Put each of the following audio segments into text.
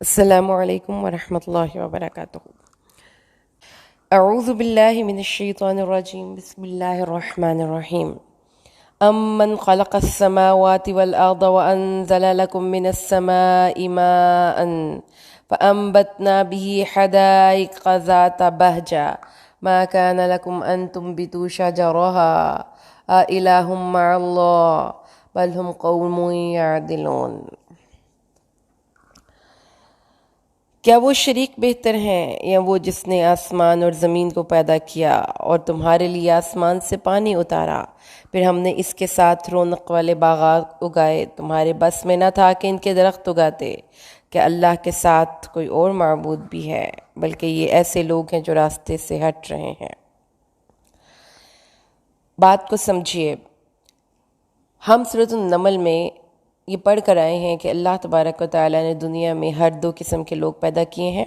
السلام علیکم ورحمۃ اللہ وبرکاتہ۔ اعوذ باللہ من الشیطان الرجیم، بسم اللہ الرحمن الرحیم۔ امن خلق السماوات والارض وانزل لكم من السماء ماء فانبتنا به حدائق ذات بہجہ ما كان لكم ان تنبتوا شجرها أإله مع الله بل هم قوم يعدلون۔ کیا وہ شریک بہتر ہیں یا وہ جس نے آسمان اور زمین کو پیدا کیا اور تمہارے لیے آسمان سے پانی اتارا، پھر ہم نے اس کے ساتھ رونق والے باغات اگائے، تمہارے بس میں نہ تھا کہ ان کے درخت اگاتے۔ کہ اللہ کے ساتھ کوئی اور معبود بھی ہے، بلکہ یہ ایسے لوگ ہیں جو راستے سے ہٹ رہے ہیں۔ بات کو سمجھیے، ہم سورۃ النمل میں یہ پڑھ کر آئے ہیں کہ اللہ تبارک و تعالیٰ نے دنیا میں ہر دو قسم کے لوگ پیدا کیے ہیں۔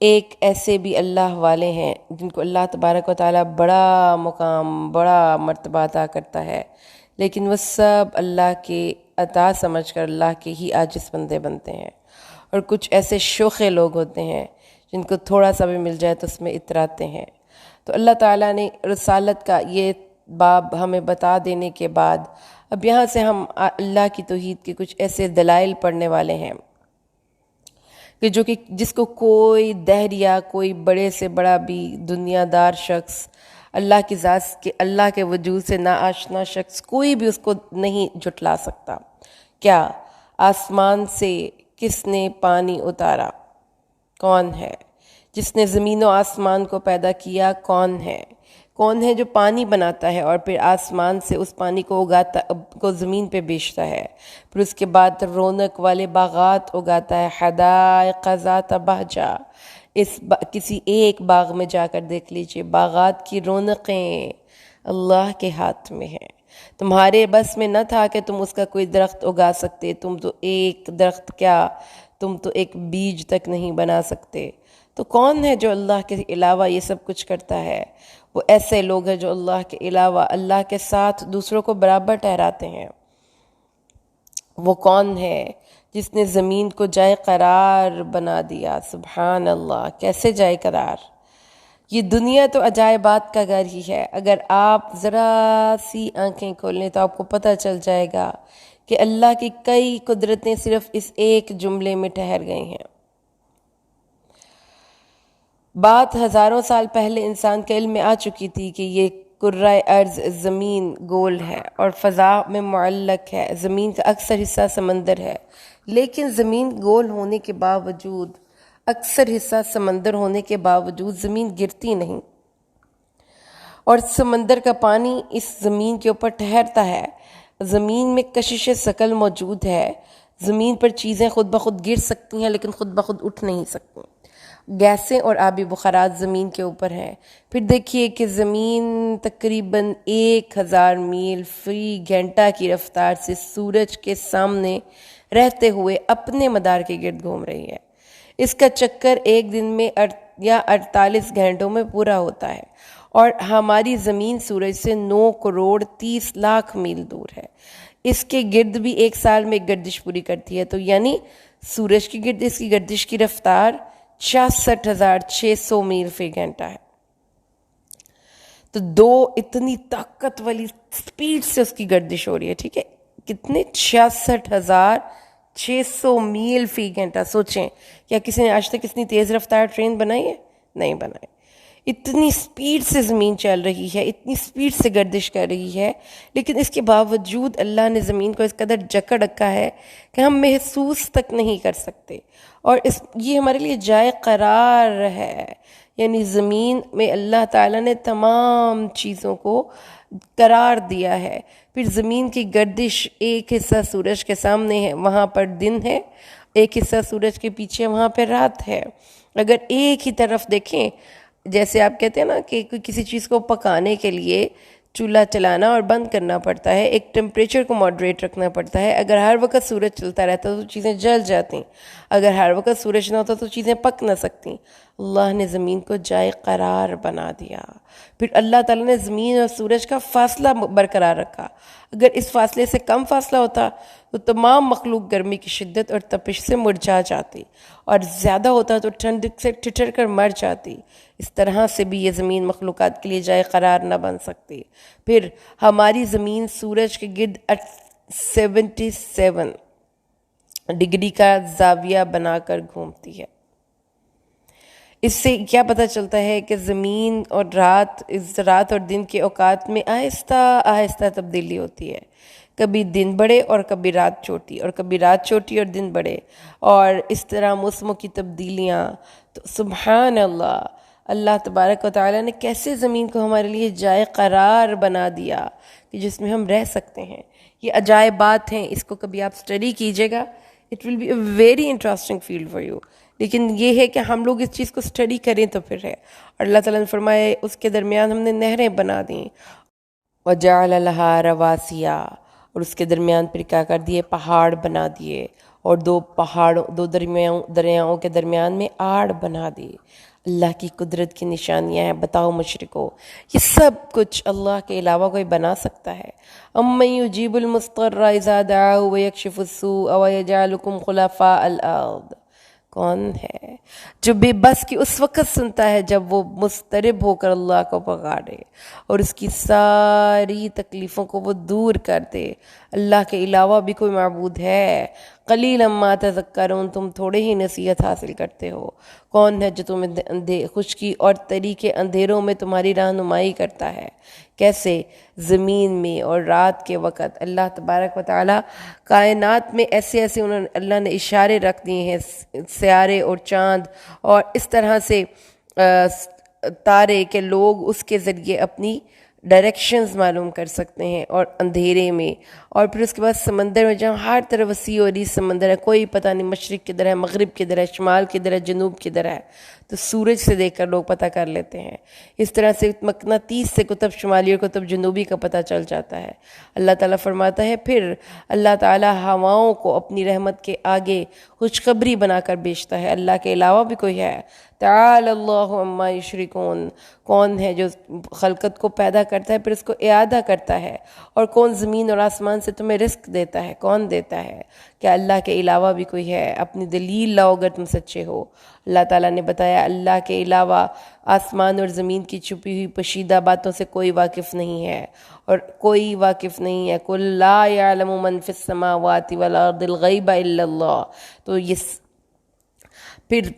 ایک ایسے بھی اللہ والے ہیں جن کو اللہ تبارک و تعالیٰ بڑا مقام، بڑا مرتبہ عطا کرتا ہے، لیکن وہ سب اللہ کے عطا سمجھ کر اللہ کے ہی عاجز بندے بنتے ہیں۔ اور کچھ ایسے شوخے لوگ ہوتے ہیں جن کو تھوڑا سا بھی مل جائے تو اس میں اتراتے ہیں۔ تو اللہ تعالیٰ نے رسالت کا یہ باب ہمیں بتا دینے کے بعد اب یہاں سے ہم اللہ کی توحید کے کچھ ایسے دلائل پڑھنے والے ہیں کہ جس کو کوئی دہریہ، کوئی بڑے سے بڑا بھی دنیا دار شخص، اللہ کی ذات کے، اللہ کے وجود سے ناآشنا شخص، کوئی بھی اس کو نہیں جھٹلا سکتا۔ کیا آسمان سے کس نے پانی اتارا؟ کون ہے؟ جس نے زمین و آسمان کو پیدا کیا، کون ہے؟ کون ہے جو پانی بناتا ہے اور پھر آسمان سے اس پانی کو کو زمین پہ بیچتا ہے، پھر اس کے بعد رونق والے باغات اگاتا ہے، حدائق ذات بہجہ۔ کسی ایک باغ میں جا کر دیکھ لیجئے، باغات کی رونقیں اللہ کے ہاتھ میں ہیں۔ تمہارے بس میں نہ تھا کہ تم اس کا کوئی درخت اگا سکتے، تم تو ایک درخت کیا، تم تو ایک بیج تک نہیں بنا سکتے۔ تو کون ہے جو اللہ کے علاوہ یہ سب کچھ کرتا ہے؟ وہ ایسے لوگ ہیں جو اللہ کے علاوہ اللہ کے ساتھ دوسروں کو برابر ٹھہراتے ہیں۔ وہ کون ہے جس نے زمین کو جائے قرار بنا دیا؟ سبحان اللہ، کیسے جائے قرار؟ یہ دنیا تو عجائبات کا گھر ہی ہے۔ اگر آپ ذرا سی آنکھیں کھولیں تو آپ کو پتہ چل جائے گا کہ اللہ کی کئی قدرتیں صرف اس ایک جملے میں ٹھہر گئی ہیں۔ بات ہزاروں سال پہلے انسان کے علم میں آ چکی تھی کہ یہ کرۂ ارض زمین گول ہے اور فضا میں معلق ہے، زمین کا اکثر حصہ سمندر ہے، لیکن زمین گول ہونے کے باوجود، اکثر حصہ سمندر ہونے کے باوجود زمین گرتی نہیں، اور سمندر کا پانی اس زمین کے اوپر ٹھہرتا ہے۔ زمین میں کشش ثقل موجود ہے، زمین پر چیزیں خود بخود گر سکتی ہیں لیکن خود بخود اٹھ نہیں سکتی۔ گیسیں اور آبی بخارات زمین کے اوپر ہیں۔ پھر دیکھیے کہ زمین تقریباً 1000 میل فی گھنٹہ کی رفتار سے سورج کے سامنے رہتے ہوئے اپنے مدار کے گرد گھوم رہی ہے۔ اس کا چکر ایک دن میں یا 48 گھنٹوں میں پورا ہوتا ہے، اور ہماری زمین سورج سے 9 کروڑ 30 لاکھ میل دور ہے۔ اس کے گرد بھی ایک سال میں ایک گردش پوری کرتی ہے، تو یعنی سورج کی گرد اس کی گردش کی رفتار 66,600 میل فی گھنٹہ ہے۔ تو اتنی طاقت والی سپیڈ سے اس کی گردش ہو رہی ہے، ٹھیک ہے؟ کتنے؟ 66,600 میل فی گھنٹہ۔ سوچیں، کیا کسی نے آج تک اتنی تیز رفتار ٹرین بنائی ہے؟ نہیں بنائی۔ اتنی سپیڈ سے زمین چل رہی ہے، اتنی سپیڈ سے گردش کر رہی ہے، لیکن اس کے باوجود اللہ نے زمین کو اس قدر جکڑ رکھا ہے کہ ہم محسوس تک نہیں کر سکتے، اور یہ ہمارے لیے جائے قرار ہے۔ یعنی زمین میں اللہ تعالیٰ نے تمام چیزوں کو قرار دیا ہے۔ پھر زمین کی گردش، ایک حصہ سورج کے سامنے ہے، وہاں پر دن ہے، ایک حصہ سورج کے پیچھے، وہاں پہ رات ہے۔ اگر ایک ہی طرف دیکھیں، جیسے آپ کہتے ہیں نا کہ کسی چیز کو پکانے کے لیے چولہا چلانا اور بند کرنا پڑتا ہے، ایک ٹیمپریچر کو ماڈریٹ رکھنا پڑتا ہے۔ اگر ہر وقت سورج چلتا رہتا تو چیزیں جل جاتی، اگر ہر وقت سورج نہ ہوتا تو چیزیں پک نہ سکتی۔ اللہ نے زمین کو جائے قرار بنا دیا۔ پھر اللہ تعالیٰ نے زمین اور سورج کا فاصلہ برقرار رکھا. اگر اس فاصلے سے کم فاصلہ ہوتا تو تمام مخلوق گرمی کی شدت اور تپش سے مرجھا جاتی، اور زیادہ ہوتا تو ٹھنڈ سے ٹھٹر کر مر جاتی. اس طرح سے بھی یہ زمین مخلوقات کے لیے جائے قرار نہ بن سکتی. پھر ہماری زمین سورج کے گرد 77 ڈگری کا زاویہ بنا کر گھومتی ہے. اس سے کیا پتہ چلتا ہے کہ زمین اور رات اور دن کے اوقات میں آہستہ آہستہ تبدیلی ہوتی ہے. کبھی دن بڑے اور کبھی رات چھوٹی، اور کبھی رات چھوٹی اور دن بڑے، اور اس طرح موسموں کی تبدیلیاں. تو سبحان اللہ، اللہ تبارک و تعالیٰ نے کیسے زمین کو ہمارے لیے جائے قرار بنا دیا کہ جس میں ہم رہ سکتے ہیں. یہ عجائبات ہیں، اس کو کبھی آپ اسٹڈی کیجیے گا. It will be a very interesting field for you. لیکن یہ ہے کہ ہم لوگ اس چیز کو اسٹڈی کریں تو پھر ہے. اور اللہ تعالیٰ نے فرمایا اس کے درمیان ہم نے نہریں بنا دیں. وَجَعَلَ لَهَا رَوَاسِيَ، اور اس کے درمیان پھر کیا کر دیے، پہاڑ بنا دیے، اور دو دریاؤں کے درمیان میں آڑ بنا دی. اللہ کی قدرت کی نشانیاں ہیں. بتاؤ مشرکو، یہ سب کچھ اللہ کے علاوہ کوئی بنا سکتا ہے؟ أَمَّن يُجِيبُ الْمُضْطَرَّ إِذَا دَعَاهُ وَيَكْشِفُ السُّوءَ وَيَجْعَلُكُمْ خُلَفَاءَ الْأَرْضِ. کون ہے جو بے بس کی اس وقت سنتا ہے جب وہ مضطرب ہو کر اللہ کو پکارے، اور اس کی ساری تکلیفوں کو وہ دور کر دے؟ اللہ کے علاوہ بھی کوئی معبود ہے؟ قلیلا ما تذکرون، تم تھوڑے ہی نصیحت حاصل کرتے ہو. کون ہے جو تمہیں خشکی اور تری کے اندھیروں میں تمہاری رہنمائی کرتا ہے؟ کیسے زمین میں اور رات کے وقت اللہ تبارک و تعالی کائنات میں ایسے اللہ نے اشارے رکھ دیے ہیں، سیارے اور چاند اور اس طرح سے تارے، کہ لوگ اس کے ذریعے اپنی ڈائریکشنز معلوم کر سکتے ہیں. اور اندھیرے میں، اور پھر اس کے بعد سمندر میں، جہاں ہر طرف وسیع و عریض سمندر ہے، کوئی پتہ نہیں مشرق کدھر ہے، مغرب کدھر ہے، شمال کدھر ہے، جنوب کدھر ہے، تو سورج سے دیکھ کر لوگ پتہ کر لیتے ہیں. اس طرح سے مقناطیس سے قطب شمالی اور قطب جنوبی کا پتہ چل جاتا ہے. اللہ تعالیٰ فرماتا ہے پھر اللہ تعالیٰ ہواؤں کو اپنی رحمت کے آگے خوشخبری بنا کر بیچتا ہے. اللہ کے علاوہ بھی کوئی ہے؟ تعالی اللہ عما یشرکون. کون ہے جو خلقت کو پیدا کرتا ہے پھر اس کو اعادہ کرتا ہے؟ اور کون زمین اور آسمان سے تمہیں رزق دیتا ہے؟ کون دیتا ہے؟ کیا اللہ کے علاوہ بھی کوئی ہے؟ اپنی دلیل لاؤ اگر تم سچے ہو. اللہ تعالیٰ نے بتایا اللہ کے علاوہ آسمان اور زمین کی چھپی ہوئی پوشیدہ باتوں سے کوئی واقف نہیں ہے، اور کوئی واقف نہیں ہے. قُلْ لَا يَعْلَمُ مَنْ فِي السَّمَاوَاتِ وَالْأَرْضِ الْغَيْبَ إِلَّا اللَّهُ. تو یہ پھر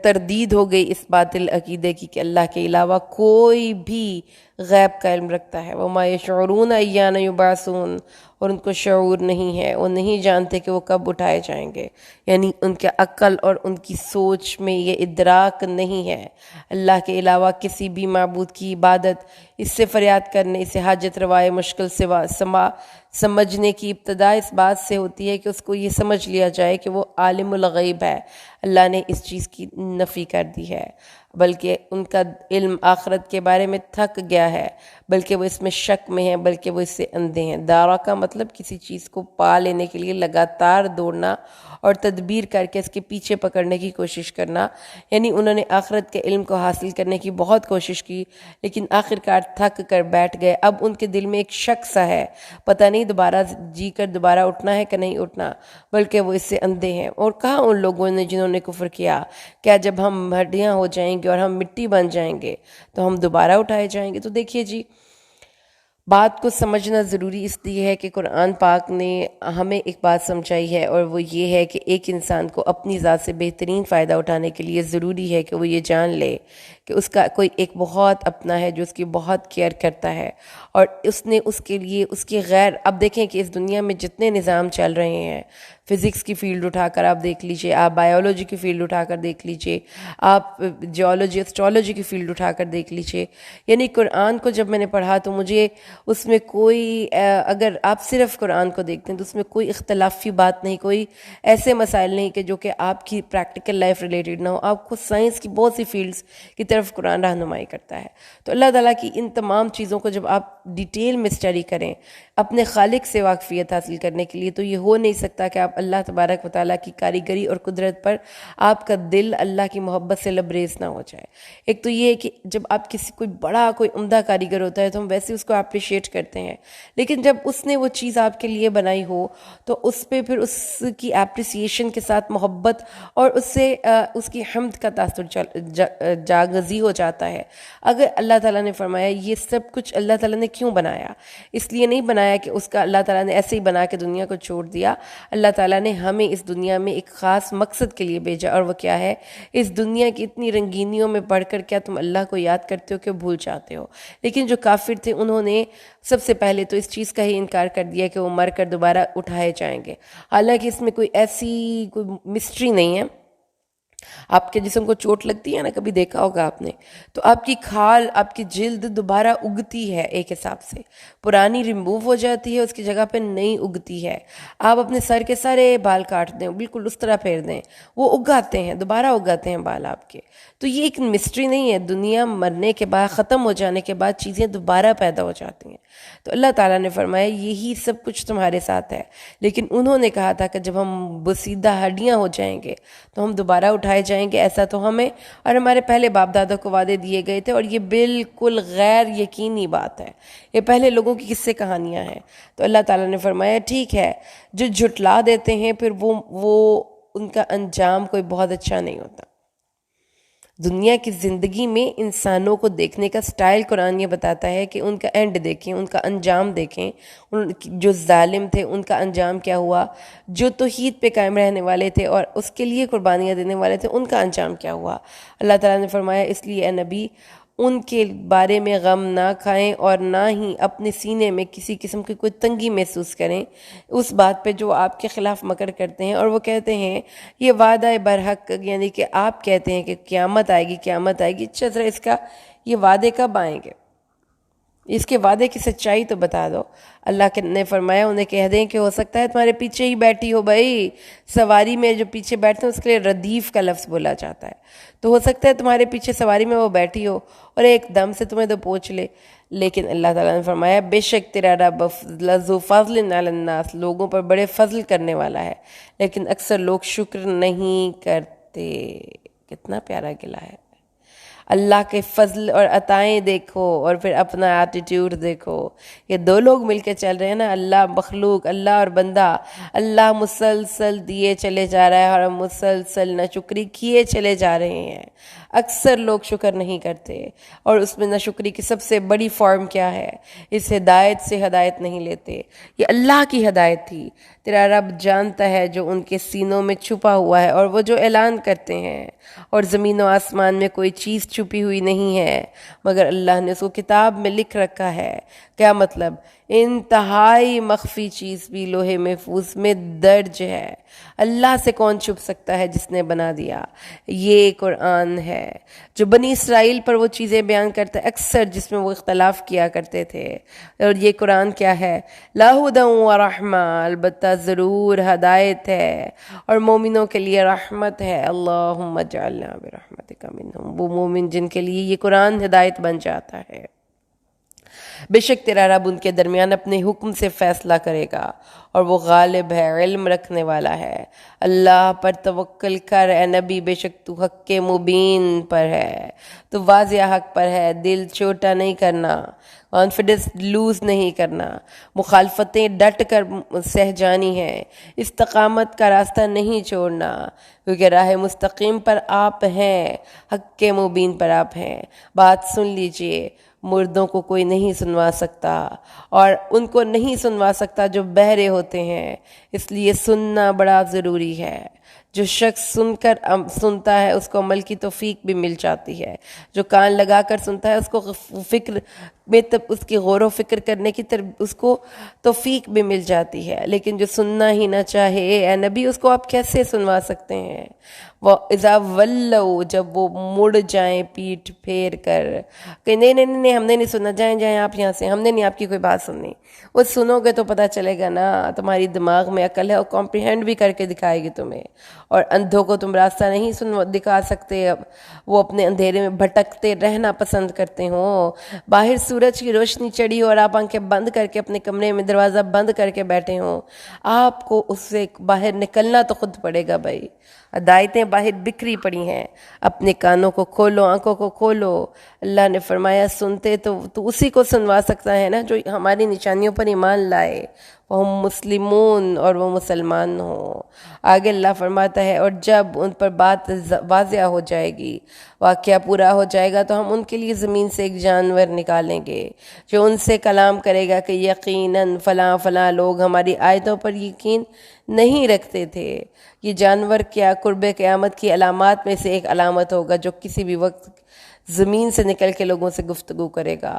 تردید ہو گئی اس باطل عقیدے کی کہ اللہ کے علاوہ کوئی بھی غیب کا علم رکھتا ہے. وَمَا يَشْعُرُونَ أَيَّانَ يُبْعَثُونَ. اور ان کو شعور نہیں ہے، وہ نہیں جانتے کہ وہ کب اٹھائے جائیں گے. یعنی ان کے عقل اور ان کی سوچ میں یہ ادراک نہیں ہے. اللہ کے علاوہ کسی بھی معبود کی عبادت، اس سے فریاد کرنے، اسے حاجت روائے مشکل سے سمجھنے کی ابتدا اس بات سے ہوتی ہے کہ اس کو یہ سمجھ لیا جائے کہ وہ عالم الغیب ہے. اللہ نے اس چیز کی نفی کر دی ہے، بلکہ ان کا علم آخرت کے بارے میں تھک گیا ہے، بلکہ وہ اس میں شک میں ہیں، بلکہ وہ اس سے اندھے ہیں. دارا کا مطلب کسی چیز کو پا لینے کے لیے لگاتار دوڑنا اور تدبیر کر کے اس کے پیچھے پکڑنے کی کوشش کرنا. یعنی انہوں نے آخرت کے علم کو حاصل کرنے کی بہت کوشش کی، لیکن آخرکار تھک کر بیٹھ گئے. اب ان کے دل میں ایک شک سا ہے، پتہ نہیں دوبارہ جی کر دوبارہ اٹھنا ہے کہ نہیں اٹھنا، بلکہ وہ اس سے اندھے ہیں. اور کہا ان لوگوں نے جنہوں نے کفر کیا، کیا جب ہم ہڈیاں ہو جائیں گے اور ہم مٹی بن جائیں گے تو ہم دوبارہ اٹھائے جائیں گے؟ تو دیکھیے جی، بات کو سمجھنا ضروری اس لیے ہے کہ قرآن پاک نے ہمیں ایک بات سمجھائی ہے، اور وہ یہ ہے کہ ایک انسان کو اپنی ذات سے بہترین فائدہ اٹھانے کے لیے ضروری ہے کہ وہ یہ جان لے کہ اس کا کوئی ایک بہت اپنا ہے جو اس کی بہت کیئر کرتا ہے، اور اس نے اس کے لیے اس کی غیر. اب دیکھیں کہ اس دنیا میں جتنے نظام چل رہے ہیں، فزکس کی فیلڈ اٹھا کر آپ دیکھ لیجئے، آپ بائیولوجی کی فیلڈ اٹھا کر دیکھ لیجئے، آپ جیولوجی اسٹرالوجی کی فیلڈ اٹھا کر دیکھ لیجئے. یعنی قرآن کو جب میں نے پڑھا تو مجھے اس میں کوئی، اگر آپ صرف قرآن کو دیکھتے ہیں تو اس میں کوئی اختلافی بات نہیں، کوئی ایسے مسائل نہیں کہ جو کہ آپ کی پریکٹیکل لائف ریلیٹڈ نہ ہو. آپ کو سائنس کی بہت سی فیلڈز کی طرف قرآن رہنمائی کرتا ہے. تو اللہ تعالیٰ کی ان تمام چیزوں کو جب آپ ڈیٹیل میں اسٹڈی کریں، اپنے خالق سے واقفیت حاصل کرنے کے لیے، تو یہ ہو نہیں سکتا کہ آپ اللہ تبارک و تعالیٰ کی کاریگری اور قدرت پر آپ کا دل اللہ کی محبت سے لبریز نہ ہو جائے۔ ایک تو یہ ہے کہ جب آپ کسی کوئی بڑا کوئی عمدہ کاریگر ہوتا ہے تو ہم ویسے اس کو اپریشیٹ کرتے ہیں، لیکن جب اس نے وہ چیز آپ کے لیے بنائی ہو تو اس پہ پھر اس کی اپریسیشن کے ساتھ محبت اور اس سے اس کی حمد کا تاثر جاگزی ہو جاتا ہے۔ اگر اللہ تعالیٰ نے فرمایا یہ سب کچھ اللہ تعالیٰ نے کیوں بنایا؟ اس لیے نہیں بنایا کہ اس کا اللہ تعالیٰ نے ایسے ہی بنا کے دنیا کو چھوڑ دیا۔ اللہ تعالیٰ نے ہمیں اس دنیا میں ایک خاص مقصد کے لیے بھیجا، اور وہ کیا ہے؟ اس دنیا کی اتنی رنگینیوں میں پڑھ کر کیا تم اللہ کو یاد کرتے ہو کہ بھول جاتے ہو؟ لیکن جو کافر تھے انہوں نے سب سے پہلے تو اس چیز کا ہی انکار کر دیا کہ وہ مر کر دوبارہ اٹھائے جائیں گے، حالانکہ اس میں کوئی ایسی کوئی مسٹری نہیں ہے۔ آپ کے جسم کو چوٹ لگتی ہے نا، کبھی دیکھا ہوگا آپ نے، تو آپ کی کھال، آپ کی جلد دوبارہ اگتی ہے، ایک حساب سے پرانی ریموو ہو جاتی ہے، اس کی جگہ پہ نئی اگتی ہے۔ آپ اپنے سر کے سارے بال کاٹ دیں، بالکل اس طرح پھیر دیں، وہ اگاتے ہیں، دوبارہ اگاتے ہیں بال آپ کے۔ تو یہ ایک مسٹری نہیں ہے، دنیا مرنے کے بعد، ختم ہو جانے کے بعد چیزیں دوبارہ پیدا ہو جاتی ہیں۔ تو اللہ تعالیٰ نے فرمایا یہی سب کچھ تمہارے ساتھ ہے، لیکن انہوں نے کہا تھا کہ جب ہم بسیدہ ہڈیاں ہو جائیں گے تو ہم دوبارہ اٹھائے جائیں گے، ایسا تو ہمیں اور ہمارے پہلے باپ دادا کو وعدے دیے گئے تھے، اور یہ بالکل غیر یقینی بات ہے، یہ پہلے لوگوں کی قصے کہانیاں ہیں۔ تو اللہ تعالیٰ نے فرمایا ٹھیک ہے، جو جھٹلا دیتے ہیں پھر وہ ان کا انجام کوئی بہت اچھا نہیں ہوتا۔ دنیا کی زندگی میں انسانوں کو دیکھنے کا سٹائل قرآن یہ بتاتا ہے کہ ان کا اینڈ دیکھیں، ان کا انجام دیکھیں، جو ظالم تھے ان کا انجام کیا ہوا، جو توحید پہ قائم رہنے والے تھے اور اس کے لیے قربانیاں دینے والے تھے ان کا انجام کیا ہوا۔ اللہ تعالیٰ نے فرمایا اس لیے اے نبی ان کے بارے میں غم نہ کھائیں اور نہ ہی اپنے سینے میں کسی قسم کی کوئی تنگی محسوس کریں اس بات پہ جو آپ کے خلاف مکر کرتے ہیں، اور وہ کہتے ہیں یہ وعدہ برحق، یعنی کہ آپ کہتے ہیں کہ قیامت آئے گی، قیامت آئے گی۔ اچھا ذرا اس کا یہ وعدے کب آئیں گے، اس کے وعدے کی سچائی تو بتا دو۔ اللہ نے فرمایا انہیں کہہ دیں کہ ہو سکتا ہے تمہارے پیچھے ہی بیٹھی ہو، بھائی سواری میں جو پیچھے بیٹھتے ہیں اس کے لیے ردیف کا لفظ بولا جاتا ہے، تو ہو سکتا ہے تمہارے پیچھے سواری میں وہ بیٹھی ہو اور ایک دم سے تمہیں تو پوچھ لے۔ لیکن اللہ تعالیٰ نے فرمایا بے شک تیرا رب ذو فضل علی الناس، لوگوں پر بڑے فضل کرنے والا ہے، لیکن اکثر لوگ شکر نہیں کرتے۔ کتنا پیارا گلا ہے۔ اللہ کے فضل اور عطائیں دیکھو اور پھر اپنا ایٹیٹیوڈ دیکھو، یہ دو لوگ مل کے چل رہے ہیں نا، اللہ مخلوق، اللہ اور بندہ۔ اللہ مسلسل دیے چلے جا رہا ہے اور ہم مسلسل ناشکری کیے چلے جا رہے ہیں۔ اکثر لوگ شکر نہیں کرتے، اور اس میں ناشکری کی سب سے بڑی فارم کیا ہے؟ اس ہدایت سے ہدایت نہیں لیتے۔ یہ اللہ کی ہدایت تھی، تیرا رب جانتا ہے جو ان کے سینوں میں چھپا ہوا ہے اور وہ جو اعلان کرتے ہیں، اور زمین و آسمان میں کوئی چیز چھپی ہوئی نہیں ہے مگر اللہ نے اس کو کتاب میں لکھ رکھا ہے۔ کیا مطلب؟ انتہائی مخفی چیز بھی لوح محفوظ میں درج ہے۔ اللہ سے کون چھپ سکتا ہے جس نے بنا دیا؟ یہ قرآن ہے جو بنی اسرائیل پر وہ چیزیں بیان کرتا ہے اکثر جس میں وہ اختلاف کیا کرتے تھے، اور یہ قرآن کیا ہے؟ لاہدی و رحمہ، البتہ ضرور ہدایت ہے اور مومنوں کے لیے رحمت ہے۔ اللہم اجعلنا برحمتک منہم، وہ مومن جن کے لیے یہ قرآن ہدایت بن جاتا ہے۔ بے شک تیرا رب ان کے درمیان اپنے حکم سے فیصلہ کرے گا اور وہ غالب ہے، علم رکھنے والا ہے۔ اللہ پر توکل کر اے نبی، بے شک تو حق کے مبین پر ہے، تو واضح حق پر ہے۔ دل چھوٹا نہیں کرنا، کانفیڈنس لوز نہیں کرنا، مخالفتیں ڈٹ کر سہ جانی ہے، استقامت کا راستہ نہیں چھوڑنا، کیونکہ راہ مستقیم پر آپ ہیں، حق کے مبین پر آپ ہیں۔ بات سن لیجئے، مردوں کو کوئی نہیں سنوا سکتا اور ان کو نہیں سنوا سکتا جو بہرے ہوتے ہیں، اس لیے سننا بڑا ضروری ہے۔ جو شخص سنتا ہے اس کو عمل کی توفیق بھی مل جاتی ہے، جو کان لگا کر سنتا ہے اس کو فکر میں اس کی غور و فکر کرنے کی اس کو توفیق بھی مل جاتی ہے، لیکن جو سننا ہی نہ چاہے اے نبی اس کو آپ کیسے سنوا سکتے ہیں؟ وہ اذا ولوا، جب وہ مڑ جائیں پیٹھ پھیر کر کہ نہیں ہم نے نہیں سننا، جائیں آپ یہاں سے، ہم نے نہیں آپ کی کوئی بات سننی۔ وہ سنو گے تو پتہ چلے گا نا، تمہاری دماغ میں عقل ہے اور کمپریہینڈ بھی کر کے دکھائے گی تمہیں۔ اور اندھوں کو تم راستہ نہیں دکھا سکتے، وہ اپنے اندھیرے میں بھٹکتے رہنا پسند کرتے ہوں۔ باہر سورج کی روشنی چڑھی اور آپ آنکھیں بند کر کے اپنے کمرے میں دروازہ بند کر کے بیٹھے ہوں، آپ کو اس سے باہر نکلنا تو خود پڑے گا بھائی۔ ہدایتیں باہر بکھری پڑی ہیں، اپنے کانوں کو کھولو، آنکھوں کو کھولو۔ اللہ نے فرمایا سنتے تو اسی کو سنوا سکتا ہے نا جو ہماری نشانیوں پر ایمان لائے، وہ مسلمون اور وہ مسلمان ہوں۔ آگے اللہ فرماتا ہے اور جب ان پر بات واضح ہو جائے گی، واقعہ پورا ہو جائے گا، تو ہم ان کے لیے زمین سے ایک جانور نکالیں گے جو ان سے کلام کرے گا کہ یقیناً فلاں فلاں لوگ ہماری آیتوں پر یقین نہیں رکھتے تھے۔ یہ جانور کیا قرب قیامت کی علامات میں سے ایک علامت ہوگا جو کسی بھی وقت زمین سے نکل کے لوگوں سے گفتگو کرے گا۔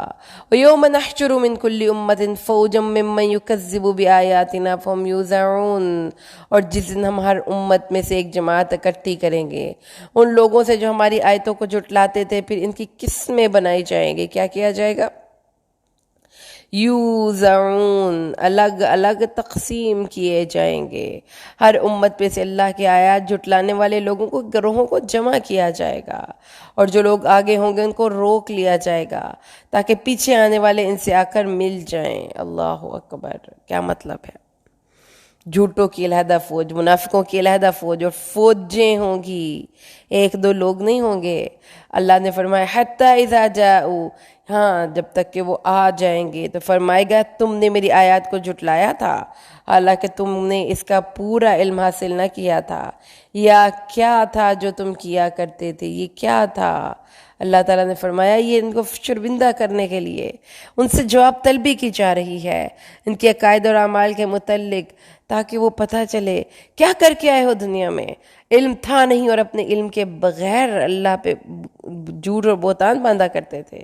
وَيَوْمَ نَحْشُرُ مِنْ كُلِّ أُمَّةٍ فَوْجًا مِّمَّن يُكَذِّبُ بِآيَاتِنَا فَهُمْ يُوزَعُونَ، اور جس دن ہم ہر امت میں سے ایک جماعت اکٹھی کریں گے ان لوگوں سے جو ہماری آیتوں کو جھٹلاتے تھے، پھر ان کی قسمیں بنائی جائیں گے۔ کیا کیا جائے گا؟ یوزعون، الگ الگ تقسیم کیے جائیں گے۔ ہر امت میں سے اللہ کی آیات جھٹلانے والے لوگوں کو، گروہوں کو جمع کیا جائے گا، اور جو لوگ آگے ہوں گے ان کو روک لیا جائے گا تاکہ پیچھے آنے والے ان سے آ کر مل جائیں۔ اللہ اکبر! کیا مطلب ہے؟ جھوٹوں کی علیحدہ فوج، منافقوں کی علیحدہ فوج، اور فوجیں ہوں گی، ایک دو لوگ نہیں ہوں گے۔ اللہ نے فرمایا حتی اذا جاؤ، ہاں جب تک کہ وہ آ جائیں گے تو فرمائے گا تم نے میری آیات کو جھٹلایا تھا، حالانکہ تم نے اس کا پورا علم حاصل نہ کیا تھا، یا کیا تھا جو تم کیا کرتے تھے، یہ کیا تھا؟ اللہ تعالیٰ نے فرمایا یہ ان کو شرمندہ کرنے کے لیے ان سے جواب طلبی کی جا رہی ہے ان کے عقائد اور اعمال کے متعلق، تاکہ وہ پتہ چلے کیا کر کے آئے ہو دنیا میں۔ علم تھا نہیں اور اپنے علم کے بغیر اللہ پہ جھوٹ اور بہتان باندھا کرتے تھے۔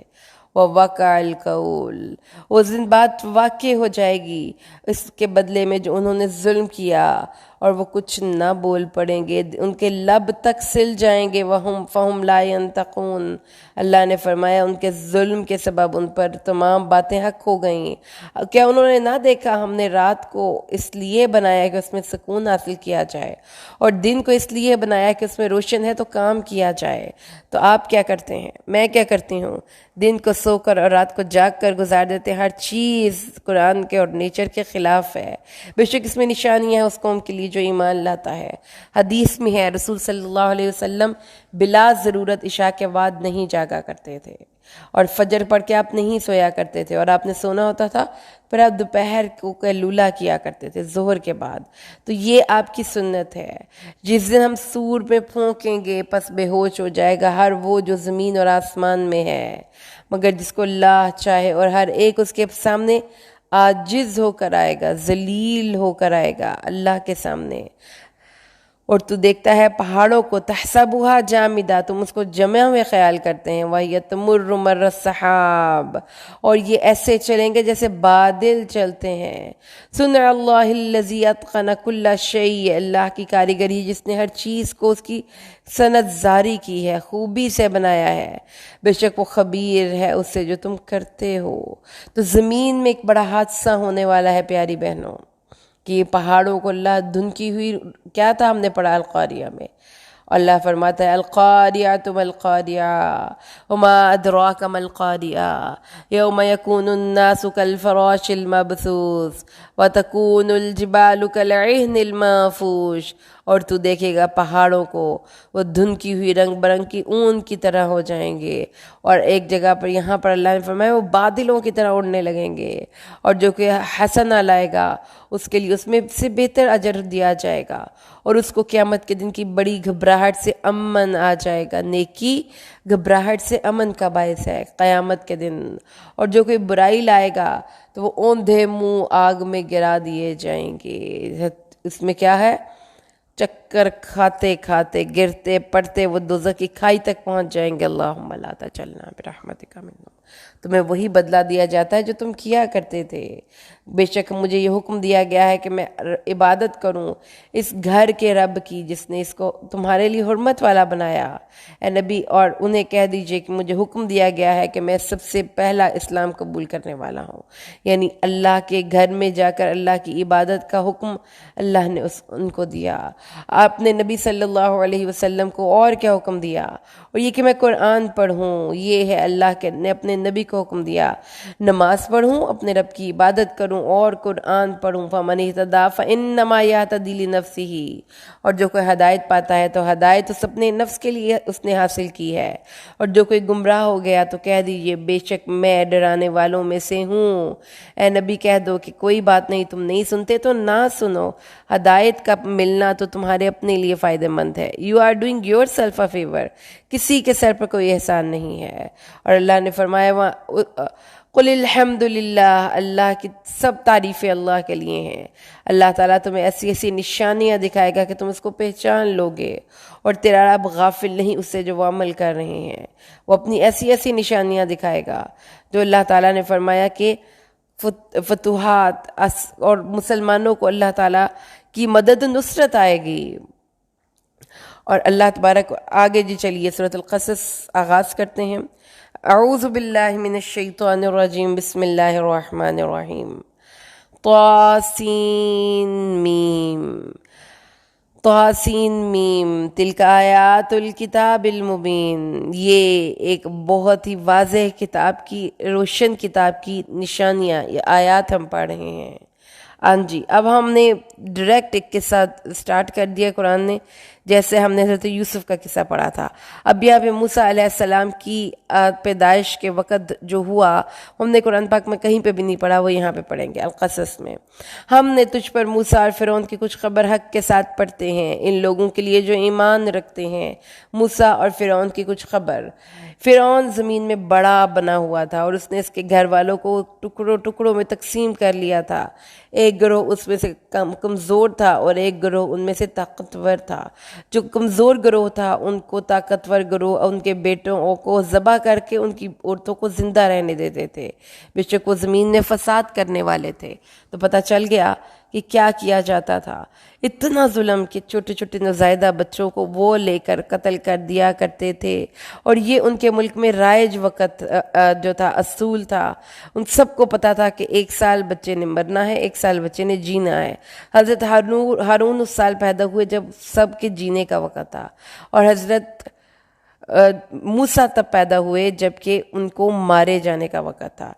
وَوَقَعَ الْقَوْلُ، اس دن بات واقع ہو جائے گی اس کے بدلے میں جو انہوں نے ظلم کیا، اور وہ کچھ نہ بول پڑیں گے، ان کے لب تک سل جائیں گے۔ فَهُمْ لَا يَنْطِقُونَ، اللہ نے فرمایا ان کے ظلم کے سبب ان پر تمام باتیں حق ہو گئیں۔ کیا انہوں نے نہ دیکھا ہم نے رات کو اس لیے بنایا کہ اس میں سکون حاصل کیا جائے، اور دن کو اس لیے بنایا کہ اس میں روشن ہے تو کام کیا جائے؟ تو آپ کیا کرتے ہیں، میں کیا کرتی ہوں؟ دن کو سو کر اور رات کو جاگ کر گزار دیتے ہیں۔ ہر چیز قرآن کے اور نیچر کے خلاف ہے، بے شک اس میں نشانیاں ہیں اس قوم کے لیے جو ایمان لاتا ہے۔ حدیث میں ہے رسول صلی اللہ علیہ وسلم بلا ضرورت عشاء کے بعد نہیں جاگا کرتے تھے، اور فجر پڑھ کے آپ نہیں سویا کرتے تھے، اور آپ نے سونا ہوتا تھا پھر آپ دوپہر کو قیلولہ کیا کرتے تھے ظہر کے بعد۔ تو یہ آپ کی سنت ہے۔ جس دن ہم سور پہ پھونکیں گے پس بے ہوش ہو جائے گا ہر وہ جو زمین اور آسمان میں ہے، مگر جس کو اللہ چاہے، اور ہر ایک اس کے سامنے عاجز ہو کر آئے گا، ذلیل ہو کر آئے گا اللہ کے سامنے۔ اور تو دیکھتا ہے پہاڑوں کو، تحسبها جامدہ، تم اس کو جمع ہوئے خیال کرتے ہیں، وَهِيَ تَمُرُّ مَرَّ السَّحَابِ، اور یہ ایسے چلیں گے جیسے بادل چلتے ہیں۔ صُنْعَ اللَّهِ الَّذِي أَتْقَنَ كُلَّ شَيْءٍ، اللہ کی کاریگری جس نے ہر چیز کو اس کی صنعت زاری کی ہے، خوبی سے بنایا ہے، بے شک وہ خبیر ہے اس سے جو تم کرتے ہو۔ تو زمین میں ایک بڑا حادثہ ہونے والا ہے پیاری بہنوں، کہ یہ پہاڑوں کو اللہ دھنکی ہوئی، کیا تھا ہم نے پڑھا القاریہ میں، اللہ فرماتا ہے القاریعۃ ما القاریعہ وما ادراک ما القاریعہ یوم یکون الناس کالفراش المبثوث وتکون الجبال کالعہن المنفوش، اور تو دیکھے گا پہاڑوں کو وہ دھنکی ہوئی رنگ برنگ کی اون کی طرح ہو جائیں گے، اور ایک جگہ پر یہاں پر اللہ نے فرمایا وہ بادلوں کی طرح اڑنے لگیں گے، اور جو کہ حسنہ لائے گا اس کے لیے اس میں سے بہتر اجر دیا جائے گا، اور اس کو قیامت کے دن کی بڑی گھبراہٹ سے امن آ جائے گا۔ نیکی گھبراہٹ سے امن کا باعث ہے قیامت کے دن، اور جو کوئی برائی لائے گا تو وہ اوندھے منہ آگ میں گرا دیے جائیں گے۔ اس میں کیا ہے؟ چکر کھاتے کھاتے گرتے پڑتے وہ دوزخ کی کھائی تک پہنچ جائیں گے۔ اللہم لا تجعلنا برحمتک منہم، تمہیں وہی بدلہ دیا جاتا ہے جو تم کیا کرتے تھے۔ بے شک مجھے یہ حکم دیا گیا ہے کہ میں عبادت کروں اس گھر کے رب کی جس نے اس کو تمہارے لیے حرمت والا بنایا اے نبی، اور انہیں کہہ دیجئے کہ مجھے حکم دیا گیا ہے کہ میں سب سے پہلا اسلام قبول کرنے والا ہوں۔ یعنی اللہ کے گھر میں جا کر اللہ کی عبادت کا حکم اللہ نے ان کو دیا۔ آپ نے نبی صلی اللہ علیہ وسلم کو اور کیا حکم دیا؟ اور یہ کہ میں قرآن پڑھوں، یہ ہے اللہ کے نے اپنے نبی کو حکم دیا۔ نماز پڑھوں، اپنے رب کی عبادت کروں اور قرآن پڑھوں۔ فَمَنِ اهْتَدَىٰ فَإِنَّمَا يَهْتَدِي لِنَفْسِهِ، اور جو کوئی ہدایت پاتا ہے تو ہدایت اس اپنے نفس کے لیے اس نے حاصل کی ہے، اور جو کوئی گمراہ ہو گیا تو کہہ دیجئے بے شک میں ڈرانے والوں میں سے ہوں۔ اے نبی کہہ دو کہ کوئی بات نہیں، تم نہیں سنتے تو نہ سنو، ہدایت کا ملنا تو تمہارے اپنے لیے فائدہ مند ہے۔ You are doing yourself a favour, کسی کے سر پر کوئی احسان نہیں ہے۔ اور اللہ نے فرمایا قل الحمد للہ، اللہ کی سب تعریفیں اللہ کے لیے ہیں۔ اللہ تعالیٰ تمہیں ایسی ایسی نشانیاں دکھائے گا کہ تم اس کو پہچان لوگے، اور تیرا رب غافل نہیں اس سے جو وہ عمل کر رہے ہیں۔ وہ اپنی ایسی ایسی نشانیاں دکھائے گا جو اللہ تعالیٰ نے فرمایا کہ فتوحات اور مسلمانوں کو اللہ تعالیٰ کی مدد نصرت آئے گی۔ اور اللہ تبارک آگے جی چلیے سورۃ القصص آغاز کرتے ہیں۔ اعوذ باللہ من الشیطان الرجیم، بسم اللہ الرحمن الرحیم۔ طاسین میم، طاسین میم، تلک آیات الکتاب المبین، یہ ایک بہت ہی واضح کتاب کی، روشن کتاب کی نشانیاں، یہ آیات ہم پڑھ رہے ہیں۔ ہاں جی، اب ہم نے ڈائریکٹ ایک قصہ سٹارٹ کر دیا قرآن نے، جیسے ہم نے حضرت یوسف کا قصہ پڑھا تھا۔ اب یہاں پہ موسیٰ علیہ السلام کی پیدائش کے وقت جو ہوا ہم نے قرآن پاک میں کہیں پہ بھی نہیں پڑھا، وہ یہاں پہ پڑھیں گے القصص میں۔ ہم نے تجھ پر موسیٰ اور فرعون کی کچھ خبر حق کے ساتھ پڑھتے ہیں ان لوگوں کے لیے جو ایمان رکھتے ہیں۔ موسیٰ اور فرعون کی کچھ خبر۔ فرعون زمین میں بڑا بنا ہوا تھا اور اس نے اس کے گھر والوں کو ٹکڑوں ٹکڑوں میں تقسیم کر لیا تھا۔ ایک گروہ اس میں سے کمزور تھا اور ایک گروہ ان میں سے طاقتور تھا۔ جو کمزور گروہ تھا ان کو طاقتور گروہ ان کے بیٹوں کو ذبح کر کے ان کی عورتوں کو زندہ رہنے دیتے تھے، بے شک وہ زمین میں فساد کرنے والے تھے۔ تو پتہ چل گیا کہ کیا کیا جاتا تھا، اتنا ظلم کہ چھوٹے چھوٹے نوزائیدہ بچوں کو وہ لے کر قتل کر دیا کرتے تھے۔ اور یہ ان کے ملک میں رائج وقت جو تھا، اصول تھا، ان سب کو پتا تھا کہ 1 سال بچے نے مرنا ہے، 1 سال بچے نے جینا ہے۔ حضرت ہارون اس سال پیدا ہوئے جب سب کے جینے کا وقت تھا، اور حضرت موسیٰ تب پیدا ہوئے جب کہ ان کو مارے جانے کا وقت تھا۔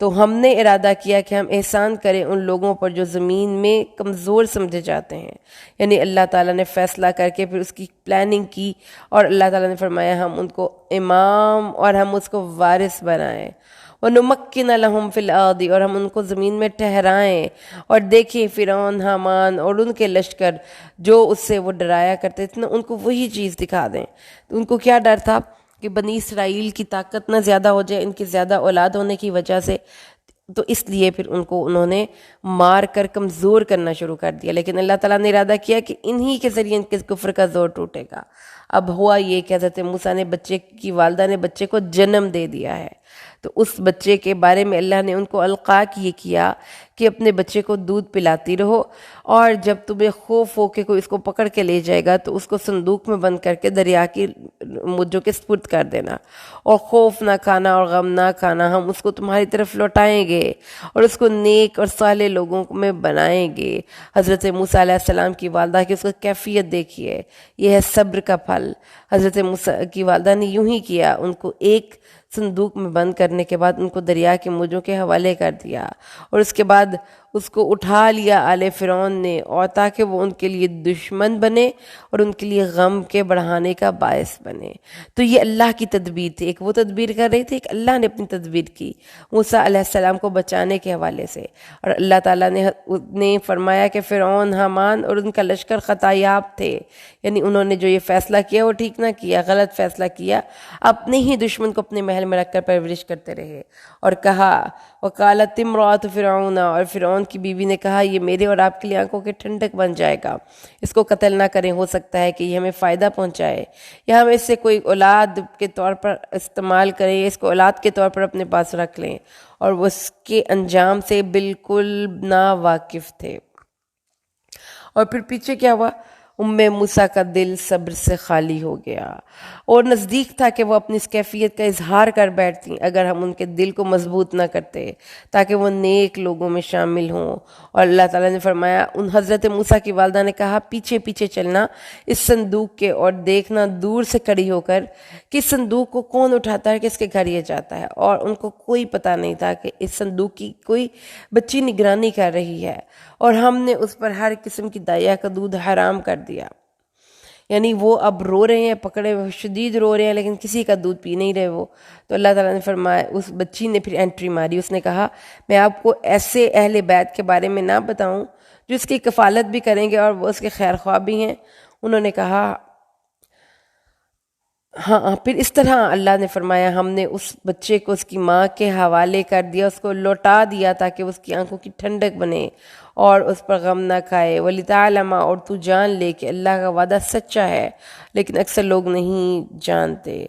تو ہم نے ارادہ کیا کہ ہم احسان کریں ان لوگوں پر جو زمین میں کمزور سمجھے جاتے ہیں، یعنی اللہ تعالیٰ نے فیصلہ کر کے پھر اس کی پلاننگ کی، اور اللہ تعالیٰ نے فرمایا ہم ان کو امام اور ہم اس کو وارث بنائیں۔ وَنُمَكِّنَ لَهُمْ فِي الْأَرْضِ، اور ہم ان کو زمین میں ٹھہرائیں۔ اور دیکھیں فرعون، حامان اور ان کے لشکر جو اس سے وہ ڈرایا کرتے تھے نا، ان کو وہی چیز دکھا دیں۔ تو ان کو کیا ڈر تھا کہ بنی اسرائیل کی طاقت نہ زیادہ ہو جائے ان کی زیادہ اولاد ہونے کی وجہ سے، تو اس لیے پھر ان کو انہوں نے مار کر کمزور کرنا شروع کر دیا۔ لیکن اللہ تعالیٰ نے ارادہ کیا کہ انہی کے ذریعے ان کے کفر کا زور ٹوٹے گا۔ اب ہوا یہ کہ حضرت موسیٰ نے بچے کی والدہ نے بچے کو جنم دے دیا ہے، تو اس بچے کے بارے میں اللہ نے ان کو القاء یہ کیا کہ اپنے بچے کو دودھ پلاتی رہو، اور جب تمہیں خوف ہو کہ کوئی اس کو پکڑ کے لے جائے گا تو اس کو صندوق میں بند کر کے دریا کی موجوں کے سپرد کر دینا، اور خوف نہ کھانا اور غم نہ کھانا، ہم اس کو تمہاری طرف لوٹائیں گے اور اس کو نیک اور صالح لوگوں میں بنائیں گے۔ حضرت موسیٰ علیہ السلام کی والدہ کی اس کو کیفیت دیکھیے، یہ ہے صبر کا پھل۔ حضرت موسیٰ کی والدہ نے یوں ہی کیا، ان کو ایک صندوق میں بند کرنے کے بعد ان کو دریا کے موجوں کے حوالے کر دیا، اور اس کے بعد اس کو اٹھا لیا آل فرعون نے، اور تاکہ وہ ان کے لیے دشمن بنے اور ان کے لیے غم کے بڑھانے کا باعث بنے۔ تو یہ اللہ کی تدبیر تھی، ایک وہ تدبیر کر رہی تھی، ایک اللہ نے اپنی تدبیر کی موسیٰ علیہ السلام کو بچانے کے حوالے سے۔ اور اللہ تعالیٰ نے فرمایا کہ فرعون، حامان اور ان کا لشکر خطا یاب تھے، یعنی انہوں نے جو یہ فیصلہ کیا وہ ٹھیک نہ کیا، غلط فیصلہ کیا، اپنے ہی دشمن کو اپنے محل میں رکھ کر پرورش کرتے رہے۔ اور کہا وقالت امرأۃ فرعون، اور فرعون کی بیوی نے کہا یہ میرے اور آپ کے لیے آنکھوں کے ٹھنڈک بن جائے گا، اس کو قتل نہ کریں، ہو سکتا ہے کہ یہ ہمیں فائدہ پہنچائے، یا ہم اس سے کوئی اولاد کے طور پر استعمال کریں، اس کو اولاد کے طور پر اپنے پاس رکھ لیں۔ اور وہ اس کے انجام سے بالکل نا واقف تھے۔ اور پھر پیچھے کیا ہوا؟ موسیٰ کا دل صبر سے خالی ہو گیا، اور نزدیک تھا کہ وہ اپنی اس کیفیت کا اظہار کر بیٹھتی اگر ہم ان کے دل کو مضبوط نہ کرتے تاکہ وہ نیک لوگوں میں شامل ہوں۔ اور اللہ تعالیٰ نے فرمایا، ان حضرت موسیٰ کی والدہ نے کہا پیچھے پیچھے چلنا اس صندوق کے، اور دیکھنا دور سے کھڑی ہو کر کہ اس صندوق کو کون اٹھاتا ہے، کس کے گھر یہ جاتا ہے۔ اور ان کو کوئی پتہ نہیں تھا کہ اس صندوق کی کوئی بچی نگرانی کر رہی ہے، اور ہم نے اس پر ہر قسم کی دائیا کا دودھ حرام کر دیا۔ یعنی وہ اب رو رہے ہیں، پکڑے ہوئے شدید رو رہے ہیں، لیکن کسی کا دودھ پی نہیں رہے وہ۔ تو اللہ تعالیٰ نے فرمایا، اس بچی نے پھر انٹری ماری، اس نے کہا میں آپ کو ایسے اہل بیت کے بارے میں نہ بتاؤں جو اس کی کفالت بھی کریں گے اور وہ اس کے خیر خواہ بھی ہیں؟ انہوں نے کہا ہاں۔ پھر اس طرح اللہ نے فرمایا ہم نے اس بچے کو اس کی ماں کے حوالے کر دیا، اس کو لوٹا دیا تاکہ اس کی آنکھوں کی ٹھنڈک بنے اور اس پر غم نہ کھائے۔ وَلِتَعْلَمَ، اور تو جان لے کہ اللہ کا وعدہ سچا ہے، لیکن اکثر لوگ نہیں جانتے۔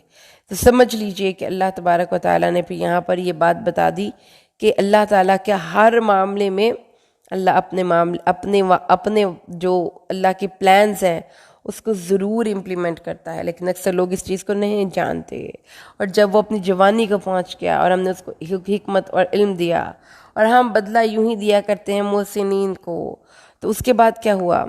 تو سمجھ لیجئے کہ اللہ تبارک و تعالیٰ نے پھر یہاں پر یہ بات بتا دی کہ اللہ تعالیٰ کیا ہر معاملے میں اللہ اپنے جو اللہ کے پلانز ہیں اس کو ضرور امپلیمنٹ کرتا ہے، لیکن اکثر لوگ اس چیز کو نہیں جانتے۔ اور جب وہ اپنی جوانی کو پہنچ گیا اور ہم نے اس کو حکمت اور علم دیا، اور ہم بدلہ یوں ہی دیا کرتے ہیں محسنین کو، تو اس کے بعد کیا ہوا؟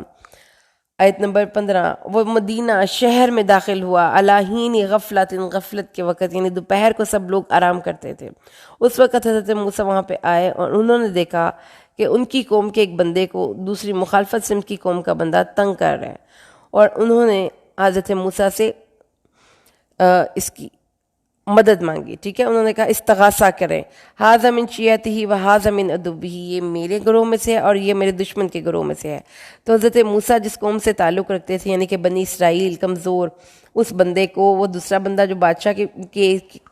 آیت نمبر 15، وہ مدینہ شہر میں داخل ہوا، الہین غفلت، غفلت کے وقت، یعنی دوپہر کو سب لوگ آرام کرتے تھے۔ اس وقت حضرت موسیٰ وہاں پہ آئے اور انہوں نے دیکھا کہ ان کی قوم کے ایک بندے کو دوسری مخالفت سمت کی قوم کا بندہ تنگ کر رہا ہے، اور انہوں نے حضرت موسیٰ سے اس کی مدد مانگی۔ ٹھیک ہے، انہوں نے کہا استغاثہ کریں، ھذا من شیعتہ و ھذا من عدوہ، یہ میرے گروہ میں سے ہے اور یہ میرے دشمن کے گروہ میں سے ہے۔ تو حضرت موسیٰ جس قوم سے تعلق رکھتے تھے، یعنی کہ بنی اسرائیل، کمزور، اس بندے کو وہ دوسرا بندہ جو بادشاہ کے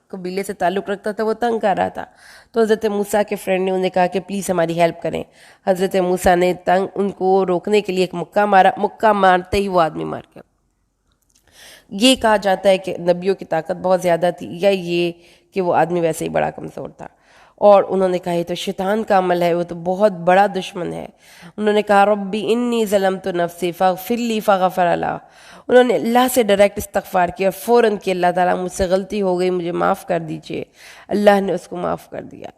قبیلے سے تعلق رکھتا تھا وہ تنگ کر رہا تھا۔ تو حضرت موسیٰ کے فرینڈ نے انہیں کہا کہ پلیز ہماری ہیلپ کریں۔ حضرت موسیٰ نے ان کو روکنے کے لیے ایک مکہ مارا، مکہ مارتے ہی وہ آدمی مار گیا۔ یہ کہا جاتا ہے کہ نبیوں کی طاقت بہت زیادہ تھی، یا یہ کہ وہ آدمی ویسے ہی بڑا کمزور تھا۔ اور انہوں نے کہا یہ تو شیطان کا عمل ہے، وہ تو بہت بڑا دشمن ہے۔ انہوں نے کہا ربی انی ظلمت نفسی فاغفر لی، فغفر اللہ۔ انہوں نے اللہ سے ڈائریکٹ استغفار کیا، اور فوراً کہ اللہ تعالیٰ مجھ سے غلطی ہو گئی، مجھے معاف کر دیجئے۔ اللہ نے اس کو معاف کر دیا۔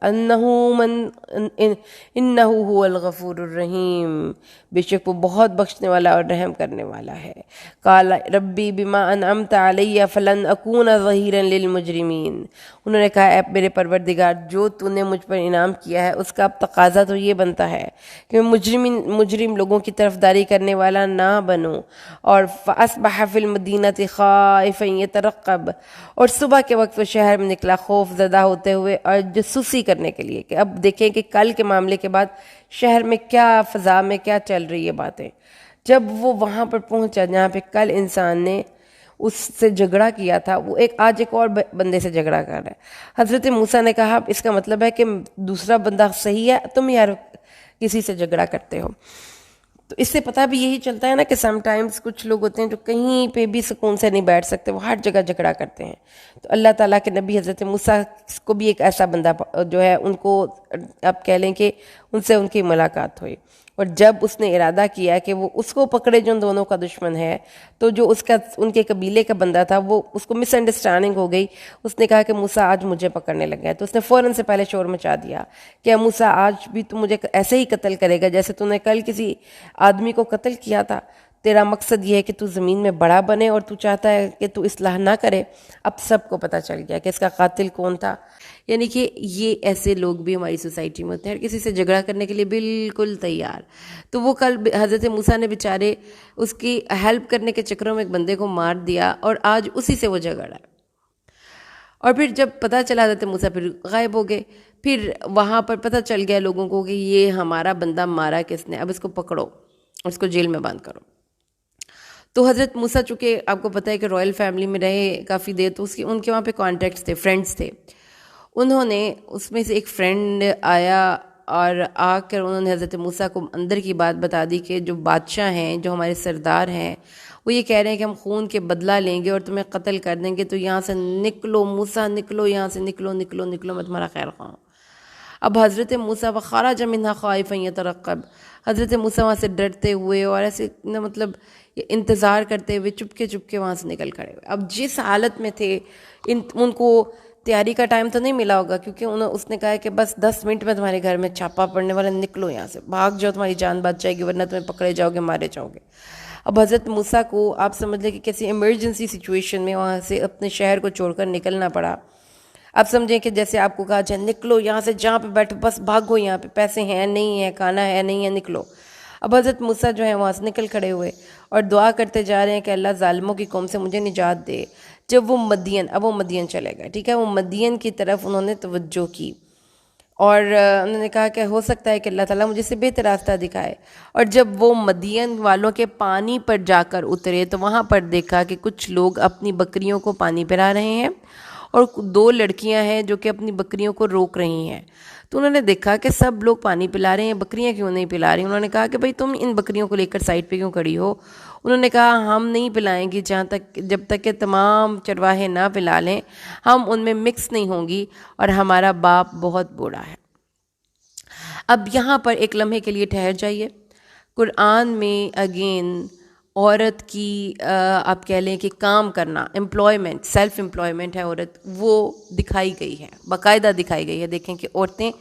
انہ هو الغفور الرحیم، بے شک وہ بہت بخشنے والا اور رحم کرنے والا ہے۔ قال ربی بما انعمت علی فلن اکون ظہیرا للمجرمین۔ انہوں نے کہا اے میرے پروردگار، جو تو نے مجھ پر انعام کیا ہے اس کا اب تقاضا تو یہ بنتا ہے کہ میں مجرم لوگوں کی طرفداری کرنے والا نہ بنوں۔ اور فاصبح فی المدینۃ خائفا یترقب، اور صبح کے وقت وہ شہر میں نکلا خوف زدہ ہوتے ہوئے اور جاسوسی کرنے کے لیے کہ اب دیکھیں کہ کل کے معاملے کے بعد شہر میں کیا فضا میں کیا چل رہی ہے باتیں۔ جب وہ وہاں پر پہنچا جہاں پہ کل انسان نے اس سے جھگڑا کیا تھا، وہ آج ایک اور بندے سے جھگڑا کر رہا ہے۔ حضرت موسیٰ نے کہا اس کا مطلب ہے کہ دوسرا بندہ صحیح ہے، تم یار کسی سے جھگڑا کرتے ہو۔ تو اس سے پتہ بھی یہی چلتا ہے نا کہ سم ٹائمز کچھ لوگ ہوتے ہیں جو کہیں پہ بھی سکون سے نہیں بیٹھ سکتے، وہ ہر جگہ جھگڑا کرتے ہیں۔ تو اللہ تعالیٰ کے نبی حضرت موسیٰ کو بھی ایک ایسا بندہ جو ہے، ان کو اب کہہ لیں کہ ان سے ان کی ملاقات ہوئی، اور جب اس نے ارادہ کیا کہ وہ اس کو پکڑے جو ان دونوں کا دشمن ہے، تو جو ان کے قبیلے کا بندہ تھا وہ اس کو مس انڈرسٹینڈنگ ہو گئی۔ اس نے کہا کہ موسیٰ آج مجھے پکڑنے لگا ہے، تو اس نے فوراً سے پہلے شور مچا دیا کہ موسیٰ آج بھی تو مجھے ایسے ہی قتل کرے گا جیسے تو نے کل کسی آدمی کو قتل کیا تھا؟ تیرا مقصد یہ ہے کہ تو زمین میں بڑا بنے اور تو چاہتا ہے کہ تو اصلاح نہ کرے۔ اب سب کو پتہ چل گیا کہ اس کا قاتل کون تھا۔ یعنی کہ یہ ایسے لوگ بھی ہماری سوسائٹی میں ہوتے ہیں، ہر کسی سے جھگڑا کرنے کے لیے بالکل تیار۔ تو وہ کل حضرت موسیٰ نے بیچارے اس کی ہیلپ کرنے کے چکروں میں ایک بندے کو مار دیا، اور آج اسی سے وہ جھگڑا ہے۔ اور پھر جب پتہ چلا حضرت موسیٰ پھر غائب ہو گئے، پھر وہاں پر پتہ چل گیا لوگوں کو کہ یہ ہمارا بندہ مارا کس نے، اب اس کو پکڑو، اس کو جیل میں بند کرو۔ تو حضرت موسیٰ چونکہ آپ کو پتہ ہے کہ رائل فیملی میں رہے کافی دیر، تو ان کے وہاں پہ کانٹیکٹس تھے، فرینڈس تھے. انہوں نے اس میں سے ایک فرینڈ آیا اور آ کر انہوں نے حضرت موسیٰ کو اندر کی بات بتا دی کہ جو بادشاہ ہیں، جو ہمارے سردار ہیں، وہ یہ کہہ رہے ہیں کہ ہم خون کے بدلہ لیں گے اور تمہیں قتل کر دیں گے، تو یہاں سے نکلو موسیٰ، نکلو یہاں سے، نکلو نکلو نکلو، میں تمہارا خیر خواہ ہوں. اب حضرت موسیٰ وخرج منها خائفا یترقب، حضرت موسیٰ وہاں سے ڈرتے ہوئے اور ایسے مطلب انتظار کرتے ہوئے چپکے چپکے وہاں سے نکل کھڑے ہوئے. اب جس حالت میں تھے ان کو تیاری کا ٹائم تو نہیں ملا ہوگا، کیونکہ اس نے کہا کہ بس 10 منٹ میں تمہارے گھر میں چھاپا پڑنے والا، نکلو یہاں سے، بھاگ جاؤ، تمہاری جان بچ جائے گی ورنہ تمہیں پکڑے جاؤ گے، مارے جاؤ گے. اب حضرت موسیٰ کو آپ سمجھ لیں کہ کسی ایمرجنسی سچویشن میں وہاں سے اپنے شہر کو چھوڑ کر نکلنا پڑا. اب سمجھیں کہ جیسے آپ کو کہا جائے نکلو یہاں سے، جہاں پہ بیٹھو بس بھاگو، یہاں پہ پیسے ہیں نہیں ہیں، کھانا ہے نہیں ہے، نکلو. اب حضرت موسیٰ جو ہیں وہاں سے نکل کھڑے ہوئے اور دعا کرتے جا رہے ہیں کہ اللہ ظالموں کی قوم سے مجھے نجات دے. جب وہ مدین چلے گئے، ٹھیک ہے، وہ مدین کی طرف انہوں نے توجہ کی اور انہوں نے کہا کہ ہو سکتا ہے کہ اللہ تعالیٰ مجھے سے بہتر راستہ دکھائے. اور جب وہ مدین والوں کے پانی پر جا کر اترے تو وہاں پر دیکھا کہ کچھ لوگ اپنی بکریوں کو پانی پلا رہے ہیں اور 2 لڑکیاں ہیں جو کہ اپنی بکریوں کو روک رہی ہیں. تو انہوں نے دیکھا کہ سب لوگ پانی پلا رہے ہیں، بکریاں کیوں نہیں پلا رہی؟ انہوں نے کہا کہ بھئی تم ان بکریوں کو لے کر سائڈ پہ کیوں کھڑی ہو؟ انہوں نے کہا ہم نہیں پلائیں گی جب تک کہ تمام چرواہے نہ پلا لیں، ہم ان میں مکس نہیں ہوں گی، اور ہمارا باپ بہت بوڑھا ہے. اب یہاں پر ایک لمحے کے لیے ٹھہر جائیے. قرآن میں اگین عورت کی آپ کہہ لیں کہ کام کرنا، امپلائمنٹ، سیلف امپلائمنٹ ہے عورت، وہ دکھائی گئی ہے، باقاعدہ دکھائی گئی ہے. دیکھیں کہ عورتیں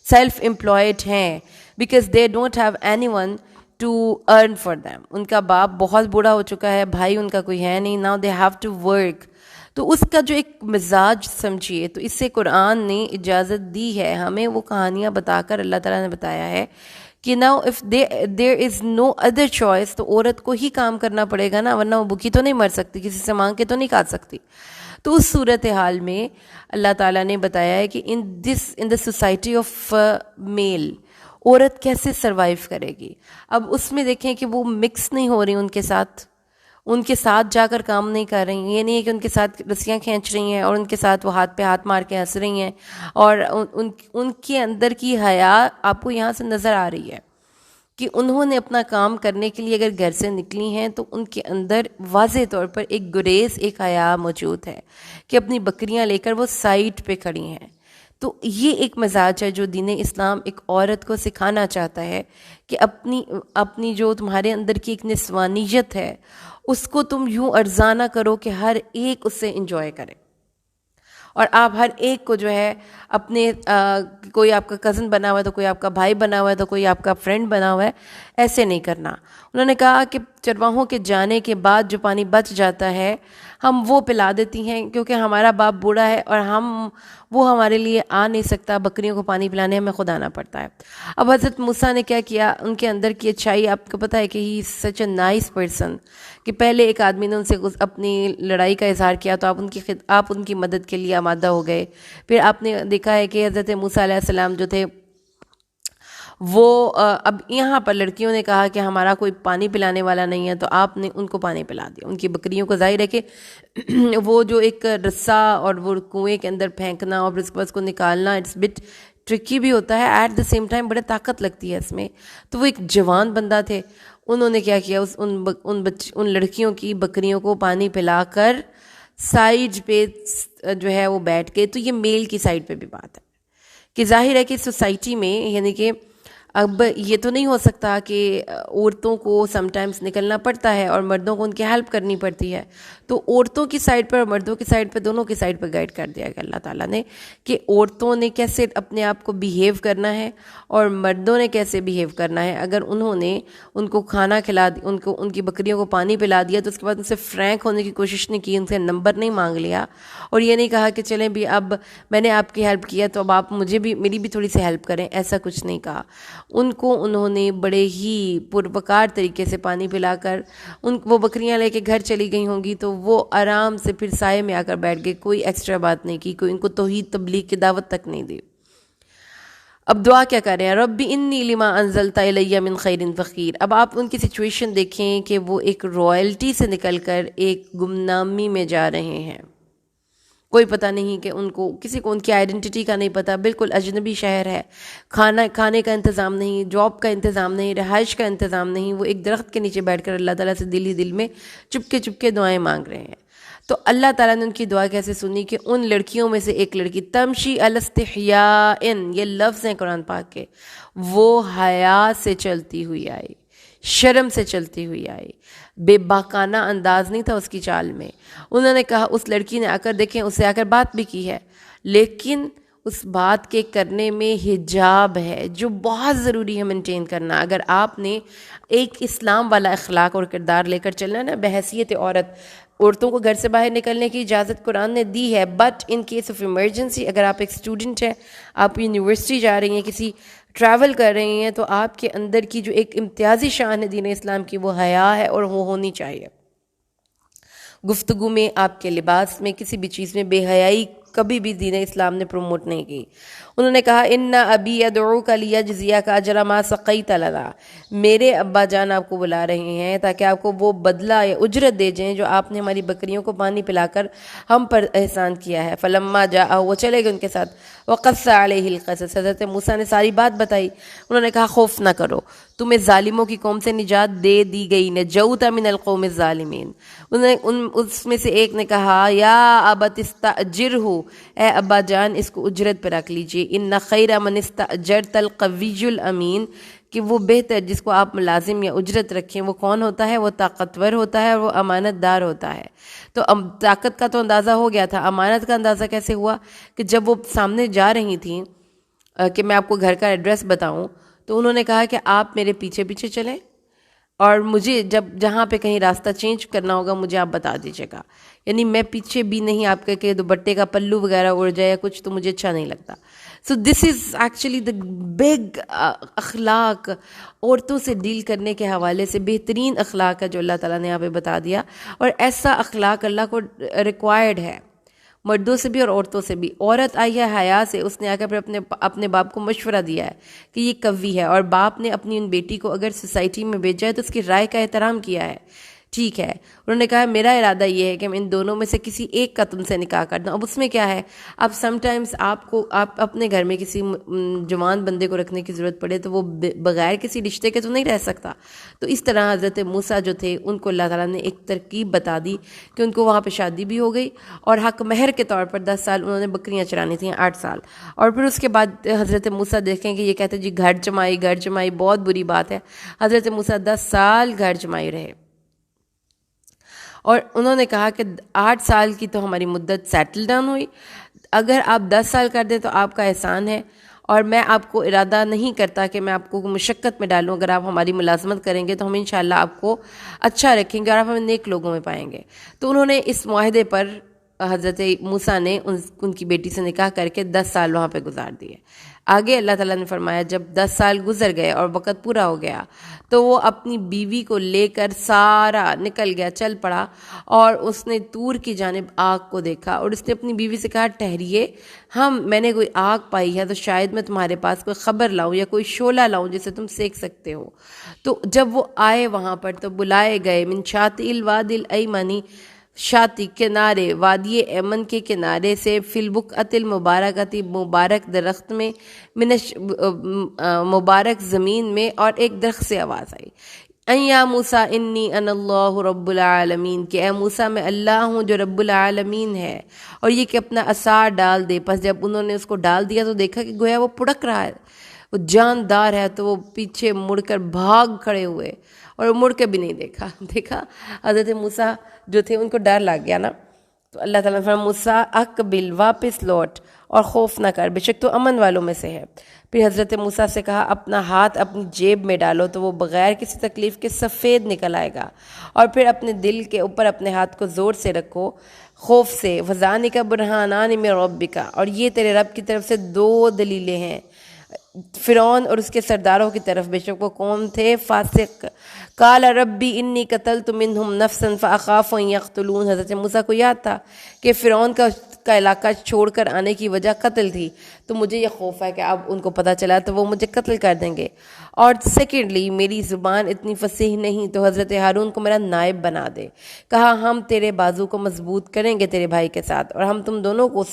سیلف امپلائڈ ہیں because they don't have anyone to earn for them. ان کا باپ بہت بوڑھا ہو چکا ہے، بھائی ان کا کوئی ہے نہیں، now they have to work. تو اس کا جو ایک مزاج سمجھیے، تو اس سے قرآن نے اجازت دی ہے ہمیں، وہ کہانیاں بتا کر اللہ تعالیٰ نے بتایا ہے کہ now if there is no other choice, تو عورت کو ہی کام کرنا پڑے گا نا، ورنہ وہ بھوکی تو نہیں مر سکتی، کسی سے مانگ کے تو نہیں کھا سکتی. تو اس صورتحال میں اللہ تعالیٰ نے بتایا ہے کہ ان دا سوسائٹی آف میل عورت کیسے سروائیو کرے گی. اب اس میں دیکھیں کہ وہ مکس نہیں ہو رہی ان کے ساتھ جا کر کام نہیں کر رہی ہیں. یہ نہیں ہے کہ ان کے ساتھ رسیاں کھینچ رہی ہیں اور ان کے ساتھ وہ ہاتھ پہ ہاتھ مار کے ہنس رہی ہیں، اور ان کے اندر کی حیا آپ کو یہاں سے نظر آ رہی ہے کہ انہوں نے اپنا کام کرنے کے لیے اگر گھر سے نکلی ہیں تو ان کے اندر واضح طور پر ایک گریز، ایک حیا موجود ہے کہ اپنی بکریاں لے کر وہ سائٹ پہ کھڑی ہیں. تو یہ ایک مزاج ہے جو دین اسلام ایک عورت کو سکھانا چاہتا ہے کہ اپنی جو تمہارے اندر کی ایک نسوانیت ہے اس کو تم یوں ارزاں نہ کرو کہ ہر ایک اس سے انجوائے کرے، اور آپ ہر ایک کو جو ہے اپنے کوئی آپ کا کزن بنا ہوا ہے تو کوئی آپ کا بھائی بنا ہوا ہے تو کوئی آپ کا فرینڈ بنا ہوا ہے، ایسے نہیں کرنا. انہوں نے کہا کہ چرواہوں کے جانے کے بعد جو پانی بچ جاتا ہے ہم وہ پلا دیتی ہیں، کیونکہ ہمارا باپ بوڑھا ہے اور وہ ہمارے لیے آ نہیں سکتا، بکریوں کو پانی پلانے ہمیں خود آنا پڑتا ہے. اب حضرت موسیٰ نے کیا کیا، ان کے اندر کی اچھائی آپ کو پتہ ہے کہ ہی سچ اے نائس پرسن، کہ پہلے ایک آدمی نے ان سے اپنی لڑائی کا اظہار کیا تو آپ ان کی مدد کے لیے آمادہ ہو گئے. پھر آپ نے دیکھا ہے کہ حضرت موسیٰ علیہ السلام جو تھے وہ اب یہاں پر لڑکیوں نے کہا کہ ہمارا کوئی پانی پلانے والا نہیں ہے، تو آپ نے ان کو پانی پلا دیا. ان کی بکریوں کو ظاہر ہے کہ وہ جو ایک رسا اور وہ کنویں کے اندر پھینکنا اور پھر اس کے بعد اس کو نکالنا اٹس بٹ ٹرکی بھی ہوتا ہے، ایٹ دا سیم ٹائم بڑے طاقت لگتی ہے اس میں. تو وہ ایک جوان بندہ تھے، انہوں نے کیا کیا، ان لڑکیوں کی بکریوں کو پانی پلا کر سائڈ پہ جو ہے وہ بیٹھ کے. تو یہ میل کی سائڈ پہ بھی بات ہے کہ ظاہر ہے کہ سوسائٹی میں یعنی کہ اب یہ تو نہیں ہو سکتا کہ عورتوں کو سم ٹائمز نکلنا پڑتا ہے اور مردوں کو ان کی ہیلپ کرنی پڑتی ہے. تو عورتوں کی سائڈ پر اور مردوں کی سائڈ پہ، دونوں کی سائڈ پہ گائیڈ کر دیا گیا اللہ تعالیٰ نے کہ عورتوں نے کیسے اپنے آپ کو بیہیو کرنا ہے اور مردوں نے کیسے بیہیو کرنا ہے. اگر انہوں نے ان کو کھانا کھلا ان کی بکریوں کو پانی پلا دیا تو اس کے بعد ان سے فرینک ہونے کی کوشش نہیں کی، ان سے نمبر نہیں مانگ لیا اور یہ نہیں کہا کہ چلیں بھی اب میں نے آپ کی ہیلپ کیا تو اب آپ میری بھی تھوڑی سی ہیلپ کریں، ایسا کچھ نہیں کہا. ان کو انہوں نے بڑے ہی پروقار طریقے سے پانی پلا کر وہ بکریاں لے کے گھر چلی گئی ہوں گی تو وہ آرام سے پھر سائے میں آ کر بیٹھ گئے، کوئی ایکسٹرا بات نہیں کی، کوئی ان کو توحید تبلیغ کی دعوت تک نہیں دی. اب دعا کیا کر رہے ہیں، رب انی لما انزلت الی من خیر فقیر۔ اب آپ ان کی سچویشن دیکھیں کہ وہ ایک رائلٹی سے نکل کر ایک گمنامی میں جا رہے ہیں، کوئی پتہ نہیں کہ ان کو، کسی کو ان کی آئیڈینٹی کا نہیں پتہ، بالکل اجنبی شہر ہے، کھانے کا انتظام نہیں، جاب کا انتظام نہیں، رہائش کا انتظام نہیں، وہ ایک درخت کے نیچے بیٹھ کر اللہ تعالیٰ سے دل ہی دل میں چپکے دعائیں مانگ رہے ہیں۔ تو اللہ تعالیٰ نے ان کی دعا کیسے سنی کہ ان لڑکیوں میں سے ایک لڑکی، تمشی علی استحیاء، یہ لفظ ہیں قرآن پاک کے، وہ حیا سے چلتی ہوئی آئی، شرم سے چلتی ہوئی آئی، بے باکانہ انداز نہیں تھا اس کی چال میں۔ انہوں نے کہا، اس لڑکی نے آ کر، دیکھیں اسے آ کر بات بھی کی ہے، لیکن اس بات کے کرنے میں حجاب ہے جو بہت ضروری ہے مینٹین کرنا۔ اگر آپ نے ایک اسلام والا اخلاق اور کردار لے کر چلنا ہے نا، بحیثیت عورتوں کو گھر سے باہر نکلنے کی اجازت قرآن نے دی ہے، but in case of emergency, اگر آپ ایک اسٹوڈنٹ ہیں، آپ یونیورسٹی جا رہی ہیں، کسی ٹریول کر رہی ہیں، تو آپ کے اندر کی جو ایک امتیازی شان ہے دین اسلام کی، وہ حیا ہے اور وہ ہونی چاہیے۔ گفتگو میں، آپ کے لباس میں، کسی بھی چیز میں بے حیائی کبھی بھی دین اسلام نے پروموٹ نہیں کی۔ انہوں نے کہا، ان ابی یدعوک لیجزیک اجر ما سقیت لنا، میرے ابا جان آپ کو بلا رہے ہیں تاکہ آپ کو وہ بدلہ یا اجرت دے جائیں جو آپ نے ہماری بکریوں کو پانی پلا کر ہم پر احسان کیا ہے۔ فلما جاء، وہ چلے گئے ان کے ساتھ، وقص علیہ القصص، حضرت موسیٰ نے ساری بات بتائی۔ انہوں نے کہا، خوف نہ کرو، تمہیں ظالموں کی قوم سے نجات دے دی گئی، نجوت من القوم الظالمین۔ اس میں سے ایک نے کہا، یا ابت استاجرہ، اے ابا جان اس کو اجرت پہ رکھ لیجئے، ان خیر من استاجرت القوی الامین، کہ وہ بہتر جس کو آپ ملازم یا اجرت رکھیں وہ کون ہوتا ہے؟ وہ طاقتور ہوتا ہے، وہ امانت دار ہوتا ہے۔ تو طاقت کا تو اندازہ ہو گیا تھا، امانت کا اندازہ کیسے ہوا؟ کہ جب وہ سامنے جا رہی تھیں کہ میں آپ کو گھر کا ایڈریس بتاؤں، تو انہوں نے کہا کہ آپ میرے پیچھے پیچھے چلیں، اور مجھے جہاں پہ کہیں راستہ چینج کرنا ہوگا مجھے آپ بتا دیجیے گا، یعنی میں پیچھے بھی نہیں، آپ کے دوپٹے کا پلو وغیرہ اڑ جائے یا کچھ تو مجھے اچھا نہیں لگتا۔ سو دس از ایکچولی دا بگ اخلاق، عورتوں سے ڈیل کرنے کے حوالے سے بہترین اخلاق ہے جو اللہ تعالیٰ نے یہاں پہ بتا دیا، اور ایسا اخلاق اللہ کو ریکوائرڈ ہے، مردوں سے بھی اور عورتوں سے بھی۔ عورت آئی ہے حیا سے، اس نے آ کر پھر اپنے باپ کو مشورہ دیا ہے کہ یہ قوی ہے، اور باپ نے اپنی ان بیٹی کو اگر سوسائٹی میں بھیجا ہے تو اس کی رائے کا احترام کیا ہے، ٹھیک ہے۔ انہوں نے کہا، میرا ارادہ یہ ہے کہ میں ان دونوں میں سے کسی ایک کا تم سے نکاح کر دوں۔ اب اس میں کیا ہے، اب سم ٹائمز آپ اپنے گھر میں کسی جوان بندے کو رکھنے کی ضرورت پڑے تو وہ بغیر کسی رشتے کے تو نہیں رہ سکتا۔ تو اس طرح حضرت موسیٰ جو تھے ان کو اللہ تعالیٰ نے ایک ترکیب بتا دی کہ ان کو وہاں پہ شادی بھی ہو گئی، اور حق مہر کے طور پر 10 سال انہوں نے بکریاں چرانی تھیں، 8 سال، اور پھر اس کے بعد حضرت موسیٰ دیکھیں کہ یہ کہتے ہیں جی گھر جمائی بہت بری بات ہے۔ حضرت موسیٰ 10 سال گھر جمائی رہے، اور انہوں نے کہا کہ 8 سال کی تو ہماری مدت سیٹل ڈاؤن ہوئی، اگر آپ 10 سال کر دیں تو آپ کا احسان ہے، اور میں آپ کو ارادہ نہیں کرتا کہ میں آپ کو مشقت میں ڈالوں، اگر آپ ہماری ملازمت کریں گے تو ہم انشاءاللہ آپ کو اچھا رکھیں گے اور آپ ہمیں نیک لوگوں میں پائیں گے۔ تو انہوں نے اس معاہدے پر حضرت موسیٰ نے ان کی بیٹی سے نکاح کر کے 10 سال وہاں پہ گزار دیے۔ آگے اللہ تعالیٰ نے فرمایا جب 10 سال گزر گئے اور وقت پورا ہو گیا تو وہ اپنی بیوی کو لے کر سارا نکل گیا، چل پڑا، اور اس نے طور کی جانب آگ کو دیکھا، اور اس نے اپنی بیوی سے کہا، ٹھہریے، میں نے کوئی آگ پائی ہے تو شاید میں تمہارے پاس کوئی خبر لاؤں یا کوئی شعلہ لاؤں جسے تم سیک سکتے ہو۔ تو جب وہ آئے وہاں پر تو بلائے گئے، من شاطئ الوادی الایمنی، شاطئ کنارے، وادی ایمن کے کنارے سے، فی البقعۃ المبارکۃ، مبارک درخت میں، مبارک زمین میں، اور ایک درخت سے آواز آئی، ان یا موسیٰ انی انا اللہ رب العالمین، کہ اے موسیٰ میں اللہ ہوں جو رب العالمین ہے، اور یہ کہ اپنا عصا ڈال دے۔ پس جب انہوں نے اس کو ڈال دیا تو دیکھا کہ گویا وہ پڑک رہا ہے، وہ جاندار ہے، تو وہ پیچھے مڑ کر بھاگ کھڑے ہوئے اور مڑ کے بھی نہیں دیکھا۔ حضرت موسیٰ جو تھے ان کو ڈر لگ گیا نا، تو اللہ تعالیٰ نے فرمایا موسیٰ اقبل، واپس لوٹ اور خوف نہ کر، بے شک تو امن والوں میں سے ہے۔ پھر حضرت موسیٰ سے کہا اپنا ہاتھ اپنی جیب میں ڈالو تو وہ بغیر کسی تکلیف کے سفید نکل آئے گا، اور پھر اپنے دل کے اوپر اپنے ہاتھ کو زور سے رکھو خوف سے، وَذَانِكَ بُرْهَانَانِ مِن رَبِّكَ، اور یہ تیرے رب کی طرف سے 2 دلیلیں ہیں، فرعون اور اس کے سرداروں کی طرف، بے شک وہ قوم تھے فاسق. قال ربی انی قتلت منہم نفسا فاخاف ان یقتلون. حضرت موسیٰ کو یاد تھا کہ فرعون کا علاقہ چھوڑ کر آنے کی وجہ قتل تھی، تو مجھے یہ خوف ہے کہ اب ان کو پتہ چلا تو وہ مجھے قتل کر دیں گے. اور سیکنڈلی میری زبان اتنی فصیح نہیں، تو حضرت ہارون کو میرا نائب بنا دے. کہا ہم تیرے بازو کو مضبوط کریں گے تیرے بھائی کے ساتھ، اور ہم تم دونوں کو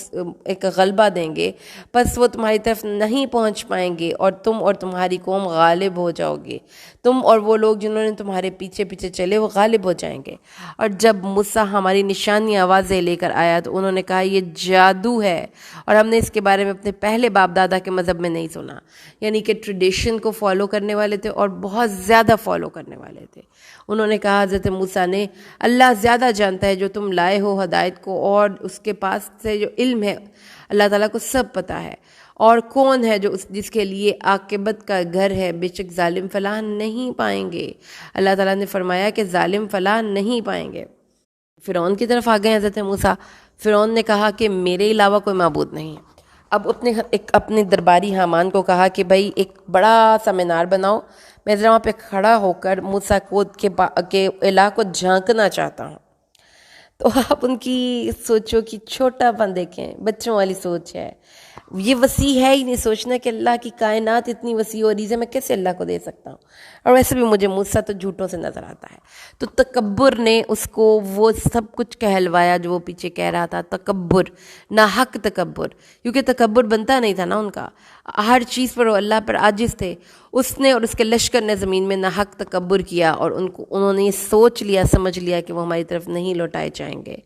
ایک غلبہ دیں گے، پس وہ تمہاری طرف نہیں پہنچ پائیں گے اور تم اور تمہاری قوم غالب ہو جاؤ گے. تم اور وہ لوگ جنہوں نے تمہارے پیچھے پیچھے چلے وہ غالب ہو جائیں گے. اور جب موسیٰ ہماری نشانی آوازیں لے کر آیا تو انہوں نے کہا یہ جادو ہے، اور ہم نے اس کے بارے میں اپنے پہلے باپ دادا کے مذہب میں نہیں سنا. یعنی کہ ٹریڈیشن کو فالو کرنے والے تھے اور بہت زیادہ فالو کرنے والے تھے. انہوں نے کہا حضرت موسیٰ نے، اللہ زیادہ جانتا ہے جو تم لائے ہو ہدایت کو، اور اس کے پاس سے جو علم ہے اللہ تعالیٰ کو سب پتہ ہے. اور کون ہے جو جس کے لیے عاقبت کا گھر ہے، بے شک ظالم فلاح نہیں پائیں گے. اللہ تعالیٰ نے فرمایا کہ ظالم فلاح نہیں پائیں گے. فرعون کی طرف آ گئے حضرت موسیٰ. فرعون نے کہا کہ میرے علاوہ کوئی معبود نہیں ہے. اب اپنے درباری حامان کو کہا کہ بھائی ایک بڑا سا مینار بناؤ، میں ذرا وہاں پہ کھڑا ہو کر موسیٰ کے الہ کو جھانکنا چاہتا ہوں. تو آپ ان کی سوچوں کی چھوٹا پن دیکھیں، بچوں والی سوچ ہے. یہ وسیع ہے ہی نہیں سوچنا کہ اللہ کی کائنات اتنی وسیع و عریض ہے، میں کیسے اللہ کو دے سکتا ہوں. اور ویسے بھی مجھے موسیٰ تو جھوٹوں سے نظر آتا ہے. تو تکبر نے اس کو وہ سب کچھ کہلوایا جو وہ پیچھے کہہ رہا تھا. تکبر، ناحق تکبر، کیونکہ تکبر بنتا نہیں تھا نا ان کا. ہر چیز پر وہ اللہ پر عاجز تھے. اس نے اور اس کے لشکر نے زمین میں ناحق تکبر کیا، اور انہوں نے یہ سوچ لیا، سمجھ لیا کہ وہ ہماری طرف نہیں لوٹائے جائیں گے.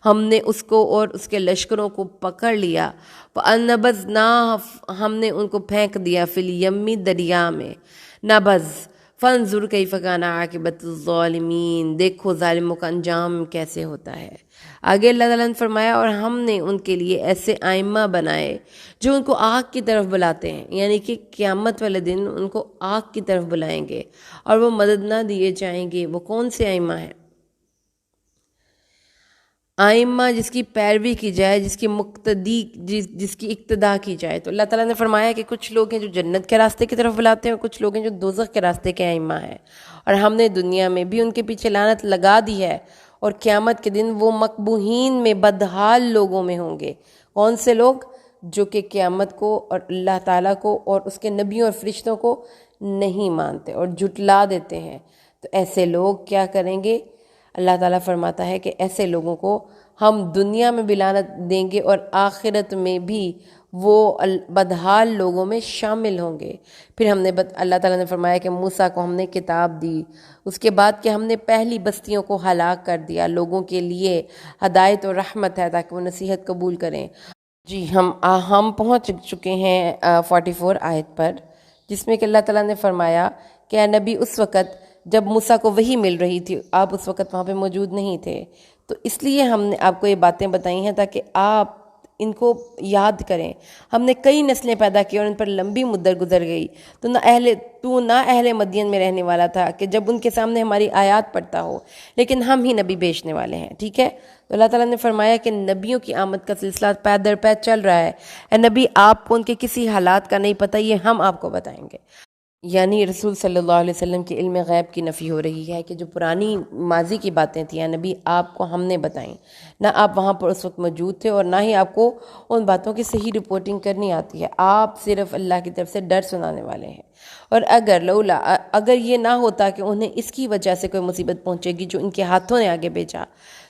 ہم نے اس کو اور اس کے لشکروں کو پکڑ لیا. فَأَنَّبَذْنَاهُ، ہم نے ان کو پھینک دیا، فِي الْيَمِّ، دریا میں. نبذ، فَانظُرْ كَيْفَ كَانَ عَاقِبَةُ الظَّالِمِينَ، دیکھو ظالموں کا انجام کیسے ہوتا ہے. آگے اللہ تعالیٰ نے فرمایا اور ہم نے ان کے لیے ایسے ائمہ بنائے جو ان کو آگ کی طرف بلاتے ہیں، یعنی کہ قیامت والے دن ان کو آگ کی طرف بلائیں گے اور وہ مدد نہ دیے جائیں گے. وہ کون سے ائمہ ہیں؟ ائمہ جس کی پیروی کی جائے، جس کی اقتداء کی جائے. تو اللہ تعالیٰ نے فرمایا کہ کچھ لوگ ہیں جو جنت کے راستے کی طرف بلاتے ہیں، اور کچھ لوگ ہیں جو دوزخ کے راستے کے ائمہ ہیں. اور ہم نے دنیا میں بھی ان کے پیچھے لعنت لگا دی ہے، اور قیامت کے دن وہ مقبوحین میں بدحال لوگوں میں ہوں گے. کون سے لوگ؟ جو کہ قیامت کو اور اللہ تعالیٰ کو اور اس کے نبیوں اور فرشتوں کو نہیں مانتے اور جھٹلا دیتے ہیں. تو ایسے لوگ کیا کریں گے؟ اللہ تعالیٰ فرماتا ہے کہ ایسے لوگوں کو ہم دنیا میں بھی لعنت دیں گے اور آخرت میں بھی وہ بدحال لوگوں میں شامل ہوں گے. پھر اللہ تعالیٰ نے فرمایا کہ موسیٰ کو ہم نے کتاب دی، اس کے بعد کہ ہم نے پہلی بستیوں کو ہلاک کر دیا. لوگوں کے لیے ہدایت اور رحمت ہے تاکہ وہ نصیحت قبول کریں. جی ہم پہنچ چکے ہیں 44 آیت پر، جس میں کہ اللہ تعالیٰ نے فرمایا کہ اے نبی اس وقت جب موسیٰ کو وحی مل رہی تھی، آپ اس وقت وہاں پہ موجود نہیں تھے، تو اس لیے ہم نے آپ کو یہ باتیں بتائی ہیں تاکہ آپ ان کو یاد کریں. ہم نے کئی نسلیں پیدا کی اور ان پر لمبی مدت گزر گئی. تو نہ اہل مدین میں رہنے والا تھا کہ جب ان کے سامنے ہماری آیات پڑھتا ہو، لیکن ہم ہی نبی بھیجنے والے ہیں. ٹھیک ہے؟ تو اللہ تعالیٰ نے فرمایا کہ نبیوں کی آمد کا سلسلہ پے در پے چل رہا ہے. اے نبی آپ کو ان کے کسی حالات کا نہیں پتہ، یہ ہم آپ کو بتائیں گے. یعنی رسول صلی اللہ علیہ وسلم کے علم غیب کی نفی ہو رہی ہے کہ جو پرانی ماضی کی باتیں تھیں یا نبی آپ کو ہم نے بتائیں. نہ آپ وہاں پر اس وقت موجود تھے اور نہ ہی آپ کو ان باتوں کی صحیح رپورٹنگ کرنی آتی ہے. آپ صرف اللہ کی طرف سے ڈر سنانے والے ہیں. اور اگر یہ نہ ہوتا کہ انہیں اس کی وجہ سے کوئی مصیبت پہنچے گی جو ان کے ہاتھوں نے آگے بھیجا،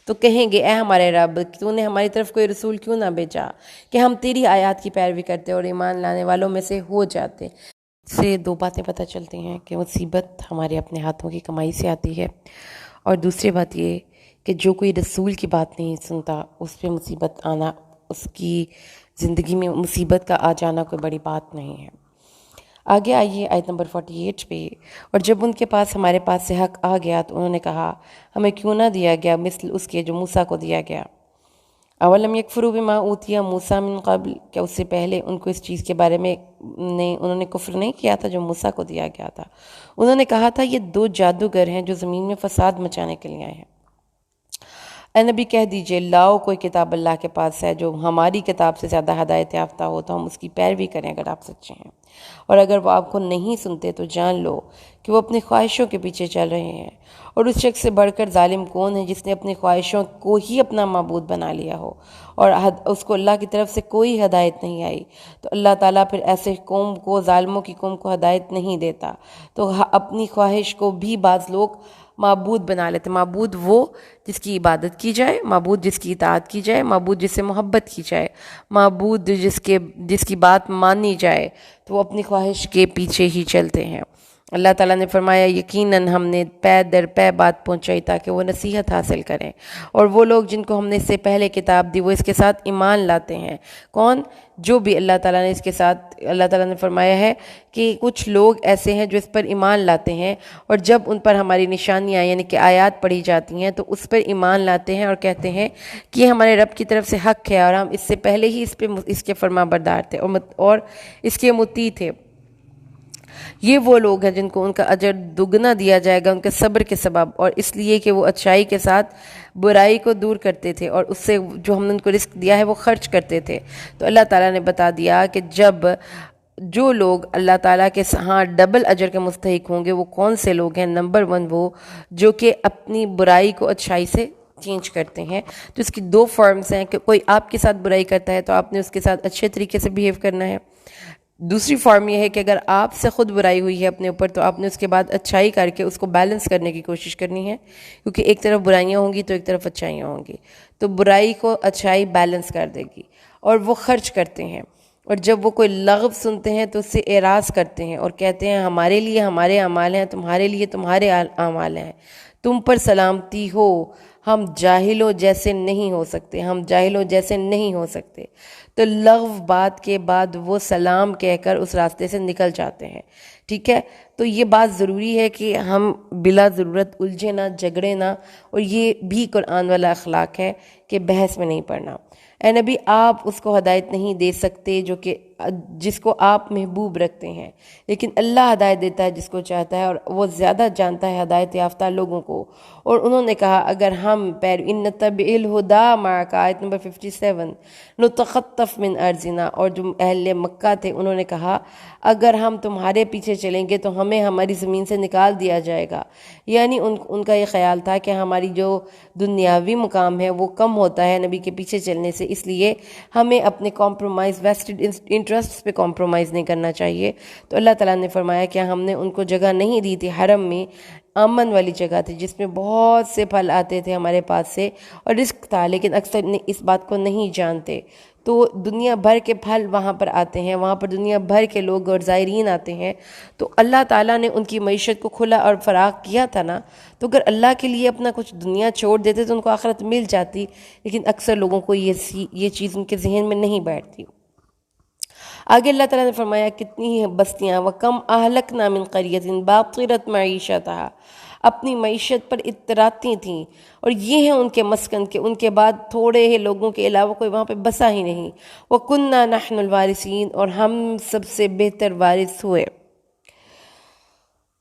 تو کہیں گے اے ہمارے رب تو نے ہماری طرف کوئی رسول کیوں نہ بھیجا کہ ہم تیری آیات کی پیروی کرتے اور ایمان لانے والوں میں سے ہو جاتے. سے دو باتیں پتہ چلتی ہیں کہ مصیبت ہمارے اپنے ہاتھوں کی کمائی سے آتی ہے، اور دوسری بات یہ کہ جو کوئی رسول کی بات نہیں سنتا اس پہ مصیبت آنا، اس کی زندگی میں مصیبت کا آ جانا کوئی بڑی بات نہیں ہے. آگے آئیے آیت نمبر 48 پہ. اور جب ان کے پاس ہمارے پاس سے حق آ گیا تو انہوں نے کہا ہمیں کیوں نہ دیا گیا مثل اس کے جو موسیٰ کو دیا گیا. اولم یکفروا بما اوتی موسیٰ من قبل، کیا اس سے پہلے ان کو اس چیز کے بارے میں انہوں نے کفر نہیں کیا تھا جو موسیٰ کو دیا گیا تھا. انہوں نے کہا تھا یہ 2 جادوگر ہیں جو زمین میں فساد مچانے کے لیے آئے ہیں. اے نبی کہہ دیجئے لاؤ کوئی کتاب اللہ کے پاس ہے جو ہماری کتاب سے زیادہ ہدایت یافتہ ہو تو ہم اس کی پیروی کریں اگر آپ سچے ہیں، اور اگر وہ آپ کو نہیں سنتے تو جان لو کہ وہ اپنی خواہشوں کے پیچھے چل رہے ہیں، اور اس شخص سے بڑھ کر ظالم کون ہے جس نے اپنی خواہشوں کو ہی اپنا معبود بنا لیا ہو اور اس کو اللہ کی طرف سے کوئی ہدایت نہیں آئی۔ تو اللہ تعالیٰ پھر ایسے قوم کو، ظالموں کی قوم کو ہدایت نہیں دیتا۔ تو اپنی خواہش کو بھی بعض لوگ معبود بنا لیتے۔ معبود وہ جس کی عبادت کی جائے، معبود جس کی اطاعت کی جائے، معبود جس سے محبت کی جائے، معبود جس کی بات مانی جائے، تو وہ اپنی خواہش کے پیچھے ہی چلتے ہیں۔ اللہ تعالیٰ نے فرمایا یقیناً ہم نے پے در پے بات پہنچائی تاکہ وہ نصیحت حاصل کریں، اور وہ لوگ جن کو ہم نے اس سے پہلے کتاب دی وہ اس کے ساتھ ایمان لاتے ہیں۔ کون؟ جو بھی اللہ تعالیٰ نے اس کے ساتھ، اللہ تعالیٰ نے فرمایا ہے کہ کچھ لوگ ایسے ہیں جو اس پر ایمان لاتے ہیں، اور جب ان پر ہماری نشانیاں یعنی کہ آیات پڑھی جاتی ہیں تو اس پر ایمان لاتے ہیں اور کہتے ہیں کہ یہ ہمارے رب کی طرف سے حق ہے، اور ہم اس سے پہلے ہی اس کے فرما بردار تھے اور اس کے مطیع تھے۔ یہ وہ لوگ ہیں جن کو ان کا اجر دگنا دیا جائے گا ان کے صبر کے سبب، اور اس لیے کہ وہ اچھائی کے ساتھ برائی کو دور کرتے تھے اور اس سے جو ہم نے ان کو رزق دیا ہے وہ خرچ کرتے تھے۔ تو اللہ تعالیٰ نے بتا دیا کہ جب جو لوگ اللہ تعالیٰ کے ہاں ڈبل اجر کے مستحق ہوں گے وہ کون سے لوگ ہیں؟ نمبر 1 وہ جو کہ اپنی برائی کو اچھائی سے چینج کرتے ہیں۔ تو اس کی 2 فارمز ہیں کہ کوئی آپ کے ساتھ برائی کرتا ہے تو آپ نے اس کے ساتھ اچھے طریقے سے بیہیو کرنا ہے۔ دوسری فارم یہ ہے کہ اگر آپ سے خود برائی ہوئی ہے اپنے اوپر تو آپ نے اس کے بعد اچھائی کر کے اس کو بیلنس کرنے کی کوشش کرنی ہے، کیونکہ ایک طرف برائیاں ہوں گی تو ایک طرف اچھائیاں ہوں گی، تو برائی کو اچھائی بیلنس کر دے گی۔ اور وہ خرچ کرتے ہیں، اور جب وہ کوئی لغو سنتے ہیں تو اس سے اعراض کرتے ہیں اور کہتے ہیں ہمارے لیے ہمارے اعمال ہیں، تمہارے لیے تمہارے اعمال ہیں، تم پر سلامتی ہو، ہم جاہلوں جیسے نہیں ہو سکتے، ہم جاہلوں جیسے نہیں ہو سکتے۔ تو لغو بات کے بعد وہ سلام کہہ کر اس راستے سے نکل جاتے ہیں، ٹھیک ہے؟ تو یہ بات ضروری ہے کہ ہم بلا ضرورت الجھے نہ، جھگڑے نہ، اور یہ بھی قرآن والا اخلاق ہے کہ بحث میں نہیں پڑنا۔ اے نبی آپ اس کو ہدایت نہیں دے سکتے جس کو آپ محبوب رکھتے ہیں، لیکن اللہ ہدایت دیتا ہے جس کو چاہتا ہے، اور وہ زیادہ جانتا ہے ہدایت یافتہ لوگوں کو۔ اور انہوں نے کہا اگر ہم ان نتبع الہدا معک، آیت نمبر 57، نتخطف من ارضنا، اور جو اہل مکہ تھے انہوں نے کہا اگر ہم تمہارے پیچھے چلیں گے تو ہمیں ہماری زمین سے نکال دیا جائے گا، یعنی ان کا یہ خیال تھا کہ ہماری جو دنیاوی مقام ہے وہ کم ہوتا ہے نبی کے پیچھے چلنے سے، اس لیے ہمیں اپنے کمپرومائز ویسٹڈ انٹرسٹ پہ کمپرومائز نہیں کرنا چاہیے۔ تو اللہ تعالیٰ نے فرمایا کہ ہم نے ان کو جگہ نہیں دی تھی، حرم میں امن والی جگہ تھی جس میں بہت سے پھل آتے تھے ہمارے پاس سے اور رزق تھا، لیکن اکثر اس بات کو نہیں جانتے۔ تو دنیا بھر کے پھل وہاں پر آتے ہیں، وہاں پر دنیا بھر کے لوگ اور زائرین آتے ہیں، تو اللہ تعالیٰ نے ان کی معیشت کو کھلا اور فراخ کیا تھا نا، تو اگر اللہ کے لیے اپنا کچھ دنیا چھوڑ دیتے تو ان کو آخرت مل جاتی، لیکن اکثر لوگوں کو یہ چیز ان کے ذہن میں نہیں بیٹھتی۔ آگے اللہ تعالیٰ نے فرمایا کتنی ہی بستیاں وَكَمْ أَهْلَكْنَا مِنْ قَرْيَةٍ بَطِرَتْ مَعِيشَتَهَا، اپنی معیشت پر اتراتی تھیں، اور یہ ہیں ان کے مسکن کے، ان کے بعد تھوڑے ہی لوگوں کے علاوہ کوئی وہاں پہ بسا ہی نہیں۔ وَكُنَّا نَحْنُ الْوَارِثِينَ، اور ہم سب سے بہتر وارث ہوئے۔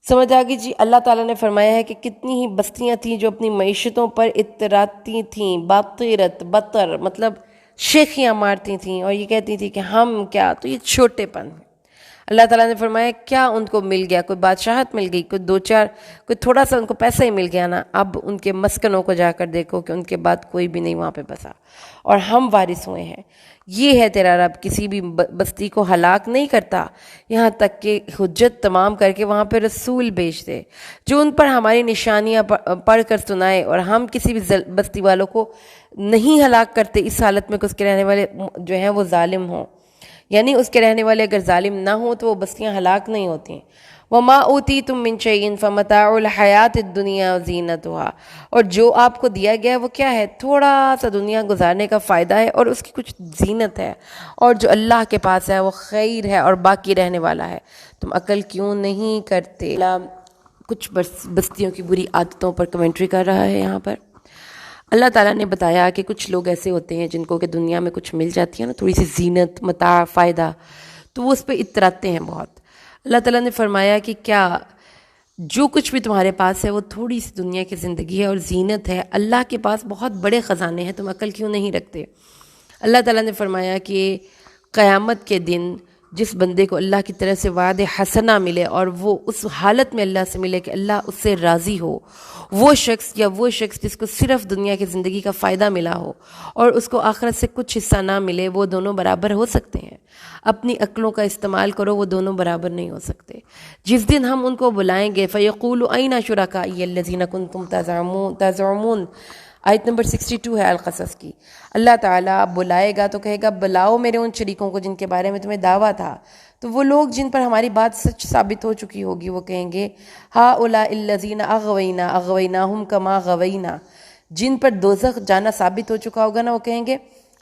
سمجھ آگئی جی؟ اللہ تعالیٰ نے فرمایا ہے کہ کتنی ہی بستیاں تھیں جو اپنی معیشتوں پر اتراتی تھیں، باطرت، بطر مطلب شیخیاں مارتی تھیں، اور یہ کہتی تھیں کہ ہم کیا، تو یہ چھوٹے پن ہے۔ اللہ تعالیٰ نے فرمایا کیا ان کو مل گیا، کوئی بادشاہت مل گئی، کوئی تھوڑا سا ان کو پیسہ ہی مل گیا نا، اب ان کے مسکنوں کو جا کر دیکھو کہ ان کے بعد کوئی بھی نہیں وہاں پہ بسا، اور ہم وارث ہوئے ہیں۔ یہ ہے تیرا رب، کسی بھی بستی کو ہلاک نہیں کرتا یہاں تک کہ حجت تمام کر کے وہاں پہ رسول بھیج دے جو ان پر ہماری نشانیاں پڑھ کر سنائے، اور ہم کسی بھی بستی والوں کو نہیں ہلاک کرتے اس حالت میں کہ اس کے رہنے والے جو ہیں وہ ظالم ہوں، یعنی اس کے رہنے والے اگر ظالم نہ ہوں تو وہ بستیاں ہلاک نہیں ہوتی۔ وَمَا أُوتِيتُم مِّن شَيْءٍ فَمَتَاعُ الْحَيَاةِ الدُّنْيَا وَزِينَتُهَا، اور جو آپ کو دیا گیا ہے وہ کیا ہے؟ تھوڑا سا دنیا گزارنے کا فائدہ ہے اور اس کی کچھ زینت ہے، اور جو اللہ کے پاس ہے وہ خیر ہے اور باقی رہنے والا ہے۔ تم عقل کیوں نہیں کرتے؟ کچھ بستیوں کی بری عادتوں پر کمنٹری کر رہا ہے یہاں پر۔ اللہ تعالیٰ نے بتایا کہ کچھ لوگ ایسے ہوتے ہیں جن کو کہ دنیا میں کچھ مل جاتی ہے نا، تھوڑی سی زینت، متاع، فائدہ، تو وہ اس پہ اتراتے ہیں بہت۔ اللہ تعالیٰ نے فرمایا کہ کیا جو کچھ بھی تمہارے پاس ہے وہ تھوڑی سی دنیا کی زندگی ہے اور زینت ہے، اللہ کے پاس بہت بڑے خزانے ہیں، تم عقل کیوں نہیں رکھتے؟ اللہ تعالیٰ نے فرمایا کہ قیامت کے دن جس بندے کو اللہ کی طرف سے وعد حسنہ ملے اور وہ اس حالت میں اللہ سے ملے کہ اللہ اس سے راضی ہو، وہ شخص جس کو صرف دنیا کی زندگی کا فائدہ ملا ہو اور اس کو آخرت سے کچھ حصہ نہ ملے، وہ دونوں برابر ہو سکتے ہیں؟ اپنی عقلوں کا استعمال کرو، وہ دونوں برابر نہیں ہو سکتے۔ جس دن ہم ان کو بلائیں گے فَيَقُولُ أَيْنَ شُرَكَائِيَ الَّذِينَ كُنتُمْ تَزْعُمُونَ، آیت نمبر 62 ہے القصص کی۔ اللہ تعالیٰ بلائے گا تو کہے گا بلاؤ میرے ان شریکوں کو جن کے بارے میں تمہیں دعویٰ تھا۔ تو وہ لوگ جن پر ہماری بات سچ ثابت ہو چکی ہوگی وہ کہیں گے هَؤُلَاءِ الَّذِينَ أَغْوَيْنَاهُمْ كَمَا غَوَيْنَا، جن پر دوزخ جانا ثابت ہو چکا ہوگا نا، وہ کہیں گے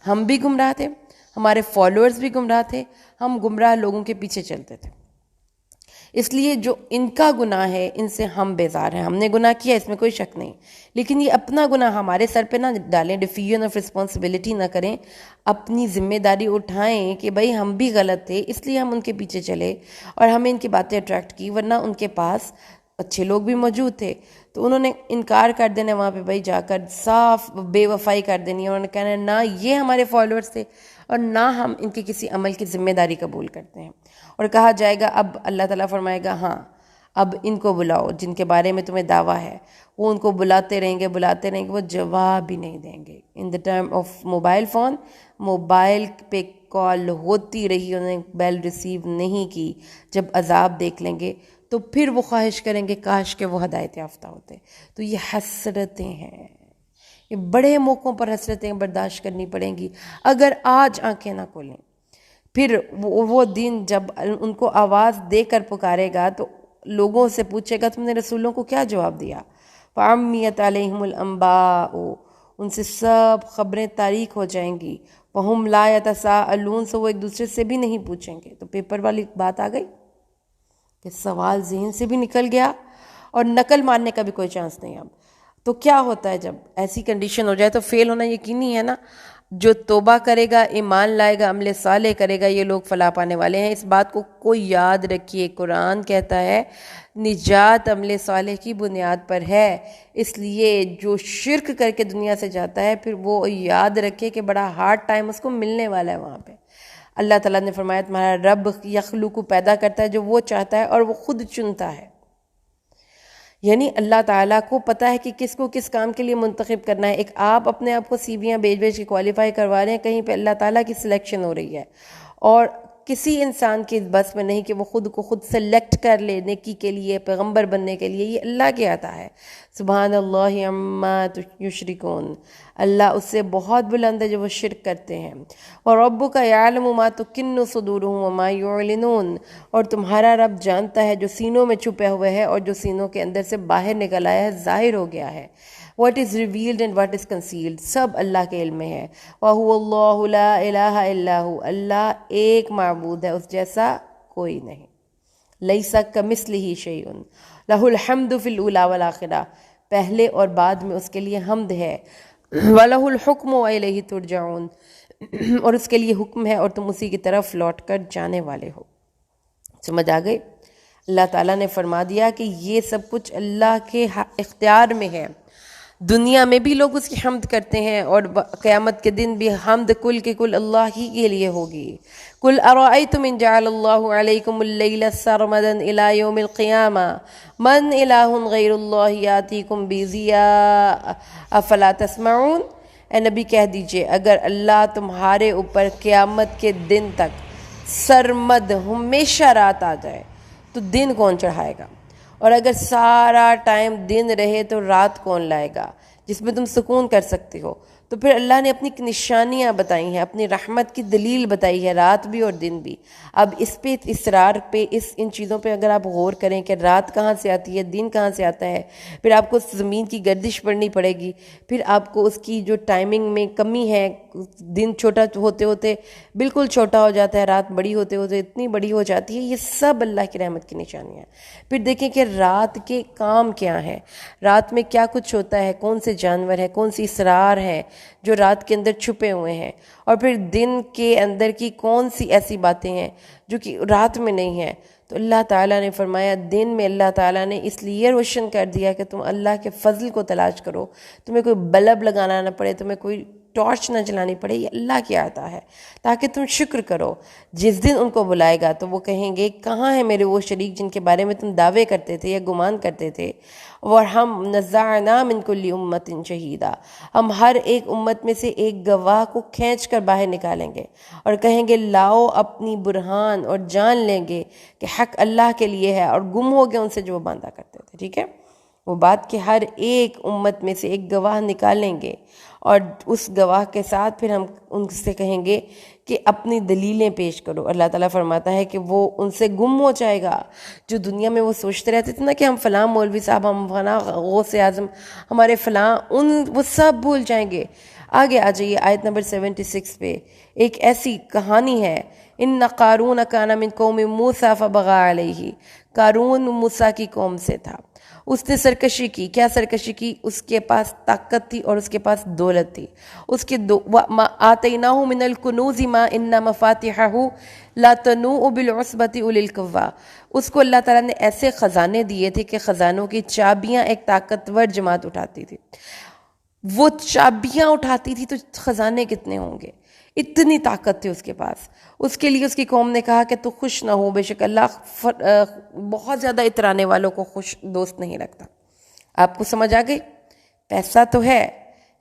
ہم بھی گمراہ تھے، ہمارے فالوورز بھی گمراہ تھے، ہم گمراہ لوگوں کے پیچھے چلتے تھے۔ اس لیے جو ان کا گناہ ہے ان سے ہم بیزار ہیں، ہم نے گناہ کیا اس میں کوئی شک نہیں، لیکن یہ اپنا گناہ ہمارے سر پہ نہ ڈالیں، ڈیفیژن آف رسپانسبلٹی نہ کریں، اپنی ذمہ داری اٹھائیں کہ بھئی ہم بھی غلط تھے اس لیے ہم ان کے پیچھے چلے اور ہمیں ان کی باتیں اٹریکٹ کی، ورنہ ان کے پاس اچھے لوگ بھی موجود تھے۔ تو انہوں نے انکار کر دینا وہاں پہ، بھائی جا کر صاف بے وفائی کر دینی، انہوں نے کہنا نہ یہ ہمارے فالوورز تھے اور نہ ہم ان کے کسی عمل کی ذمہ داری قبول کرتے ہیں۔ اور کہا جائے گا، اب اللہ تعالیٰ فرمائے گا ہاں اب ان کو بلاؤ جن کے بارے میں تمہیں دعویٰ ہے۔ وہ ان کو بلاتے رہیں گے، وہ جواب بھی نہیں دیں گے۔ In the time of mobile phone, mobile پہ کال ہوتی رہی، انہوں نے بیل ریسیو نہیں کی، جب عذاب دیکھ لیں گے تو پھر وہ خواہش کریں گے کاش کہ وہ ہدایت یافتہ ہوتے۔ تو یہ حسرتیں ہیں، یہ بڑے موقعوں پر حسرتیں برداشت کرنی پڑیں گی اگر آج آنکھیں نہ کھولیں۔ پھر وہ دن جب ان کو آواز دے کر پکارے گا تو لوگوں سے پوچھے گا تم نے رسولوں کو کیا جواب دیا؟ فَعَمِّيَتْ عَلَيْهِمُ الْأَنْبَاءُ، ان سے سب خبریں تاریک ہو جائیں گی۔ وَهُمْ لَا يَتَسَاءَلُونَ، سے وہ ایک دوسرے سے بھی نہیں پوچھیں گے۔ تو پیپر والی بات آ گئی کہ سوال ذہن سے بھی نکل گیا اور نقل مارنے کا بھی کوئی چانس نہیں اب۔ تو کیا ہوتا ہے جب ایسی کنڈیشن ہو جائے تو فیل ہونا یقینی ہے نا۔ جو توبہ کرے گا، ایمان لائے گا، عمل صالح کرے گا، یہ لوگ فلاح پانے والے ہیں۔ اس بات کو کوئی یاد رکھیے، قرآن کہتا ہے نجات عمل صالح کی بنیاد پر ہے۔ اس لیے جو شرک کر کے دنیا سے جاتا ہے پھر وہ یاد رکھے کہ بڑا ہارڈ ٹائم اس کو ملنے والا ہے وہاں پہ۔ اللہ تعالیٰ نے فرمایا تمہارا رب یخلق کو پیدا کرتا ہے جو وہ چاہتا ہے اور وہ خود چنتا ہے۔ یعنی اللہ تعالیٰ کو پتہ ہے کہ کس کو کس کام کے لیے منتخب کرنا ہے۔ ایک آپ اپنے آپ کو CVیاں بھیج کے کوالیفائی کروا رہے ہیں، کہیں پہ اللہ تعالیٰ کی سلیکشن ہو رہی ہے، اور کسی انسان کی بس میں نہیں کہ وہ خود کو خود سلیکٹ کر لے نیکی کے لیے، پیغمبر بننے کے لیے۔ یہ اللہ کے عطا ہے۔ سبحان اللہ عما یشرکون، اللہ اس سے بہت بلند ہے جو وہ شرک کرتے ہیں۔ وَرَبُّكَ يَعْلَمُ مَا تُكِنُّ صُدُورُهُمْ وَمَا يُعْلِنُونَ، اور تمہارا رب جانتا ہے جو سینوں میں چھپے ہوئے ہے اور جو سینوں کے اندر سے باہر نکل آیا ہے، ظاہر ہو گیا ہے۔ What is revealed and what is concealed، سب اللہ کے علم میں ہے۔ وَهُوَ اللَّهُ لَا إِلَٰهَ إِلَّا هُوَ، اللہ ایک معبود ہے، اس جیسا کوئی نہیں۔ لَيْسَ كَمِثْلِهِ شَيْءٌ لَهُ الْحَمْدُ فِي الْأُولَىٰ وَالْآخِرَةِ، پہلے اور بعد میں اس کے لیے حمد ہے۔ وَلَهُ الْحُكْمُ وَإِلَيْهِ تُرْجَعُونَ، اور اس کے لیے حکم ہے اور تم اسی کی طرف لوٹ کر جانے والے ہو۔ سمجھ آ گئی؟ اللہ تعالیٰ نے فرما دیا کہ یہ سب کچھ اللہ کے اختیار میں ہے۔ دنیا میں بھی لوگ اس کی حمد کرتے ہیں اور قیامت کے دن بھی حمد کل کے کل اللہ ہی کے لیے ہوگی۔ قُلْ أَرَأَيْتُمْ إِنْ جَعَلَ اللَّهُ عَلَيْكُمُ اللَّيْلَ سَرْمَدًا إِلَىٰ يَوْمِ الْقِيَامَةِ مَنْ إِلَٰهٌ غَيْرُ اللَّهِ يَأْتِيكُمْ بِضِيَاءٍ أَفَلَا تَسْمَعُونَ، اے نبی کہہ دیجئے اگر اللہ تمہارے اوپر قیامت کے دن تک سرمد ہمیشہ رات آ جائے تو دن کون چڑھائے گا؟ اور اگر سارا ٹائم دن رہے تو رات کون لائے گا جس میں تم سکون کر سکتے ہو؟ تو پھر اللہ نے اپنی نشانیاں بتائی ہیں، اپنی رحمت کی دلیل بتائی ہے، رات بھی اور دن بھی۔ اب اس پہ اصرار پہ ان چیزوں پہ اگر آپ غور کریں کہ رات کہاں سے آتی ہے، دن کہاں سے آتا ہے، پھر آپ کو زمین کی گردش پڑھنی پڑے گی، پھر آپ کو اس کی جو ٹائمنگ میں کمی ہے، دن چھوٹا ہوتے ہوتے بالکل چھوٹا ہو جاتا ہے، رات بڑی ہوتے ہوتے اتنی بڑی ہو جاتی ہے، یہ سب اللہ کی رحمت کی نشانیاں ہیں۔ پھر دیکھیں کہ رات کے کام کیا ہیں، رات میں کیا کچھ ہوتا ہے، کون سے جانور ہیں، کون سی اسرار ہیں جو رات کے اندر چھپے ہوئے ہیں، اور پھر دن کے اندر کی کون سی ایسی باتیں ہیں جو کہ رات میں نہیں ہیں۔ تو اللہ تعالیٰ نے فرمایا دن میں اللہ تعالیٰ نے اس لیے روشن کر دیا کہ تم اللہ کے فضل کو تلاش کرو، تمہیں کوئی بلب لگانا نہ پڑے، تمہیں کوئی ٹارچ نہ جلانی پڑے، یہ اللہ کی عطا ہے تاکہ تم شکر کرو۔ جس دن ان کو بلائے گا تو وہ کہیں گے کہاں ہیں میرے وہ شریک جن کے بارے میں تم دعوے کرتے تھے یا گمان کرتے تھے، اور ہم نزعنا من کل امت شہیدا، ہم ہر ایک امت میں سے ایک گواہ کو کھینچ کر باہر نکالیں گے اور کہیں گے لاؤ اپنی برہان، اور جان لیں گے کہ حق اللہ کے لیے ہے اور گم ہو گئے ان سے جو وہ باندھا کرتے تھے۔ ٹھیک ہے، وہ بات کہ ہر ایک امت میں سے ایک گواہ نکالیں گے، اور اس گواہ کے ساتھ پھر ہم ان سے کہیں گے کہ اپنی دلیلیں پیش کرو۔ اللہ تعالیٰ فرماتا ہے کہ وہ ان سے گم ہو جائے گا، جو دنیا میں وہ سوچتے رہتے تھے نا کہ ہم فلاں مولوی صاحب، ہم فلاں غوث اعظم، ہمارے فلاں، وہ سب بھول جائیں گے۔ آگے آ جائیے آیت نمبر 76 پہ، ایک ایسی کہانی ہے، ان قارون کان من قوم موسیٰ فبغى علیہ، قارون موسیٰ کی قوم سے تھا، اس نے سرکشی کی۔ کیا سرکشی کی؟ اس کے پاس طاقت تھی اور اس کے پاس دولت تھی۔ اس کے آتیناہ من الکنوز ما ان مفاتحہ لا تنوء بالعصبۃ اولي القوہ، اس کو اللہ تعالیٰ نے ایسے خزانے دیے تھے کہ خزانوں کی چابیاں ایک طاقتور جماعت اٹھاتی تھی۔ وہ چابیاں اٹھاتی تھی تو خزانے کتنے ہوں گے، اتنی طاقت تھی اس کے پاس۔ اس کے لیے اس کی قوم نے کہا کہ تو خوش نہ ہو، بے شک اللہ بہت زیادہ اترانے والوں کو خوش دوست نہیں رکھتا۔ آپ کو سمجھ آ گئی؟ پیسہ تو ہے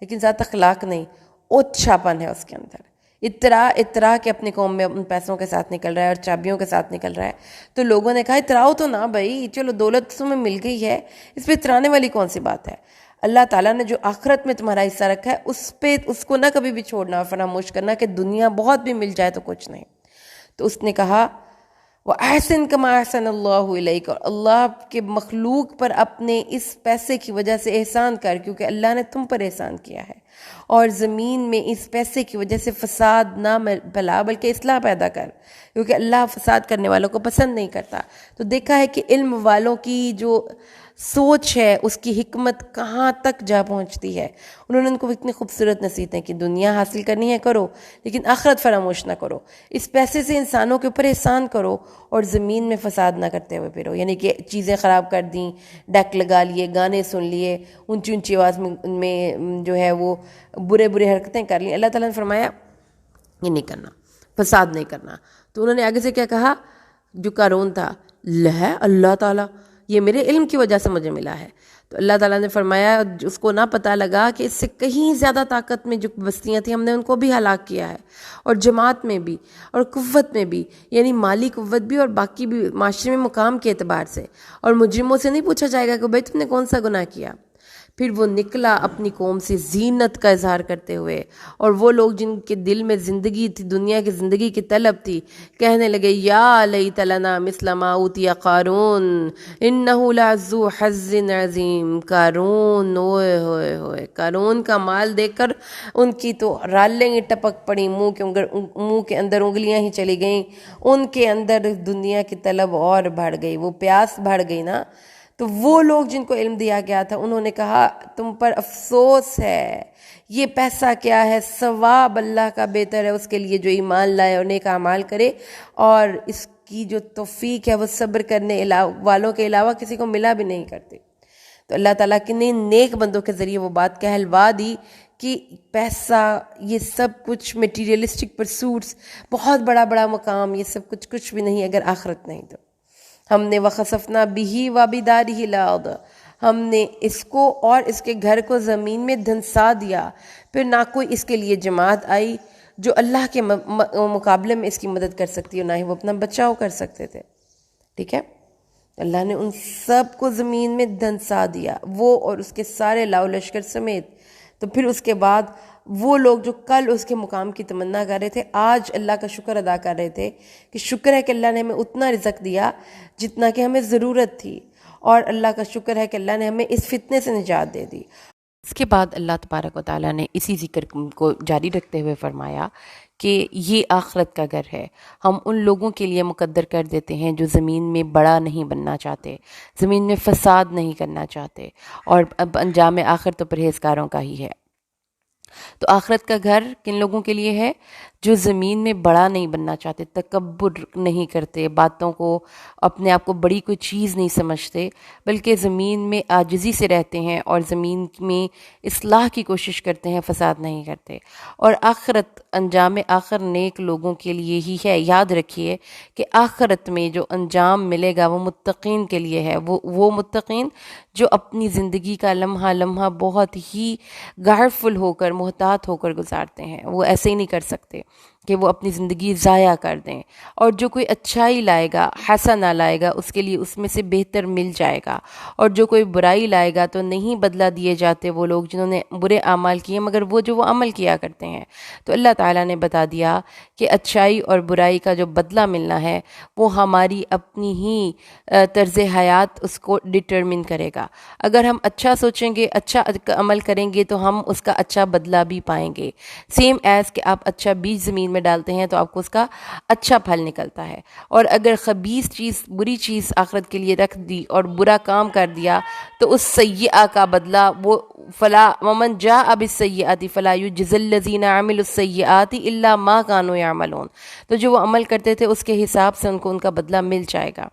لیکن ذات اخلاق نہیں، اوچھا پن ہے اس کے اندر، اترا کے اپنی قوم میں ان پیسوں کے ساتھ نکل رہا ہے اور چابیوں کے ساتھ نکل رہا ہے۔ تو لوگوں نے کہا اتراؤ تو نہ بھائی، چلو دولت تمہیں مل گئی ہے، اس پہ اترانے والی کون سی بات ہے؟ اللہ تعالیٰ نے جو آخرت میں تمہارا حصہ رکھا ہے اس کو نہ کبھی بھی چھوڑنا اور فراموش کرنا کہ دنیا بہت بھی مل جائے تو کچھ نہیں۔ تو اس نے کہا وَأَحْسِن كَمَا أَحْسَنَ اللَّهُ إِلَيْكَ، اور اللہ کے مخلوق پر اپنے اس پیسے کی وجہ سے احسان کر، کیونکہ اللہ نے تم پر احسان کیا ہے، اور زمین میں اس پیسے کی وجہ سے فساد نہ پھیلا بلکہ اصلاح پیدا کر، کیونکہ اللہ فساد کرنے والوں کو پسند نہیں کرتا۔ تو دیکھا ہے کہ علم والوں کی جو سوچ ہے اس کی حکمت کہاں تک جا پہنچتی ہے۔ انہوں نے ان کو اتنی خوبصورت نصیحتیں کہ دنیا حاصل کرنی ہے کرو لیکن آخرت فراموش نہ کرو، اس پیسے سے انسانوں کے اوپر احسان کرو اور زمین میں فساد نہ کرتے ہوئے پھرو، یعنی کہ چیزیں خراب کر دیں، ڈیک لگا لیے، گانے سن لیے، اونچی اونچی آواز میں جو ہے وہ برے حرکتیں کر لیں۔ اللہ تعالیٰ نے فرمایا یہ نہیں کرنا، فساد نہیں کرنا۔ تو انہوں نے آگے سے کیا کہا؟ جو قارون تھا، ہے اللہ تعالیٰ یہ میرے علم کی وجہ سے مجھے ملا ہے۔ تو اللہ تعالیٰ نے فرمایا اس کو نہ پتہ لگا کہ اس سے کہیں زیادہ طاقت میں جو بستیاں تھیں ہم نے ان کو بھی ہلاک کیا ہے، اور جماعت میں بھی اور قوت میں بھی، یعنی مالی قوت بھی اور باقی بھی معاشرے میں مقام کے اعتبار سے۔ اور مجرموں سے نہیں پوچھا جائے گا کہ بھائی تم نے کون سا گناہ کیا۔ پھر وہ نکلا اپنی قوم سے زینت کا اظہار کرتے ہوئے، اور وہ لوگ جن کے دل میں زندگی تھی، دنیا کی زندگی کی طلب تھی، کہنے لگے یا لیت لنا مثل ما اوتی قارون انہ لذو حظ عظیم۔ قارون، اوئے ہوئے ہوئے، قارون کا مال دیکھ کر ان کی تو رالیں ہی ٹپک پڑی، منہ کے اندر انگلیاں ہی چلی گئیں، ان کے اندر دنیا کی طلب اور بڑھ گئی، وہ پیاس بڑھ گئی نا۔ تو وہ لوگ جن کو علم دیا گیا تھا انہوں نے کہا تم پر افسوس ہے، یہ پیسہ کیا ہے، ثواب اللہ کا بہتر ہے اس کے لیے جو ایمان لائے اور نیک اعمال کرے، اور اس کی جو توفیق ہے وہ صبر کرنے والوں کے علاوہ کسی کو ملا بھی نہیں کرتی۔ تو اللہ تعالیٰ کے نے نیک بندوں کے ذریعے وہ بات کہلوا دی کہ پیسہ، یہ سب کچھ میٹیریلسٹک پرسوٹس، بہت بڑا مقام، یہ سب کچھ بھی نہیں اگر آخرت نہیں تو۔ ہم نے وَخَسَفْنَا بِهِ وَبِدَارِهِ الْأَرْضَ، ہم نے اس کو اور اس کے گھر کو زمین میں دھنسا دیا، پھر نہ کوئی اس کے لیے جماعت آئی جو اللہ کے مقابلے میں اس کی مدد کر سکتی ہے، نہ ہی وہ اپنا بچاؤ کر سکتے تھے۔ ٹھیک ہے، اللہ نے ان سب کو زمین میں دھنسا دیا، وہ اور اس کے سارے لاؤ لشکر سمیت۔ تو پھر اس کے بعد وہ لوگ جو کل اس کے مقام کی تمنا کر رہے تھے آج اللہ کا شکر ادا کر رہے تھے کہ شکر ہے کہ اللہ نے ہمیں اتنا رزق دیا جتنا کہ ہمیں ضرورت تھی، اور اللہ کا شکر ہے کہ اللہ نے ہمیں اس فتنے سے نجات دے دی۔ اس کے بعد اللہ تبارک و تعالیٰ نے اسی ذکر کو جاری رکھتے ہوئے فرمایا کہ یہ آخرت کا گھر ہے، ہم ان لوگوں کے لیے مقدر کر دیتے ہیں جو زمین میں بڑا نہیں بننا چاہتے، زمین میں فساد نہیں کرنا چاہتے، اور اب انجام آخر تو پرہیزگاروں کا ہی ہے۔ تو آخرت کا گھر کن لوگوں کے لیے ہے؟ جو زمین میں بڑا نہیں بننا چاہتے، تکبر نہیں کرتے، باتوں کو، اپنے آپ کو بڑی کوئی چیز نہیں سمجھتے، بلکہ زمین میں عاجزی سے رہتے ہیں اور زمین میں اصلاح کی کوشش کرتے ہیں، فساد نہیں کرتے۔ اور آخرت، انجام آخر نیک لوگوں کے لیے ہی ہے۔ یاد رکھیے کہ آخرت میں جو انجام ملے گا وہ متقین کے لیے ہے، وہ متقین جو اپنی زندگی کا لمحہ لمحہ بہت ہی گارفل ہو کر، محتاط ہو کر گزارتے ہیں۔ وہ ایسے ہی نہیں کر سکتے کہ وہ اپنی زندگی ضائع کر دیں، اور جو کوئی اچھائی لائے گا، حسنہ لائے گا، اس کے لیے اس میں سے بہتر مل جائے گا، اور جو کوئی برائی لائے گا تو نہیں بدلہ دیے جاتے وہ لوگ جنہوں نے برے اعمال کیے مگر وہ جو وہ عمل کیا کرتے ہیں۔ تو اللہ تعالیٰ نے بتا دیا کہ اچھائی اور برائی کا جو بدلہ ملنا ہے وہ ہماری اپنی ہی طرز حیات اس کو ڈٹرمن کرے گا۔ اگر ہم اچھا سوچیں گے، اچھا عمل کریں گے تو ہم اس کا اچھا بدلہ بھی پائیں گے، سیم ایز کہ آپ اچھا بیج زمین میں ڈالتے ہیں تو آپ کو اس کا اچھا پھل نکلتا ہے۔ اور اگر خبیث چیز، بری چیز آخرت کے لیے رکھ دی اور برا کام کر دیا تو اس سیئہ کا بدلہ وہ فلا ومن جاء بالسیئات فلا یجزی الذین عملوا السیئات الا ما كانوا یعملون، تو جو وہ عمل کرتے تھے اس کے حساب سے ان کو ان کا بدلہ مل جائے گا۔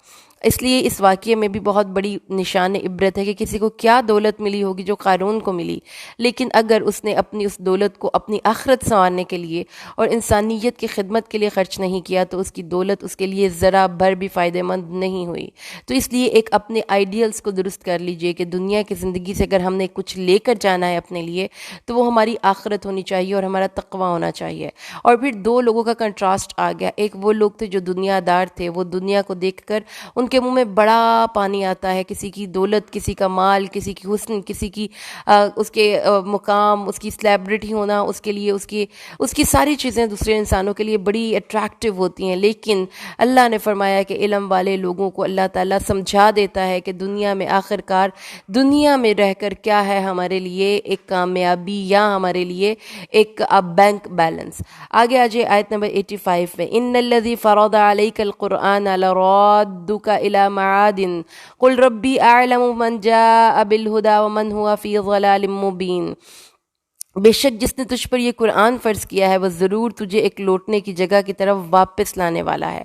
اس لیے اس واقعے میں بھی بہت بڑی نشان عبرت ہے کہ کسی کو کیا دولت ملی ہوگی جو قارون کو ملی، لیکن اگر اس نے اپنی اس دولت کو اپنی آخرت سنوارنے کے لیے اور انسانیت کی خدمت کے لیے خرچ نہیں کیا تو اس کی دولت اس کے لیے ذرا بھر بھی فائدہ مند نہیں ہوئی۔ تو اس لیے ایک اپنے آئیڈیلز کو درست کر لیجئے کہ دنیا کی زندگی سے اگر ہم نے کچھ لے کر جانا ہے اپنے لیے تو وہ ہماری آخرت ہونی چاہیے اور ہمارا تقوی ہونا چاہیے۔ اور پھر دو لوگوں کا کنٹراسٹ آ گیا، ایک وہ لوگ تھے جو دنیا دار تھے، وہ دنیا کو دیکھ کر ان کے منہ میں بڑا پانی آتا ہے، کسی کی دولت، کسی کا مال، کسی کی حسن، کسی کی اس کے مقام، اس کی سلیبریٹی ہونا، اس کے لیے اس کی ساری چیزیں دوسرے انسانوں کے لیے بڑی اٹریکٹیو ہوتی ہیں۔ لیکن اللہ نے فرمایا کہ علم والے لوگوں کو اللہ تعالیٰ سمجھا دیتا ہے کہ دنیا میں آخر کار دنیا میں رہ کر کیا ہے ہمارے لیے ایک کامیابی یا ہمارے لیے ایک بینک بیلنس۔ آگے آجائے آیت نمبر 85 میں، ان الذی فرض علیک القرآن لرادک الی معاد قل ربی اعلم من جاء بالہدی ومن هو فی ضلال مبین۔ بے شک جس نے تجھ پر یہ قرآن فرض کیا ہے وہ ضرور تجھے ایک لوٹنے کی جگہ کی طرف واپس لانے والا ہے۔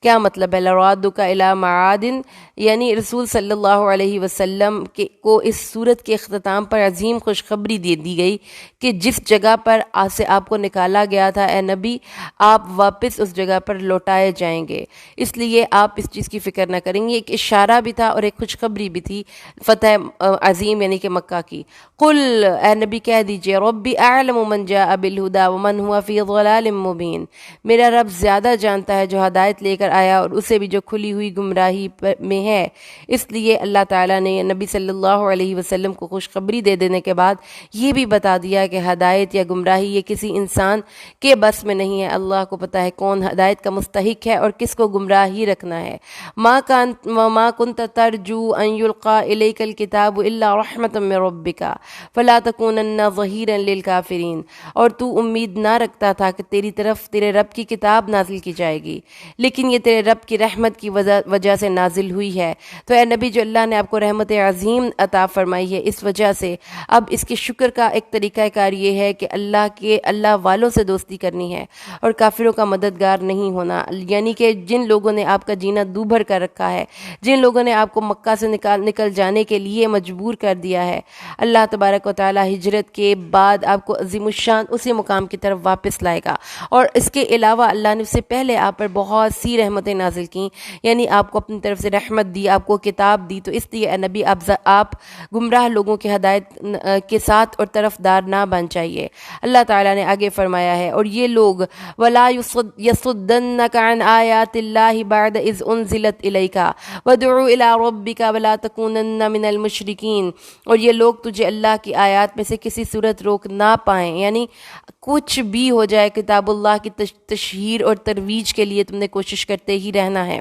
کیا مطلب ہے لرادک الی معاد؟ یعنی رسول صلی اللہ علیہ وسلم کو اس صورت کے اختتام پر عظیم خوشخبری دے دی گئی کہ جس جگہ پر سے آپ کو نکالا گیا تھا اے نبی، آپ واپس اس جگہ پر لوٹائے جائیں گے۔ اس لیے آپ اس چیز کی فکر نہ کریں گے۔ ایک اشارہ بھی تھا اور ایک خوشخبری بھی تھی فتح عظیم یعنی کہ مکہ کی۔ قل، اے نبی کہہ دیجئے، ربی اعلم من جاء بالہدی ومن هو فی ضلال مبین، میرا رب زیادہ جانتا ہے جو ہدایت لے کر آیا اور اسے بھی جو کھلی ہوئی گمراہی میں ہے۔ اس لیے اللہ تعالیٰ نے نبی صلی اللہ علیہ وسلم کو خوشخبری دے دینے کے بعد یہ بھی بتا دیا کہ ہدایت یا گمراہی یہ کسی انسان کے بس میں نہیں ہے، اللہ کو پتہ ہے کون ہدایت کا مستحق ہے اور کس کو گمراہی رکھنا ہے۔ ما كنت ترجو ان یلقى الیک الکتاب الا رحمة من ربک فلا تکونن ظہیرا للکافرین، اور تو امید نہ رکھتا تھا کہ تیری طرف تیرے رب کی کتاب نازل کی جائے گی، لیکن یہ تیرے رب کی رحمت کی وجہ سے نازل ہوئی ہے۔ تو اے نبی، جو اللہ نے آپ کو رحمت عظیم عطا فرمائی ہے اس وجہ سے اب اس کے شکر کا ایک طریقہ کار یہ ہے کہ اللہ والوں سے دوستی کرنی ہے اور کافروں کا مددگار نہیں ہونا۔ یعنی کہ جن لوگوں نے آپ کا جینا دوبھر کر رکھا ہے، جن لوگوں نے آپ کو مکہ سے نکل جانے کے لیے مجبور کر دیا ہے، اللہ تبارک و تعالی ہجرت کے بعد آپ کو عظیم الشان اسی مقام کی طرف واپس لائے گا۔ اور اس کے علاوہ اللہ نے اس سے پہلے آپ پر بہت سی رحمتیں نازل کیں، یعنی آپ کو اپنی طرف سے رحمت دی، آپ کو کتاب دی۔ تو اس لیے اے نبی آپ گمراہ لوگوں کی ہدایت کے ساتھ اور طرفدار نہ بن جائیے۔ اللہ تعالیٰ نے آگے فرمایا ہے، اور یہ لوگ وَلَا يَصُدَّنَّكَ عَنْ آيَاتِ اللَّهِ بَعْدَ إِذْ أُنزِلَتْ إِلَيْكَ وَادْعُ إِلَىٰ رَبِّكَ وَلَا تَكُونَنَّ مِنَ الْمُشْرِكِينَ، اور یہ لوگ تجھے اللہ کی آیات میں سے کسی صورت روک نہ پائیں، یعنی کچھ بھی ہو جائے کتاب اللہ کی تشہیر اور ترویج کے لیے تم نے کوشش کرتے ہی رہنا ہے۔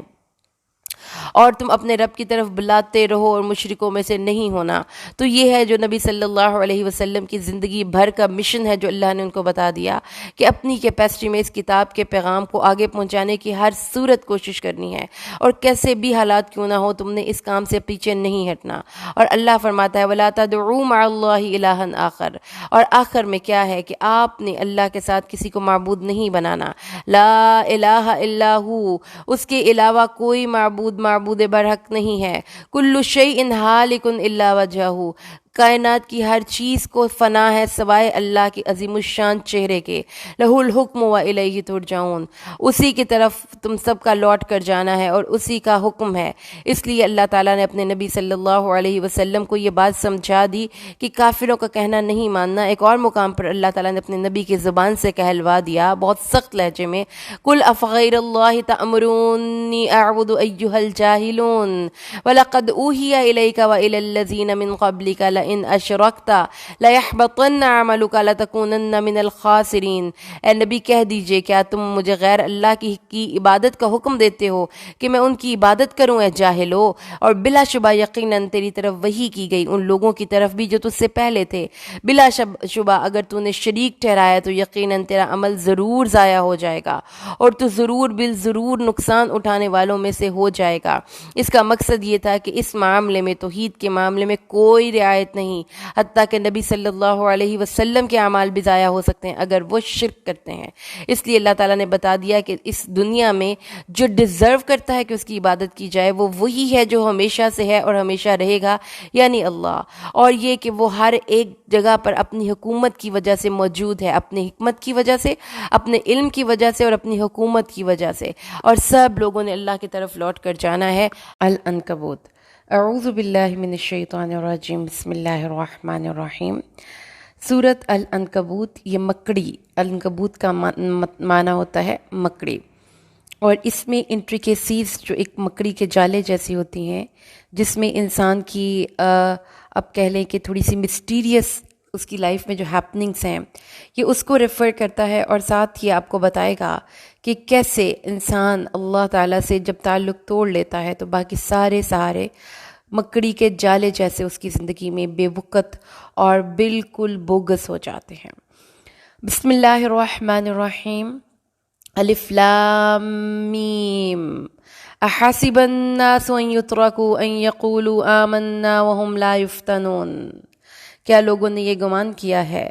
اور تم اپنے رب کی طرف بلاتے رہو اور مشرکوں میں سے نہیں ہونا۔ تو یہ ہے جو نبی صلی اللہ علیہ وسلم کی زندگی بھر کا مشن ہے جو اللہ نے ان کو بتا دیا کہ اپنی کیپیسٹی میں اس کتاب کے پیغام کو آگے پہنچانے کی ہر صورت کوشش کرنی ہے، اور کیسے بھی حالات کیوں نہ ہو تم نے اس کام سے پیچھے نہیں ہٹنا۔ اور اللہ فرماتا ہے وَلَا تَدْعُوا مَعَ اللَّهِ إِلَٰهًا آخر، اور آخر میں کیا ہے کہ آپ نے اللہ کے ساتھ کسی کو معبود نہیں بنانا۔ لا الہ الا ہو، اس کے علاوہ کوئی معبود برحق نہیں ہے۔ کل شیء ہالک الا وجہہ، کائنات کی ہر چیز کو فنا ہے سوائے اللہ کی عظیم الشان چہرے کے۔ لہ الحکم و الیہ ترجعون، اسی کی طرف تم سب کا لوٹ کر جانا ہے اور اسی کا حکم ہے۔ اس لیے اللہ تعالیٰ نے اپنے نبی صلی اللہ علیہ وسلم کو یہ بات سمجھا دی کہ کافروں کا کہنا نہیں ماننا۔ ایک اور مقام پر اللہ تعالیٰ نے اپنے نبی کی زبان سے کہلوا دیا بہت سخت لہجے میں، قل افغیر اللہ تأمرونی اعبد ایھا الجاہلون وَلَقَدْ أُوحِيَ إِلَيْكَ وَإِلَى الَّذِينَ مِن قَبْلِكَ لَئِنْ أَشْرَكْتَ لَيَحْبَطَنَّ عَمَلُكَ لَتَكُونَنَّ مِنَ الْخَاسِرِينَ۔ اے نبی کہہ دیجئے کیا تم مجھے غیر اللہ کی عبادت کا حکم دیتے ہو کہ میں ان کی عبادت کروں؟ اے جاہلو، اور بلا شبہ یقیناً تیری طرف وحی کی گئی ان لوگوں کی طرف بھی جو تجھ سے پہلے تھے۔ بلا شبہ اگر تو نے شریک ٹھہرایا تو یقیناً تیرا عمل ضرور ضائع ہو جائے گا اور تو ضرور بالضرور نقصان اٹھانے والوں میں سے ہو جائے گا۔ اس کا مقصد یہ تھا کہ اس معاملے میں، توحید کے معاملے میں کوئی رعایت نہیں، حتیٰ کہ نبی صلی اللہ علیہ وسلم کے اعمال بھی ضائع ہو سکتے ہیں اگر وہ شرک کرتے ہیں۔ اس لیے اللہ تعالیٰ نے بتا دیا کہ اس دنیا میں جو ڈیزرو کرتا ہے کہ اس کی عبادت کی جائے وہ وہی ہے جو ہمیشہ سے ہے اور ہمیشہ رہے گا، یعنی اللہ۔ اور یہ کہ وہ ہر ایک جگہ پر اپنی حکومت کی وجہ سے موجود ہے، اپنی حکمت کی وجہ سے، اپنے علم کی وجہ سے اور اپنی حکومت کی وجہ سے، اور سب لوگوں نے اللہ کی طرف لوٹ کر جانا ہے۔ العنکبوت۔ اعوذ باللہ من الشیطان الرجیم، بسم اللہ الرحمن الرحیم۔ سورۃ العنکبوت، یہ مکڑی، العنکبوت کا معنی ہوتا ہے مکڑی، اور اس میں انٹریکیسیز جو ایک مکڑی کے جالے جیسی ہوتی ہیں، جس میں انسان کی اب کہہ لیں کہ تھوڑی سی مسٹیریس اس کی لائف میں جو ہیپننگس ہیں، یہ اس کو ریفر کرتا ہے، اور ساتھ یہ آپ کو بتائے گا کہ کیسے انسان اللہ تعالیٰ سے جب تعلق توڑ لیتا ہے تو باقی سارے سہارے مکڑی کے جالے جیسے اس کی زندگی میں بے وقت اور بالکل بوگس ہو جاتے ہیں۔ بسم اللہ الرحمن الرحیم۔ الف لام میم۔ احسب الناس ان يتركوا ان يقولوا آمنا وهم لا يفتنون۔ کیا لوگوں نے یہ گمان کیا ہے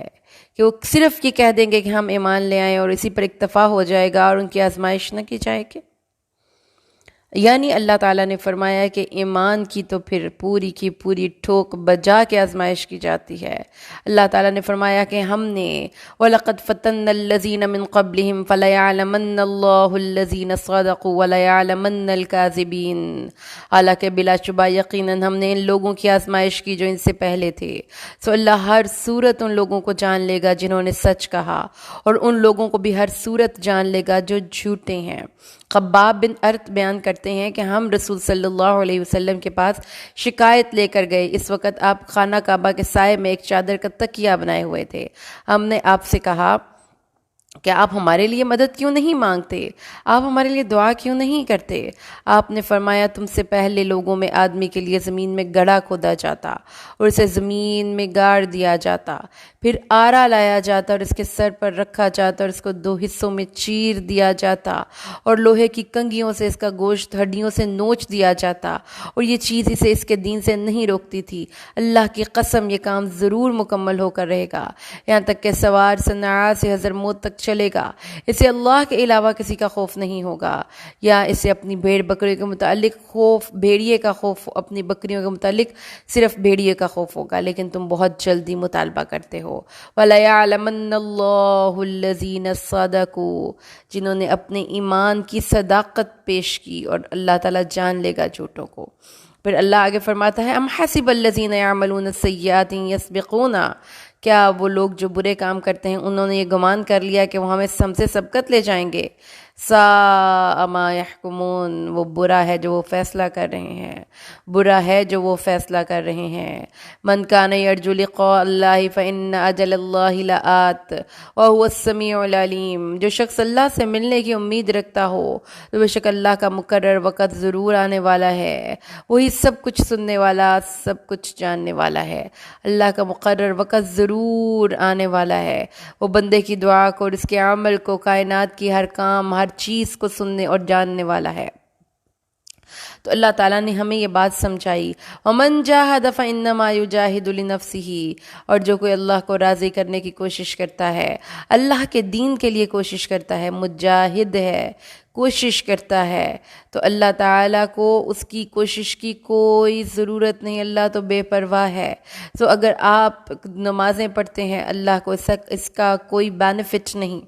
کہ وہ صرف یہ کہہ دیں گے کہ ہم ایمان لے آئیں اور اسی پر اکتفا ہو جائے گا اور ان کی آزمائش نہ کی جائے گی؟ یعنی اللہ تعالیٰ نے فرمایا کہ ایمان کی تو پھر پوری کی پوری ٹھوک بجا کے آزمائش کی جاتی ہے۔ اللہ تعالیٰ نے فرمایا کہ ہم نے وَلَقَدْ فَتَنَّ الَّذِينَ مِن قَبْلِهِمْ فَلَيَعْلَمَنَّ اللَّهُ الَّذِينَ صَدَقُوا وَلَيَعْلَمَنَّ الْكَاذِبِينَ۔ حالانکہ بلا شبہ یقیناً ہم نے ان لوگوں کی آزمائش کی جو ان سے پہلے تھے، سو اللہ ہر صورت ان لوگوں کو جان لے گا جنہوں نے سچ کہا، اور ان لوگوں کو بھی ہر صورت جان لے گا جو جھوٹے ہیں۔ خباب بن ارت بیان کرتے ہیں کہ ہم رسول صلی اللہ علیہ وسلم کے پاس شکایت لے کر گئے۔ اس وقت آپ خانہ کعبہ کے سائے میں ایک چادر کا تکیہ بنائے ہوئے تھے۔ ہم نے آپ سے کہا کہ آپ ہمارے لیے مدد کیوں نہیں مانگتے؟ آپ ہمارے لیے دعا کیوں نہیں کرتے؟ آپ نے فرمایا تم سے پہلے لوگوں میں آدمی کے لیے زمین میں گڑھا کھودا جاتا اور اسے زمین میں گاڑ دیا جاتا، پھر آرا لایا جاتا اور اس کے سر پر رکھا جاتا اور اس کو دو حصوں میں چیر دیا جاتا، اور لوہے کی کنگھیوں سے اس کا گوشت ہڈیوں سے نوچ دیا جاتا، اور یہ چیز اسے اس کے دین سے نہیں روکتی تھی۔ اللہ کی قسم یہ کام ضرور مکمل ہو کر رہے گا، یہاں تک کہ سوار صنعاء سے حضرموت تک چلے گا۔ اسے اللہ کے علاوہ کسی کا خوف نہیں ہوگا، یا اسے اپنی بھیڑ بکریوں کے متعلق خوف، بھیڑیے کا خوف اپنی بکریوں کے متعلق صرف بھیڑیے کا خوف ہوگا، لیکن تم بہت جلدی مطالبہ کرتے ہو۔ وَلَيَعْلَمَنَّ اللَّهُ الَّذِينَ صَدَقُوا، جنہوں نے اپنے ایمان کی صداقت پیش کی، اور اللہ تعالیٰ جان لے گا جھوٹوں کو۔ پھر اللہ آگے فرماتا ہے ام حسب الذین یعملون السیئات یسبقونا، کیا وہ لوگ جو برے کام کرتے ہیں انہوں نے یہ گمان کر لیا کہ وہ ہم سے سبقت لے جائیں گے؟ ساء ما یحکمون، وہ برا ہے جو وہ فیصلہ کر رہے ہیں، برا ہے جو وہ فیصلہ کر رہے ہیں۔ من کان یرجو لقاء اللہ فإن اجل اللہ لآت وهو السمیع العلیم، جو شخص اللہ سے ملنے کی امید رکھتا ہو تو بے شک اللہ کا مقرر وقت ضرور آنے والا ہے، وہی سب کچھ سننے والا، سب کچھ جاننے والا ہے۔ اللہ کا مقرر وقت ضرور آنے والا ہے، وہ بندے کی دعا کو اور اس کے عمل کو، کائنات کی ہر کام، ہر چیز کو سننے اور جاننے والا ہے۔ تو اللہ تعالیٰ نے ہمیں یہ بات سمجھائی، وَمَن جَاهَدَ فَإِنَّمَا يُجَاهِدُ لِنَفْسِهِ، اور جو کوئی اللہ کو راضی کرنے کی کوشش کرتا ہے، اللہ کے دین کے لیے کوشش کرتا ہے، مجاہد ہے، کوشش کرتا ہے، تو اللہ تعالیٰ کو اس کی کوشش کی کوئی ضرورت نہیں، اللہ تو بے پرواہ ہے۔ تو اگر آپ نمازیں پڑھتے ہیں، اللہ کو اس کا کوئی بینیفٹ نہیں،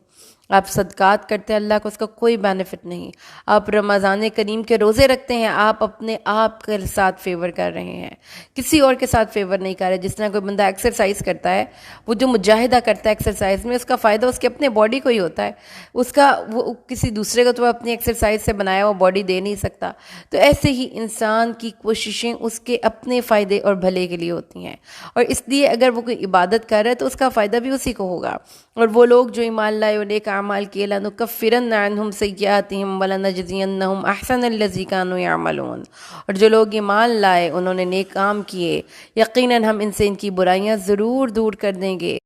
آپ صدقات کرتے ہیں، اللہ کو اس کا کوئی بینیفٹ نہیں، آپ رمضان کریم کے روزے رکھتے ہیں، آپ اپنے آپ کے ساتھ فیور کر رہے ہیں، کسی اور کے ساتھ فیور نہیں کر رہے۔ جس طرح کوئی بندہ ایکسرسائز کرتا ہے، وہ جو مجاہدہ کرتا ہے ایکسرسائز میں، اس کا فائدہ اس کے اپنے باڈی کو ہی ہوتا ہے، اس کا وہ کسی دوسرے کو تو وہ اپنی ایکسرسائز سے بنایا وہ باڈی دے نہیں سکتا۔ تو ایسے ہی انسان کی کوششیں اس کے اپنے فائدے اور بھلے کے لیے ہوتی ہیں، اور اس لیے اگر وہ کوئی عبادت کر رہا ہے تو اس کا فائدہ بھی اسی کو ہوگا۔ اور وہ لوگ جو ایمان لائے اور نیک اعمال کیے، لَنُكَفِّرَنَّ عَنْهُمْ سَيِّئَاتِهِمْ وَلَنَجْزِيَنَّهُمْ أَحْسَنَ الَّذِي كَانُوا يَعْمَلُونَ، اور جو لوگ ایمان لائے، انہوں نے نیک کام کیے، یقیناً ہم ان سے ان کی برائیاں ضرور دور کر دیں گے،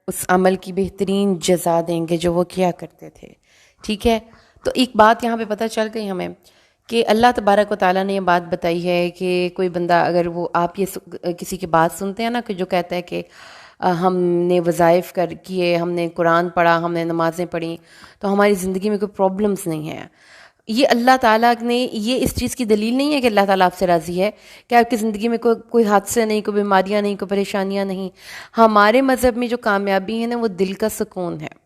اس عمل کی بہترین جزا دیں گے جو وہ کیا کرتے تھے۔ ٹھیک ہے، تو ایک بات یہاں پہ پتہ چل گئی ہمیں کہ اللہ تبارک و تعالیٰ نے یہ بات بتائی ہے کہ کوئی بندہ اگر وہ آپ یہ کسی کی بات سنتے ہیں نا کہ جو کہتا ہے کہ ہم نے وظائف کیے، ہم نے قرآن پڑھا، ہم نے نمازیں پڑھیں، تو ہماری زندگی میں کوئی پرابلمز نہیں ہیں، یہ اللہ تعالیٰ نے یہ اس چیز کی دلیل نہیں ہے کہ اللہ تعالیٰ آپ سے راضی ہے کہ آپ کی زندگی میں کوئی حادثے نہیں، کوئی بیماریاں نہیں، کوئی پریشانیاں نہیں۔ ہمارے مذہب میں جو کامیابی ہے نا وہ دل کا سکون ہے۔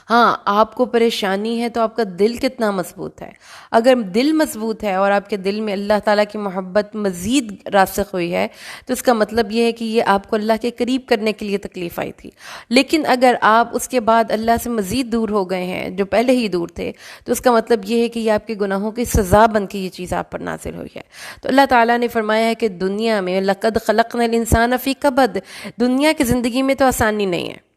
ہاں، آپ کو پریشانی ہے تو آپ کا دل کتنا مضبوط ہے، اگر دل مضبوط ہے اور آپ کے دل میں اللہ تعالیٰ کی محبت مزید راسخ ہوئی ہے تو اس کا مطلب یہ ہے کہ یہ آپ کو اللہ کے قریب کرنے کے لیے تکلیف آئی تھی۔ لیکن اگر آپ اس کے بعد اللہ سے مزید دور ہو گئے ہیں جو پہلے ہی دور تھے تو اس کا مطلب یہ ہے کہ یہ آپ کے گناہوں کی سزا بن کے یہ چیز آپ پر نازل ہوئی ہے۔ تو اللہ تعالیٰ نے فرمایا ہے کہ دنیا میں لَقَدْ خَلَقْنَا الْإِنسَانَ فِي كَبَدٍ، دنیا کی زندگی میں تو آسانی نہیں ہے،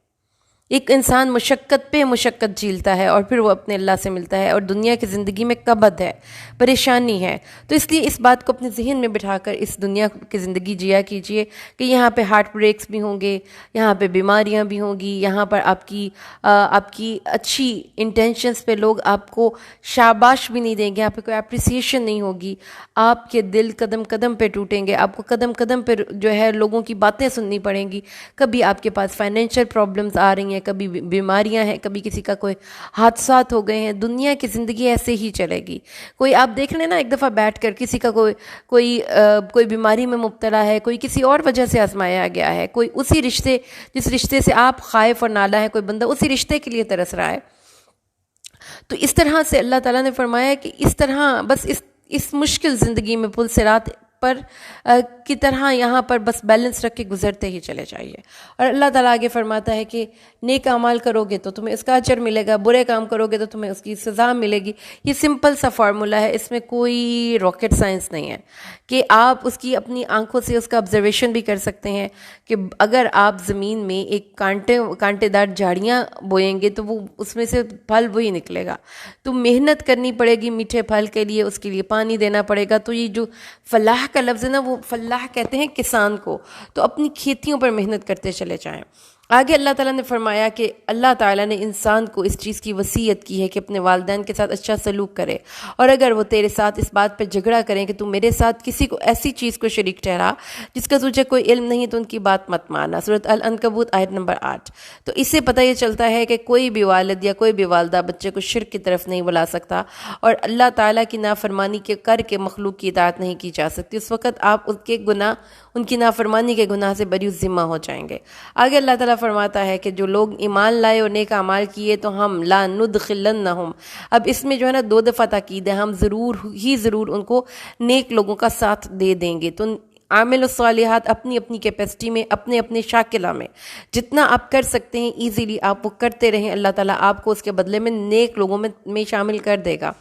ایک انسان مشقت پہ مشقت جھیلتا ہے اور پھر وہ اپنے اللہ سے ملتا ہے، اور دنیا کی زندگی میں کبد ہے، پریشانی ہے۔ تو اس لیے اس بات کو اپنے ذہن میں بٹھا کر اس دنیا کی زندگی جیا کیجئے کہ یہاں پہ ہارٹ بریکس بھی ہوں گے، یہاں پہ بیماریاں بھی ہوں گی، یہاں پر آپ کی اچھی انٹینشنز پہ لوگ آپ کو شاباش بھی نہیں دیں گے، یہاں پہ کوئی اپریسیشن نہیں ہوگی، آپ کے دل قدم قدم پہ ٹوٹیں گے، آپ کو قدم قدم پہ جو ہے لوگوں کی باتیں سننی پڑیں گی، کبھی آپ کے پاس فائنینشیل پرابلمز آ رہی ہیں، کبھی بیماریاں ہیں، کبھی کسی کا کوئی حادثات ہو گئے ہیں۔ دنیا کی زندگی ایسے ہی چلے گی۔ کوئی آپ دیکھ لیں نا، ایک دفعہ بیٹھ کر کسی کا کوئی بیماری میں مبتلا ہے، کوئی کسی اور وجہ سے آزمایا گیا ہے، کوئی اسی رشتے جس رشتے سے آپ خائف اور نالا ہے، کوئی بندہ اسی رشتے کے لیے ترس رہا ہے۔ تو اس طرح سے اللہ تعالیٰ نے فرمایا کہ اس طرح بس اس مشکل زندگی میں پل صراط پر کی طرح یہاں پر بس بیلنس رکھ کے گزرتے ہی چلے جائیے۔ اور اللہ تعالیٰ آگے فرماتا ہے کہ نیک اعمال کرو گے تو تمہیں اس کا اجر ملے گا، برے کام کرو گے تو تمہیں اس کی سزا ملے گی۔ یہ سمپل سا فارمولا ہے، اس میں کوئی راکٹ سائنس نہیں ہے کہ آپ اس کی اپنی آنکھوں سے اس کا آبزرویشن بھی کر سکتے ہیں کہ اگر آپ زمین میں ایک کانٹے دار جھاڑیاں بوئیں گے تو وہ اس میں سے پھل وہی نکلے گا، تو محنت کرنی پڑے گی میٹھے پھل کے لیے، اس کے لیے پانی دینا پڑے گا۔ تو یہ جو فلاح کا لفظ ہے نا، وہ فلاح کہتے ہیں کسان کو، تو اپنی کھیتیوں پر محنت کرتے چلے جائیں۔ آگے اللہ تعالیٰ نے فرمایا کہ اللہ تعالیٰ نے انسان کو اس چیز کی وصیت کی ہے کہ اپنے والدین کے ساتھ اچھا سلوک کرے، اور اگر وہ تیرے ساتھ اس بات پہ جھگڑا کریں کہ تو میرے ساتھ کسی کو ایسی چیز کو شریک ٹھہرا جس کا تجھے کوئی علم نہیں تو ان کی بات مت ماننا۔ سورۃ العنکبوت آیت نمبر 8۔ تو اس سے پتہ یہ چلتا ہے کہ کوئی بھی والد یا کوئی بھی والدہ بچے کو شرک کی طرف نہیں بلا سکتا، اور اللہ تعالیٰ کی نافرمانی کر کے مخلوق کی اطاعت نہیں کی جا سکتی۔ اس وقت آپ ان کی نافرمانی کے گناہ سے بری ذمہ ہو جائیں گے۔ آگے اللہ تعالیٰ فرماتا ہے کہ جو لوگ ایمان لائے اور نیک اعمال کیے تو ہم لا ندخلنہم، اب اس میں جو ہے نا 2 دفعہ تاکید ہے، ہم ضرور ان کو نیک لوگوں کا ساتھ دے دیں گے۔ تو عامل الصالحات اپنی اپنی کیپیسٹی میں، اپنے اپنے شاکلہ میں جتنا آپ کر سکتے ہیں ایزیلی آپ وہ کرتے رہیں، اللہ تعالیٰ آپ کو اس کے بدلے میں نیک لوگوں میں شامل کر دے گا۔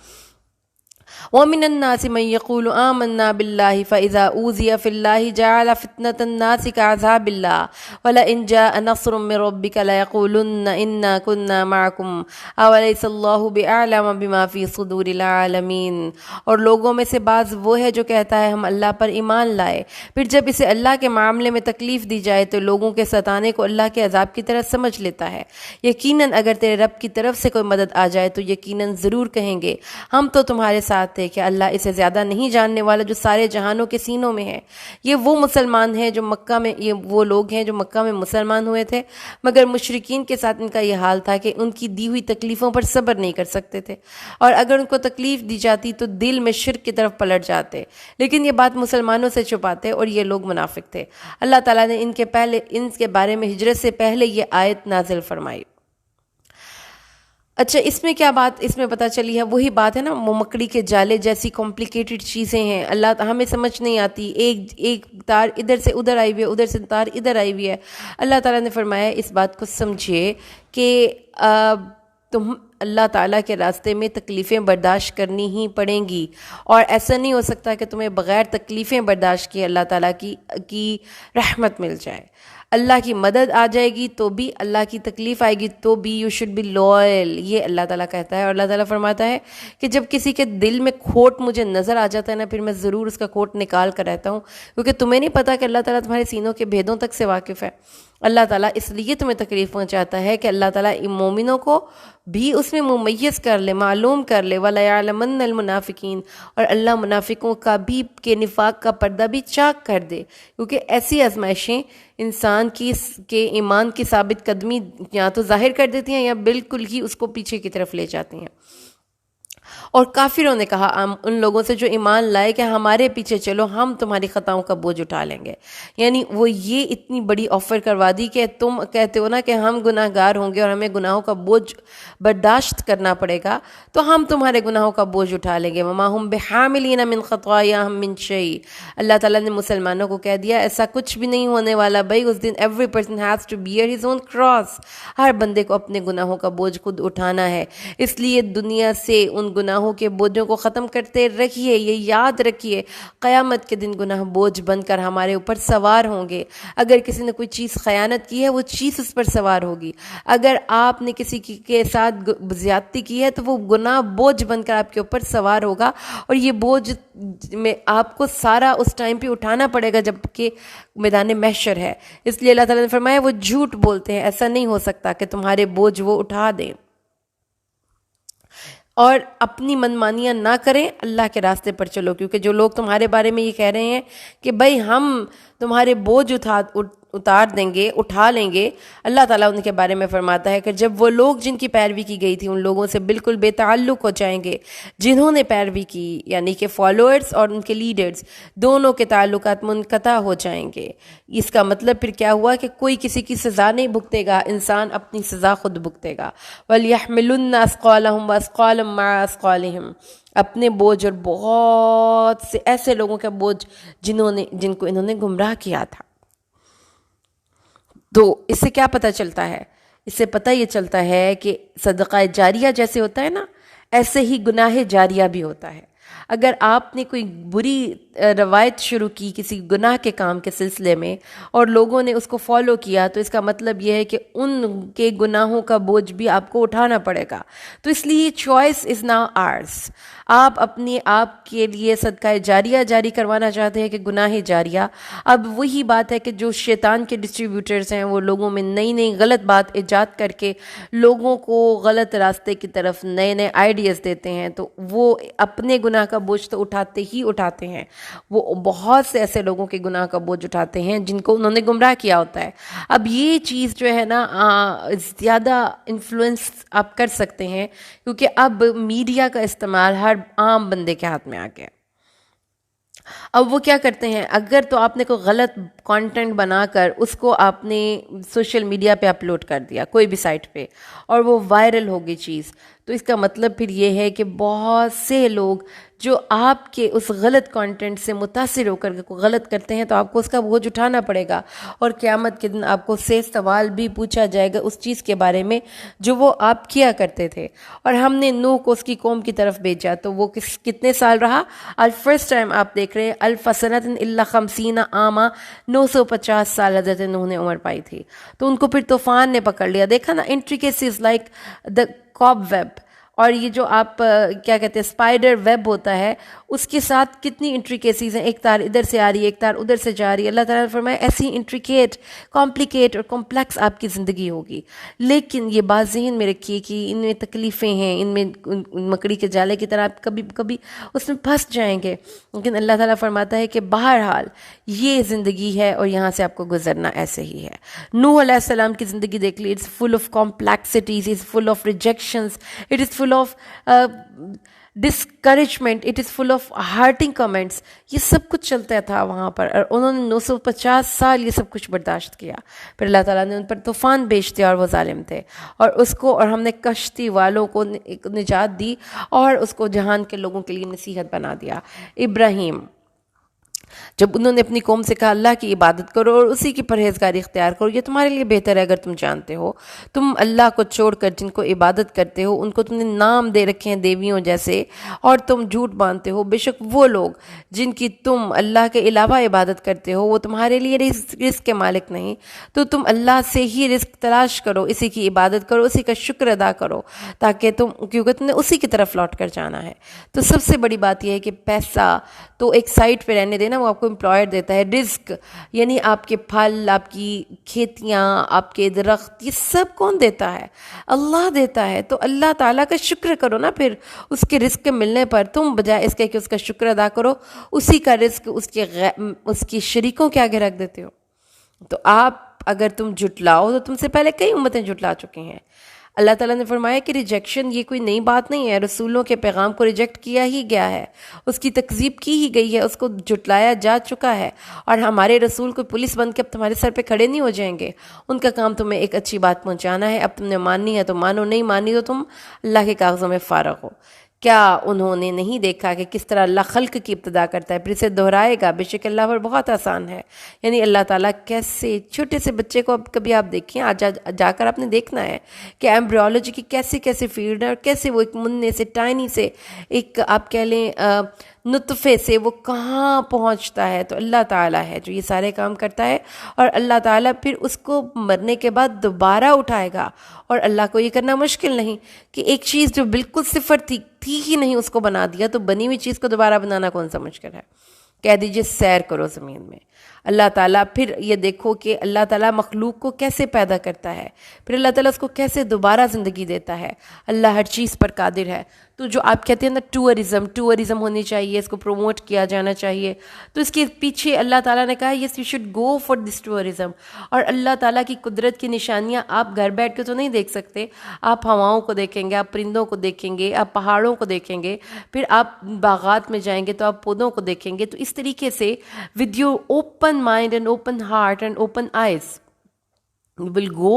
وَمِنَ النَّاسِ مَن يَقُولُ آمَنَّا بِاللَّهِ فَإِذَا أُوذِيَ فِي اللَّهِ جَعَلَ فِتْنَةَ النَّاسِ كَعَذَابِ اللَّهِ وَلَئِن جَاءَ نَصْرٌ مِّن رَّبِّكَ لَيَقُولُنَّ إِنَّا كُنَّا مَعَكُمْ أَوَلَيْسَ اللَّهُ بِأَعْلَمَ بِمَا فِي صُدُورِ الْعَالَمِينَ۔ اور لوگوں میں سے بعض وہ ہے جو کہتا ہے ہم اللہ پر ایمان لائے، پھر جب اسے اللہ کے معاملے میں تکلیف دی جائے تو لوگوں کے ستانے کو اللہ کے عذاب کی طرح سمجھ لیتا ہے۔ یقیناً اگر تیرے رب کی طرف سے کوئی مدد آ جائے تو یقیناً ضرور کہیں گے ہم تو تمہارے ساتھ تھے، کہ اللہ اسے زیادہ نہیں جاننے والا جو سارے جہانوں کے سینوں میں ہے۔ یہ وہ مسلمان ہیں جو مکہ میں، یہ وہ لوگ ہیں جو مکہ میں مسلمان ہوئے تھے، مگر مشرکین کے ساتھ ان کا یہ حال تھا کہ ان کی دی ہوئی تکلیفوں پر صبر نہیں کر سکتے تھے، اور اگر ان کو تکلیف دی جاتی تو دل میں شرک کی طرف پلٹ جاتے، لیکن یہ بات مسلمانوں سے چھپاتے، اور یہ لوگ منافق تھے۔ اللہ تعالیٰ نے ان کے بارے میں ہجرت سے پہلے یہ آیت نازل فرمائی۔ اچھا، اس میں کیا بات اس میں پتہ چلی ہے؟ وہی بات ہے نا، وہ مکڑی کے جالے جیسی کمپلیکیٹڈ چیزیں ہیں، اللہ ہمیں سمجھ نہیں آتی، ایک تار ادھر سے ادھر آئی ہوئی ہے، ادھر سے تار ادھر آئی ہوئی ہے۔ اللہ تعالیٰ نے فرمایا اس بات کو سمجھیے کہ تم اللہ تعالیٰ کے راستے میں تکلیفیں برداشت کرنی ہی پڑیں گی، اور ایسا نہیں ہو سکتا کہ تمہیں بغیر تکلیفیں برداشت کیے اللہ تعالیٰ کی رحمت مل جائے۔ اللہ کی مدد آ جائے گی تو بھی، اللہ کی تکلیف آئے گی تو بھی، یو شوڈ بی لوئل، یہ اللہ تعالیٰ کہتا ہے۔ اور اللہ تعالیٰ فرماتا ہے کہ جب کسی کے دل میں کھوٹ مجھے نظر آ جاتا ہے نا، پھر میں ضرور اس کا کھوٹ نکال کر رہتا ہوں، کیونکہ تمہیں نہیں پتا کہ اللہ تعالیٰ تمہارے سینوں کے بھیدوں تک سے واقف ہے۔ اللہ تعالیٰ اس لیے تمہیں تکلیف پہنچاتا ہے کہ اللہ تعالیٰ مومنوں کو بھی اس میں ممیز کر لے، معلوم کر لے، وَلَيَعْلَمَنَّ الْمُنَافِقِينَ، اور اللہ منافقوں کا بھی کے نفاق کا پردہ بھی چاک کر دے، کیونکہ ایسی آزمائشیں انسان کے ایمان کی ثابت قدمی یا تو ظاہر کر دیتی ہیں یا بالکل ہی اس کو پیچھے کی طرف لے جاتی ہیں۔ اور کافروں نے کہا ان لوگوں سے جو ایمان لائے کہ ہمارے پیچھے چلو، ہم تمہاری خطاؤں کا بوجھ اٹھا لیں گے، یعنی وہ یہ اتنی بڑی آفر کروا دی کہ تم کہتے ہو نا کہ ہم گناہ گار ہوں گے اور ہمیں گناہوں کا بوجھ برداشت کرنا پڑے گا، تو ہم تمہارے گناہوں کا بوجھ اٹھا لیں گے۔ وما ہم بحاملین من خطاياهم من شيء، اللہ تعالیٰ نے مسلمانوں کو کہہ دیا ایسا کچھ بھی نہیں ہونے والا بھائی، اس دن every person has to bear his own cross، ہر بندے کو اپنے گناہوں کا بوجھ خود اٹھانا ہے۔ اس لیے دنیا سے ان گناہوں کے بوجھوں کو ختم کرتے رکھیے، یہ یاد رکھیے قیامت کے دن گناہ بوجھ بن کر ہمارے اوپر سوار ہوں گے۔ اگر کسی نے کوئی چیز خیانت کی ہے وہ چیز اس پر سوار ہوگی، اگر آپ نے کسی کے ساتھ زیادتی کی ہے تو وہ گناہ بوجھ بن کر آپ کے اوپر سوار ہوگا، اور یہ بوجھ میں آپ کو سارا اس ٹائم پہ اٹھانا پڑے گا جب کہ میدان محشر ہے۔ اس لیے اللہ تعالیٰ نے فرمایا وہ جھوٹ بولتے ہیں، ایسا نہیں ہو سکتا کہ تمہارے بوجھ وہ اٹھا دیں، اور اپنی منمانیاں نہ کریں، اللہ کے راستے پر چلو، کیونکہ جو لوگ تمہارے بارے میں یہ کہہ رہے ہیں کہ بھائی ہم تمہارے بوجھ اتار دیں گے، اٹھا لیں گے، اللہ تعالیٰ ان کے بارے میں فرماتا ہے کہ جب وہ لوگ جن کی پیروی کی گئی تھی ان لوگوں سے بالکل بے تعلق ہو جائیں گے جنہوں نے پیروی کی، یعنی کہ فالوورز اور ان کے لیڈرز دونوں کے تعلقات منقطع ہو جائیں گے۔ اس کا مطلب پھر کیا ہوا کہ کوئی کسی کی سزا نہیں بھگتے گا، انسان اپنی سزا خود بھگتے گا۔ وَلْيَحْمِلُنَّ أَثْقَالَهُمْ وَأَثْقَالًا مَعَ أَثْقَالِهِمْ، اپنے بوجھ اور بہت سے ایسے لوگوں کا بوجھ جن کو انہوں نے گمراہ کیا تھا۔ تو اس سے کیا پتہ چلتا ہے؟ اس سے پتہ یہ چلتا ہے کہ صدقہ جاریہ جیسے ہوتا ہے نا، ایسے ہی گناہ جاریہ بھی ہوتا ہے۔ اگر آپ نے کوئی بری روایت شروع کی کسی گناہ کے کام کے سلسلے میں اور لوگوں نے اس کو فالو کیا، تو اس کا مطلب یہ ہے کہ ان کے گناہوں کا بوجھ بھی آپ کو اٹھانا پڑے گا۔ تو اس لیے چوائس از ناؤ آرز، آپ اپنے آپ کے لیے صدقہ جاریہ جاری کروانا چاہتے ہیں کہ گناہ جاریہ؟ اب وہی بات ہے کہ جو شیطان کے ڈسٹریبیوٹرز ہیں وہ لوگوں میں نئی نئی غلط بات ایجاد کر کے لوگوں کو غلط راستے کی طرف نئے نئے آئیڈیاز دیتے ہیں، تو وہ اپنے گناہ کا بوجھ تو اٹھاتے ہی اٹھاتے ہیں، وہ بہت سے ایسے لوگوں کے گناہ کا بوجھ اٹھاتے ہیں جن کو انہوں نے گمراہ کیا ہوتا ہے۔ اب یہ چیز جو ہے نا زیادہ انفلوئنس آپ کر سکتے ہیں، کیونکہ اب میڈیا کا استعمال ہر عام بندے کے ہاتھ میں آ گیا۔ اب وہ کیا کرتے ہیں، اگر تو آپ نے کوئی غلط کانٹینٹ بنا کر اس کو آپ نے سوشل میڈیا پہ اپلوڈ کر دیا کوئی بھی سائٹ پہ، اور وہ وائرل ہو گئی چیز، تو اس کا مطلب پھر یہ ہے کہ بہت سے لوگ جو آپ کے اس غلط کانٹینٹ سے متاثر ہو کر کے غلط کرتے ہیں تو آپ کو اس کا بوجھ اٹھانا پڑے گا، اور قیامت کے دن آپ کو سے سوال بھی پوچھا جائے گا اس چیز کے بارے میں جو وہ آپ کیا کرتے تھے۔ اور ہم نے نوح کو اس کی قوم کی طرف بھیجا تو وہ کتنے سال رہا؟ آج فرسٹ ٹائم آپ دیکھ رہے ہیں الف سنۃ الا 50 عاما، 950 سال حضرت نوح نے عمر پائی تھی، تو ان کو پھر طوفان نے پکڑ لیا۔ دیکھا نا انٹریکیسیز لائک دا کاب ویب، اور یہ جو آپ کیا کہتے ہیں اسپائڈر ویب ہوتا ہے اس کے ساتھ کتنی انٹریکیسیز ہیں، ایک تار ادھر سے آ رہی ہے، ایک تار ادھر سے جا رہی ہے۔ اللہ تعالیٰ نے فرمایا ایسی انٹریکیٹ، کمپلیکیٹ اور کمپلیکس آپ کی زندگی ہوگی، لیکن یہ بات ذہن میں رکھیے کہ ان میں تکلیفیں ہیں، ان میں مکڑی کے جالے کی طرح آپ کبھی کبھی اس میں پھنس جائیں گے، لیکن اللہ تعالیٰ فرماتا ہے کہ بہرحال یہ زندگی ہے اور یہاں سے آپ کو گزرنا ایسے ہی ہے۔ نوح علیہ السلام کی زندگی دیکھ لی، it's full of complexities, it's full of rejections, it is full of discouragement, it is full of hurting comments, یہ سب کچھ چلتا تھا وہاں پر، اور انہوں نے 950 سال یہ سب کچھ برداشت کیا۔ پھر اللہ تعالیٰ نے ان پر طوفان بھیج دیا اور وہ ظالم تھے، اور ہم نے کشتی والوں کو نجات دی اور اس کو جہان کے لوگوں کے لیے نصیحت بنا دیا۔ ابراہیم، جب انہوں نے اپنی قوم سے کہا اللہ کی عبادت کرو اور اسی کی پرہیزگاری اختیار کرو، یہ تمہارے لیے بہتر ہے اگر تم جانتے ہو، تم اللہ کو چھوڑ کر جن کو عبادت کرتے ہو ان کو تم نے نام دے رکھے ہیں دیویوں جیسے، اور تم جھوٹ باندھتے ہو، بے شک وہ لوگ جن کی تم اللہ کے علاوہ عبادت کرتے ہو وہ تمہارے لیے رزق کے مالک نہیں، تو تم اللہ سے ہی رزق تلاش کرو، اسی کی عبادت کرو، اسی کا شکر ادا کرو، تاکہ کیونکہ تم نے اسی کی طرف لوٹ کر جانا ہے۔ تو سب سے بڑی بات یہ ہے کہ پیسہ تو ایک سائٹ پہ رہنے دینا، وہ آپ کو امپلائر دیتا ہے، رزق یعنی آپ کے پھل، آپ کی کھیتیاں، آپ کے درخت، یہ سب کون دیتا ہے؟ اللہ دیتا ہے۔ تو اللہ تعالیٰ کا شکر کرو نا، پھر اس کے رزق کے ملنے پر تم بجائے اس کے کہ اس کا شکر ادا کرو، اسی کا رزق اس کی شریکوں کے آگے رکھ دیتے ہو۔ تو آپ اگر تم جھٹلاؤ تو تم سے پہلے کئی امتیں جھٹلا چکی ہیں۔ اللہ تعالیٰ نے فرمایا کہ ریجیکشن یہ کوئی نئی بات نہیں ہے، رسولوں کے پیغام کو ریجیکٹ کیا ہی گیا ہے، اس کی تکذیب کی ہی گئی ہے، اس کو جھٹلایا جا چکا ہے، اور ہمارے رسول کوئی پولیس بن کے اب تمہارے سر پہ کھڑے نہیں ہو جائیں گے، ان کا کام تمہیں ایک اچھی بات پہنچانا ہے، اب تم نے ماننی ہے تو مانو، نہیں ماننی تو تم اللہ کے کاغذوں میں فارغ ہو۔ کیا انہوں نے نہیں دیکھا کہ کس طرح اللہ خلق کی ابتدا کرتا ہے پھر اسے دہرائے گا، بے شک اللہ پر بہت آسان ہے۔ یعنی اللہ تعالیٰ کیسے چھوٹے سے بچے کو کبھی آپ دیکھیں، آج جا کر آپ نے دیکھنا ہے کہ ایمبریولوجی کی کیسے فیلڈ ہے، اور کیسے وہ ایک مننے سے، ٹائنی سے، ایک آپ کہہ لیں نطفے سے وہ کہاں پہنچتا ہے۔ تو اللہ تعالیٰ ہے جو یہ سارے کام کرتا ہے، اور اللہ تعالیٰ پھر اس کو مرنے کے بعد دوبارہ اٹھائے گا، اور اللہ کو یہ کرنا مشکل نہیں کہ ایک چیز جو بالکل صفر تھی ہی نہیں اس کو بنا دیا، تو بنی ہوئی چیز کو دوبارہ بنانا کون سا مشکل ہے؟ کہہ دیجئے سیر کرو زمین میں۔ اللہ تعالیٰ پھر یہ دیکھو کہ اللہ تعالیٰ مخلوق کو کیسے پیدا کرتا ہے، پھر اللہ تعالیٰ اس کو کیسے دوبارہ زندگی دیتا ہے۔ اللہ ہر چیز پر قادر ہے۔ تو جو آپ کہتے ہیں نا ٹورزم ہونی چاہیے، اس کو پروموٹ کیا جانا چاہیے، تو اس کے پیچھے اللہ تعالیٰ نے کہا yes you should go for this tourism. اور اللہ تعالیٰ کی قدرت کی نشانیاں آپ گھر بیٹھ کے تو نہیں دیکھ سکتے، آپ ہواؤں کو دیکھیں گے، آپ پرندوں کو دیکھیں گے، آپ پہاڑوں کو دیکھیں گے، پھر آپ باغات میں جائیں گے تو آپ پودوں کو دیکھیں گے۔ تو اس طریقے سے with your open mind and open heart and open eyes you will go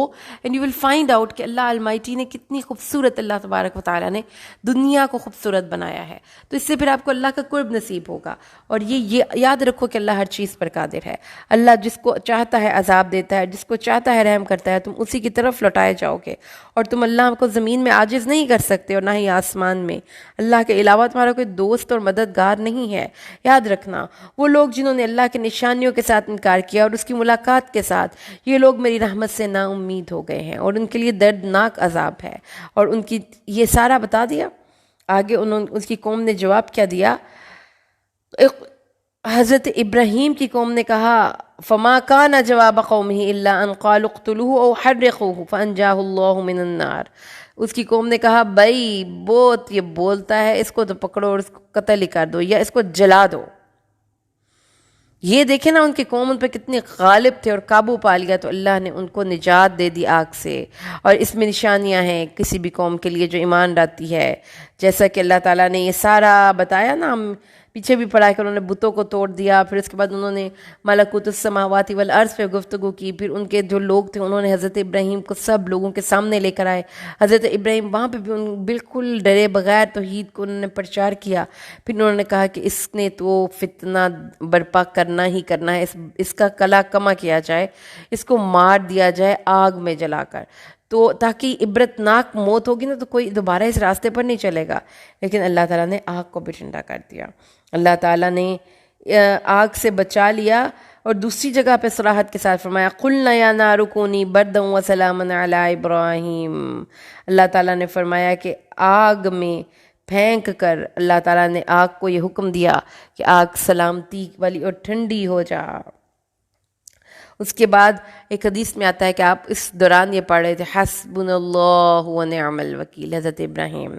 and you will find out کہ اللہ المائٹی نے کتنی خوبصورت، اللہ تبارک و تعالیٰ نے دنیا کو خوبصورت بنایا ہے۔ تو اس سے پھر آپ کو اللہ کا قرب نصیب ہوگا، اور یہ یاد رکھو کہ اللہ ہر چیز پر قادر ہے۔ اللہ جس کو چاہتا ہے عذاب دیتا ہے، جس کو چاہتا ہے رحم کرتا ہے، تم اسی کی طرف لوٹائے جاؤ گے، اور تم اللہ کو زمین میں عاجز نہیں کر سکتے اور نہ ہی آسمان میں۔ اللہ کے علاوہ تمہارا کوئی دوست اور مددگار نہیں ہے۔ یاد رکھنا وہ لوگ جنہوں نے اللہ کے نشانیوں کے ساتھ انکار کیا اور اس کی ملاقات کے ساتھ، یہ لوگ میری رحمت سے نا امید ہو گئے ہیں، اور ان کے لیے دردناک عذاب ہے۔ اور ان کی یہ سارا بتا دیا۔ آگے اس کی قوم نے جواب کیا دیا؟ حضرت ابراہیم کی قوم نے کہا فما کان جواب قومہ الا ان قالوا اقتلوه او حرقوه فانجاه اللہ من النار۔ اس کی قوم نے کہا بھائی بہت یہ بولتا ہے، اس کو تو پکڑو اور اس کو قتل ہی کر دو یا اس کو جلا دو۔ یہ دیکھیں نا ان کی قوم ان پہ کتنے غالب تھے اور قابو پا لیا، تو اللہ نے ان کو نجات دے دی آگ سے۔ اور اس میں نشانیاں ہیں کسی بھی قوم کے لیے جو ایمان لاتی ہے، جیسا کہ اللہ تعالیٰ نے یہ سارا بتایا نا، ہم پیچھے بھی پڑھا کہ انہوں نے بتوں کو توڑ دیا، پھر اس کے بعد انہوں نے ملکوت السماوات والارض پہ گفتگو کی، پھر ان کے جو لوگ تھے انہوں نے حضرت ابراہیم کو سب لوگوں کے سامنے لے کر آئے، حضرت ابراہیم وہاں پہ بھی بالکل ڈرے بغیر توحید کو انہوں نے پرچار کیا، پھر انہوں نے کہا کہ اس نے تو فتنہ برپا کرنا ہی کرنا ہے، اس کا کلا کما کیا جائے، اس کو مار دیا جائے آگ میں جلا کر، تو تاکہ عبرت ناک موت ہوگی نا تو کوئی دوبارہ اس راستے پر نہیں چلے گا۔ لیکن اللہ تعالیٰ نے آگ کو بھی ٹھنڈا کر دیا، اللہ تعالیٰ نے آگ سے بچا لیا، اور دوسری جگہ پہ صراحت کے ساتھ فرمایا قُلْنَا يَا نَارُ كُونِي بَرْدًا وَسَلَامًا عَلَىٰ إِبْرَاهِيمَ۔ اللہ تعالیٰ نے فرمایا کہ آگ میں پھینک کر اللہ تعالیٰ نے آگ کو یہ حکم دیا کہ آگ سلامتی والی اور ٹھنڈی ہو جا۔ اس کے بعد ایک حدیث میں آتا ہے کہ آپ اس دوران یہ پڑھ رہے تھے حسبنا اللہ ونعم الوکیل حضرت ابراہیم،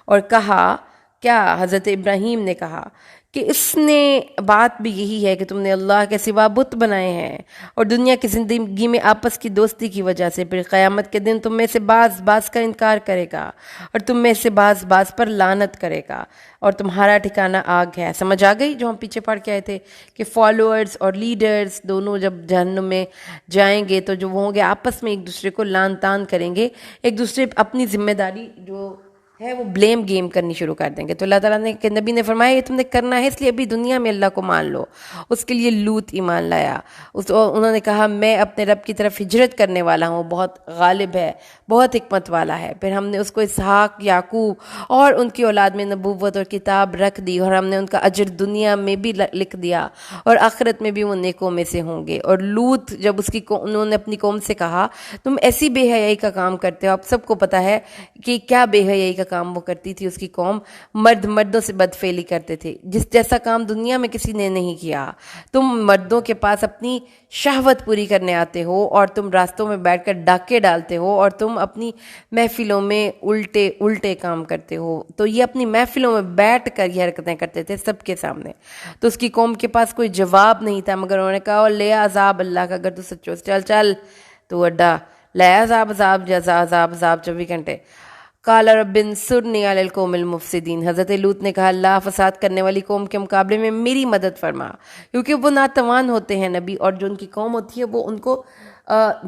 اور کہا کیا، حضرت ابراہیم نے کہا کہ اس نے بات بھی یہی ہے کہ تم نے اللہ کے سوا بت بنائے ہیں، اور دنیا کی زندگی میں آپس کی دوستی کی وجہ سے پھر قیامت کے دن تم میں سے بعض کا انکار کرے گا، اور تم میں سے بعض پر لعنت کرے گا، اور تمہارا ٹھکانہ آگ ہے۔ سمجھ آ گئی جو ہم پیچھے پڑھ کے آئے تھے کہ فالوورز اور لیڈرز دونوں جب جہنم میں جائیں گے تو جو وہ ہوں گے آپس میں ایک دوسرے کو لعن طعن کریں گے، ایک دوسرے اپنی ذمہ داری جو ہے وہ بلیم گیم کرنی شروع کر دیں گے۔ تو اللہ تعالیٰ نے کہ نبی نے فرمایا یہ تم نے کرنا ہے، اس لیے ابھی دنیا میں اللہ کو مان لو۔ اس کے لیے لوط ایمان لایا، انہوں نے کہا میں اپنے رب کی طرف ہجرت کرنے والا ہوں، بہت غالب ہے، بہت حکمت والا ہے۔ پھر ہم نے اس کو اسحاق، یعقوب اور ان کی اولاد میں نبوت اور کتاب رکھ دی، اور ہم نے ان کا اجر دنیا میں بھی لکھ دیا اور آخرت میں بھی وہ نیکوں میں سے ہوں گے۔ اور لوط جب انہوں نے اپنی قوم سے کہا تم ایسی بے حیائی کا کام کرتے ہو، آپ سب کو پتہ ہے کہ کیا بے حیائی کا کام وہ کرتی تھی اس کی قوم، مردوں سے بدفعلی کرتے تھے، جیسا کام دنیا میں کسی نے نہیں کیا۔ تم مردوں کے پاس اپنی شہوت پوری کرنے آتے ہو، اور تم راستوں میں بیٹھ کر ڈاکے ڈالتے ہو، اور تم اپنی محفلوں میں الٹے کام کرتے ہو۔ تو یہ اپنی محفلوں میں بیٹھ کر یہ حرکتیں کرتے تھے سب کے سامنے۔ تو اس کی قوم کے پاس کوئی جواب نہیں تھا، مگر انہوں نے کہا لے عذاب اللہ کا، اگر تو سچو چل تو اڈا لے عذاب 24 گھنٹے۔ قال رب انصرنی علی القوم المفسدین، حضرت لوط نے کہا اللہ فساد کرنے والی قوم کے مقابلے میں میری مدد فرما، کیونکہ وہ ناتوان ہوتے ہیں نبی، اور جو ان کی قوم ہوتی ہے وہ ان کو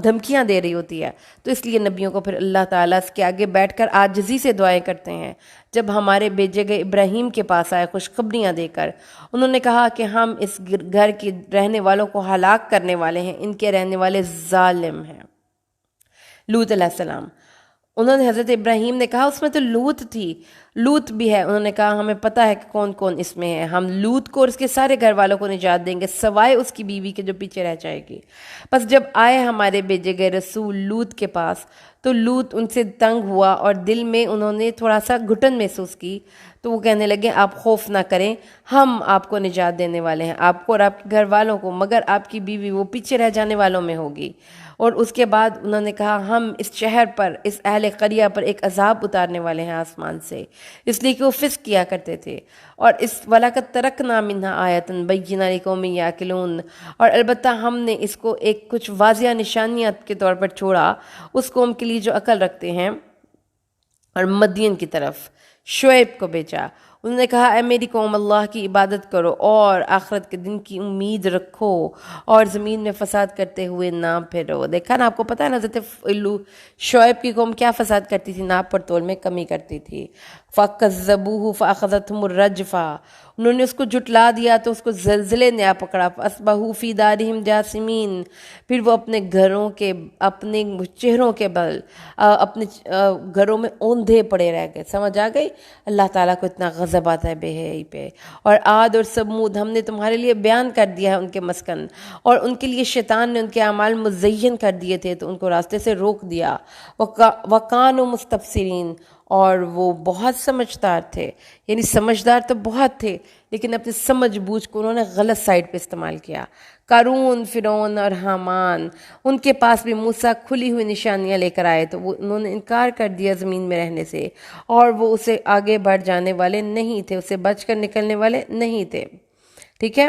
دھمکیاں دے رہی ہوتی ہے، تو اس لیے نبیوں کو پھر اللہ تعالیٰ اس کے آگے بیٹھ کر عاجزی سے دعائیں کرتے ہیں۔ جب ہمارے بھیجے گئے ابراہیم کے پاس آئے خوشخبریاں دے کر، انہوں نے کہا کہ ہم اس گھر کے رہنے والوں کو ہلاک کرنے والے ہیں، ان کے رہنے والے ظالم ہیں۔ لوط علیہ السلام، انہوں نے حضرت ابراہیم نے کہا اس میں تو لوط تھی، لوط بھی ہے، انہوں نے کہا ہمیں پتہ ہے کہ کون کون اس میں ہے، ہم لوط کو اور اس کے سارے گھر والوں کو نجات دیں گے سوائے اس کی بیوی کے جو پیچھے رہ جائے گی۔ بس جب آئے ہمارے بھیجے گئے رسول لوط کے پاس تو لوط ان سے تنگ ہوا، اور دل میں انہوں نے تھوڑا سا گھٹن محسوس کی، تو وہ کہنے لگے آپ خوف نہ کریں، ہم آپ کو نجات دینے والے ہیں، آپ کو اور آپ کے گھر والوں کو، مگر آپ کی بیوی وہ پیچھے رہ جانے والوں میں ہوگی۔ اور اس کے بعد انہوں نے کہا ہم اس شہر پر، اس اہل قریہ پر ایک عذاب اتارنے والے ہیں آسمان سے، اس لیے کہ وہ فسق کیا کرتے تھے، اور اس وَلَقَدْ تَرَكْنَا مِنْهَا آیَةً بَيِّنَةً لِقَوْمٍ يَعْقِلُونَ، اور البتہ ہم نے اس کو ایک کچھ واضح نشانیاں کے طور پر چھوڑا اس قوم کے لیے جو عقل رکھتے ہیں۔ اور مدین کی طرف شعیب کو بھیجا، انہوں نے کہا اے میری قوم اللہ کی عبادت کرو اور آخرت کے دن کی امید رکھو، اور زمین میں فساد کرتے ہوئے نہ پھرو۔ دیکھا نا، آپ کو پتہ ہے نا حضرت شعیب کی قوم کیا فساد کرتی تھی، ناپ پر تول میں کمی کرتی تھی۔ فَكَذَّبُوهُ فَأَخَذَتْهُمُ الرَّجْفَةُ، انہوں نے اس کو جھٹلا دیا تو اس کو زلزلے نے آ پکڑا۔ فَأَصْبَحُوا فِي دَارِهِمْ جَاثِمِينَ، پھر وہ اپنے گھروں کے، اپنے چہروں کے بل اپنے گھروں میں اوندھے پڑے رہ گئے۔ سمجھ آ گئی اللہ تعالیٰ کو اتنا غضب آتا ہے بے حیائی پہ۔ اور عاد اور ثمود ہم نے تمہارے لیے بیان کر دیا ہے ان کے مسکن، اور ان کے لیے شیطان نے ان کے اعمال مزین کر دیے تھے تو ان کو راستے سے روک دیا۔ وَكَانُوا مُسْتَبْصِرِينَ، اور وہ بہت سمجھدار تھے، یعنی سمجھدار تو بہت تھے لیکن اپنی سمجھ بوجھ کو انہوں نے غلط سائڈ پہ استعمال کیا۔ قارون، فرعون اور حامان، ان کے پاس بھی موسیٰ کھلی ہوئی نشانیاں لے کر آئے تو انہوں نے انکار کر دیا زمین میں رہنے سے، اور وہ اسے آگے بڑھ جانے والے نہیں تھے، اسے بچ کر نکلنے والے نہیں تھے۔ ٹھیک ہے،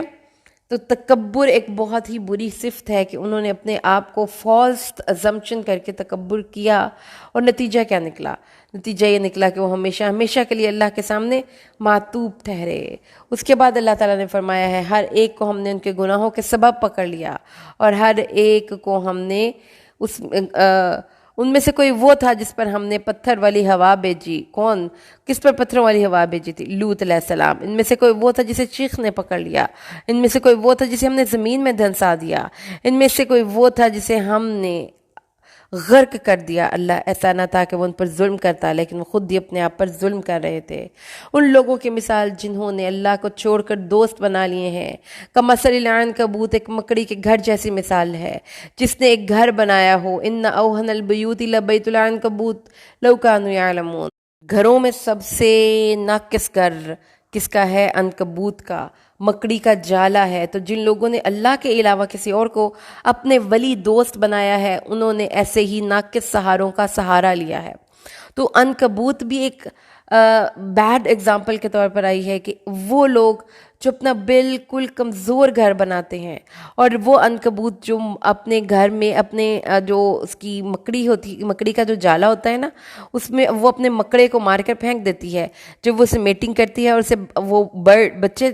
تو تکبر ایک بہت ہی بری صفت ہے کہ انہوں نے اپنے آپ کو فالس ازمپشن کر کے تکبر کیا، اور نتیجہ کیا نکلا؟ نتیجہ یہ نکلا کہ وہ ہمیشہ ہمیشہ کے لیے اللہ کے سامنے معتوب ٹھہرے۔ اس کے بعد اللہ تعالیٰ نے فرمایا ہے ہر ایک کو ہم نے ان کے گناہوں کے سبب پکڑ لیا، اور ہر ایک کو ہم نے ان میں سے کوئی وہ تھا جس پر ہم نے پتھر والی ہوا بھیجی۔ کون؟ کس پر پتھروں والی ہوا بھیجی تھی؟ لوط علیہ السلام۔ ان میں سے کوئی وہ تھا جسے چیخ نے پکڑ لیا۔ ان میں سے کوئی وہ تھا جسے ہم نے زمین میں دھنسا دیا۔ ان میں سے کوئی وہ تھا جسے ہم نے غرق کر دیا۔ اللہ ایسا نہ تھا کہ وہ ان پر ظلم کرتا، لیکن وہ خود ہی اپنے آپ پر ظلم کر رہے تھے۔ ان لوگوں کی مثال جنہوں نے اللہ کو چھوڑ کر دوست بنا لیے ہیں، کمثل العنکبوت، ایک مکڑی کے گھر جیسی مثال ہے جس نے ایک گھر بنایا ہو۔ ان اوہن البیوت لبیت العنکبوت لو کانوا یعلمون، گھروں میں سب سے ناقص گھر کس کا ہے؟ عنکبوت کا، مکڑی کا جالا ہے۔ تو جن لوگوں نے اللہ کے علاوہ کسی اور کو اپنے ولی دوست بنایا ہے، انہوں نے ایسے ہی ناقص سہاروں کا سہارا لیا ہے۔ تو عنکبوت بھی ایک بیڈ ایگزامپل کے طور پر آئی ہے کہ وہ لوگ جو اپنا بالکل کمزور گھر بناتے ہیں، اور وہ عنکبوت جو اپنے گھر میں اپنے جو اس کی مکڑی ہوتی، مکڑی کا جو جالا ہوتا ہے نا، اس میں وہ اپنے مکڑے کو مار کر پھینک دیتی ہے۔ جب وہ اسے میٹنگ کرتی ہے اور اسے وہ بچے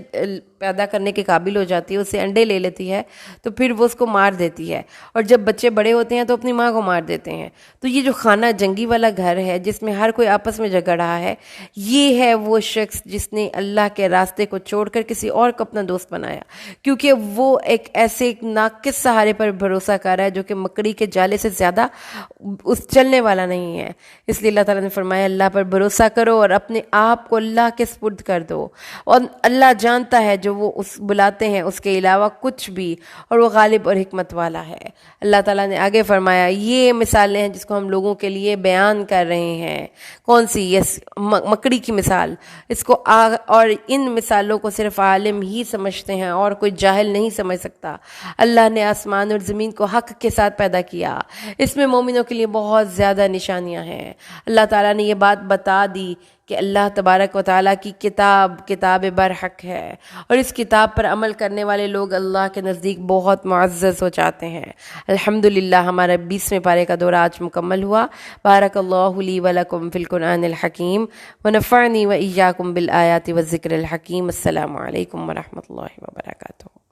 پیدا کرنے کے قابل ہو جاتی ہے، اسے انڈے لے لیتی ہے، تو پھر وہ اس کو مار دیتی ہے، اور جب بچے بڑے ہوتے ہیں تو اپنی ماں کو مار دیتے ہیں۔ تو یہ جو خانہ جنگی والا گھر ہے جس میں ہر کوئی آپس میں جھگڑ رہا ہے، یہ ہے وہ شخص جس نے اللہ کے راستے کو چھوڑ کر کسی اور کو اپنا دوست بنایا، کیونکہ وہ ایک ایسے ناقص سہارے پر بھروسہ کر رہا ہے جو کہ مکڑی کے جالے سے زیادہ اس چلنے والا نہیں ہے۔ اس لیے اللہ تعالیٰ نے فرمایا اللہ پر بھروسہ کرو اور اپنے آپ کو اللہ کے سپرد کر دو، اور اللہ جانتا ہے جو وہ اس بلاتے ہیں اس کے علاوہ کچھ بھی، اور وہ غالب اور حکمت والا ہے۔ اللہ تعالیٰ نے آگے فرمایا یہ مثالیں ہیں جس کو ہم لوگوں کے لیے بیان کر رہے ہیں۔ کون سی؟ یس، مکڑی کی مثال۔ اس کو اور ان مثالوں کو صرف عالم ہی سمجھتے ہیں اور کوئی جاہل نہیں سمجھ سکتا۔ اللہ نے آسمان اور زمین کو حق کے ساتھ پیدا کیا، اس میں مومنوں کے لیے بہت زیادہ نشانیاں ہیں۔ اللہ تعالیٰ نے یہ بات بتا دی کہ اللہ تبارک و تعالیٰ کی کتاب برحق ہے، اور اس کتاب پر عمل کرنے والے لوگ اللہ کے نزدیک بہت معزز ہو جاتے ہیں۔ الحمدللہ ہمارا 20ویں پارے کا دورہ آج مکمل ہوا۔ بارک اللہ لی ولکم فی القرآن الحکیم، ونفعنی و ایاکم بالآیات والذکر الحکیم۔ السلام علیکم ورحمۃ اللہ وبرکاتہ۔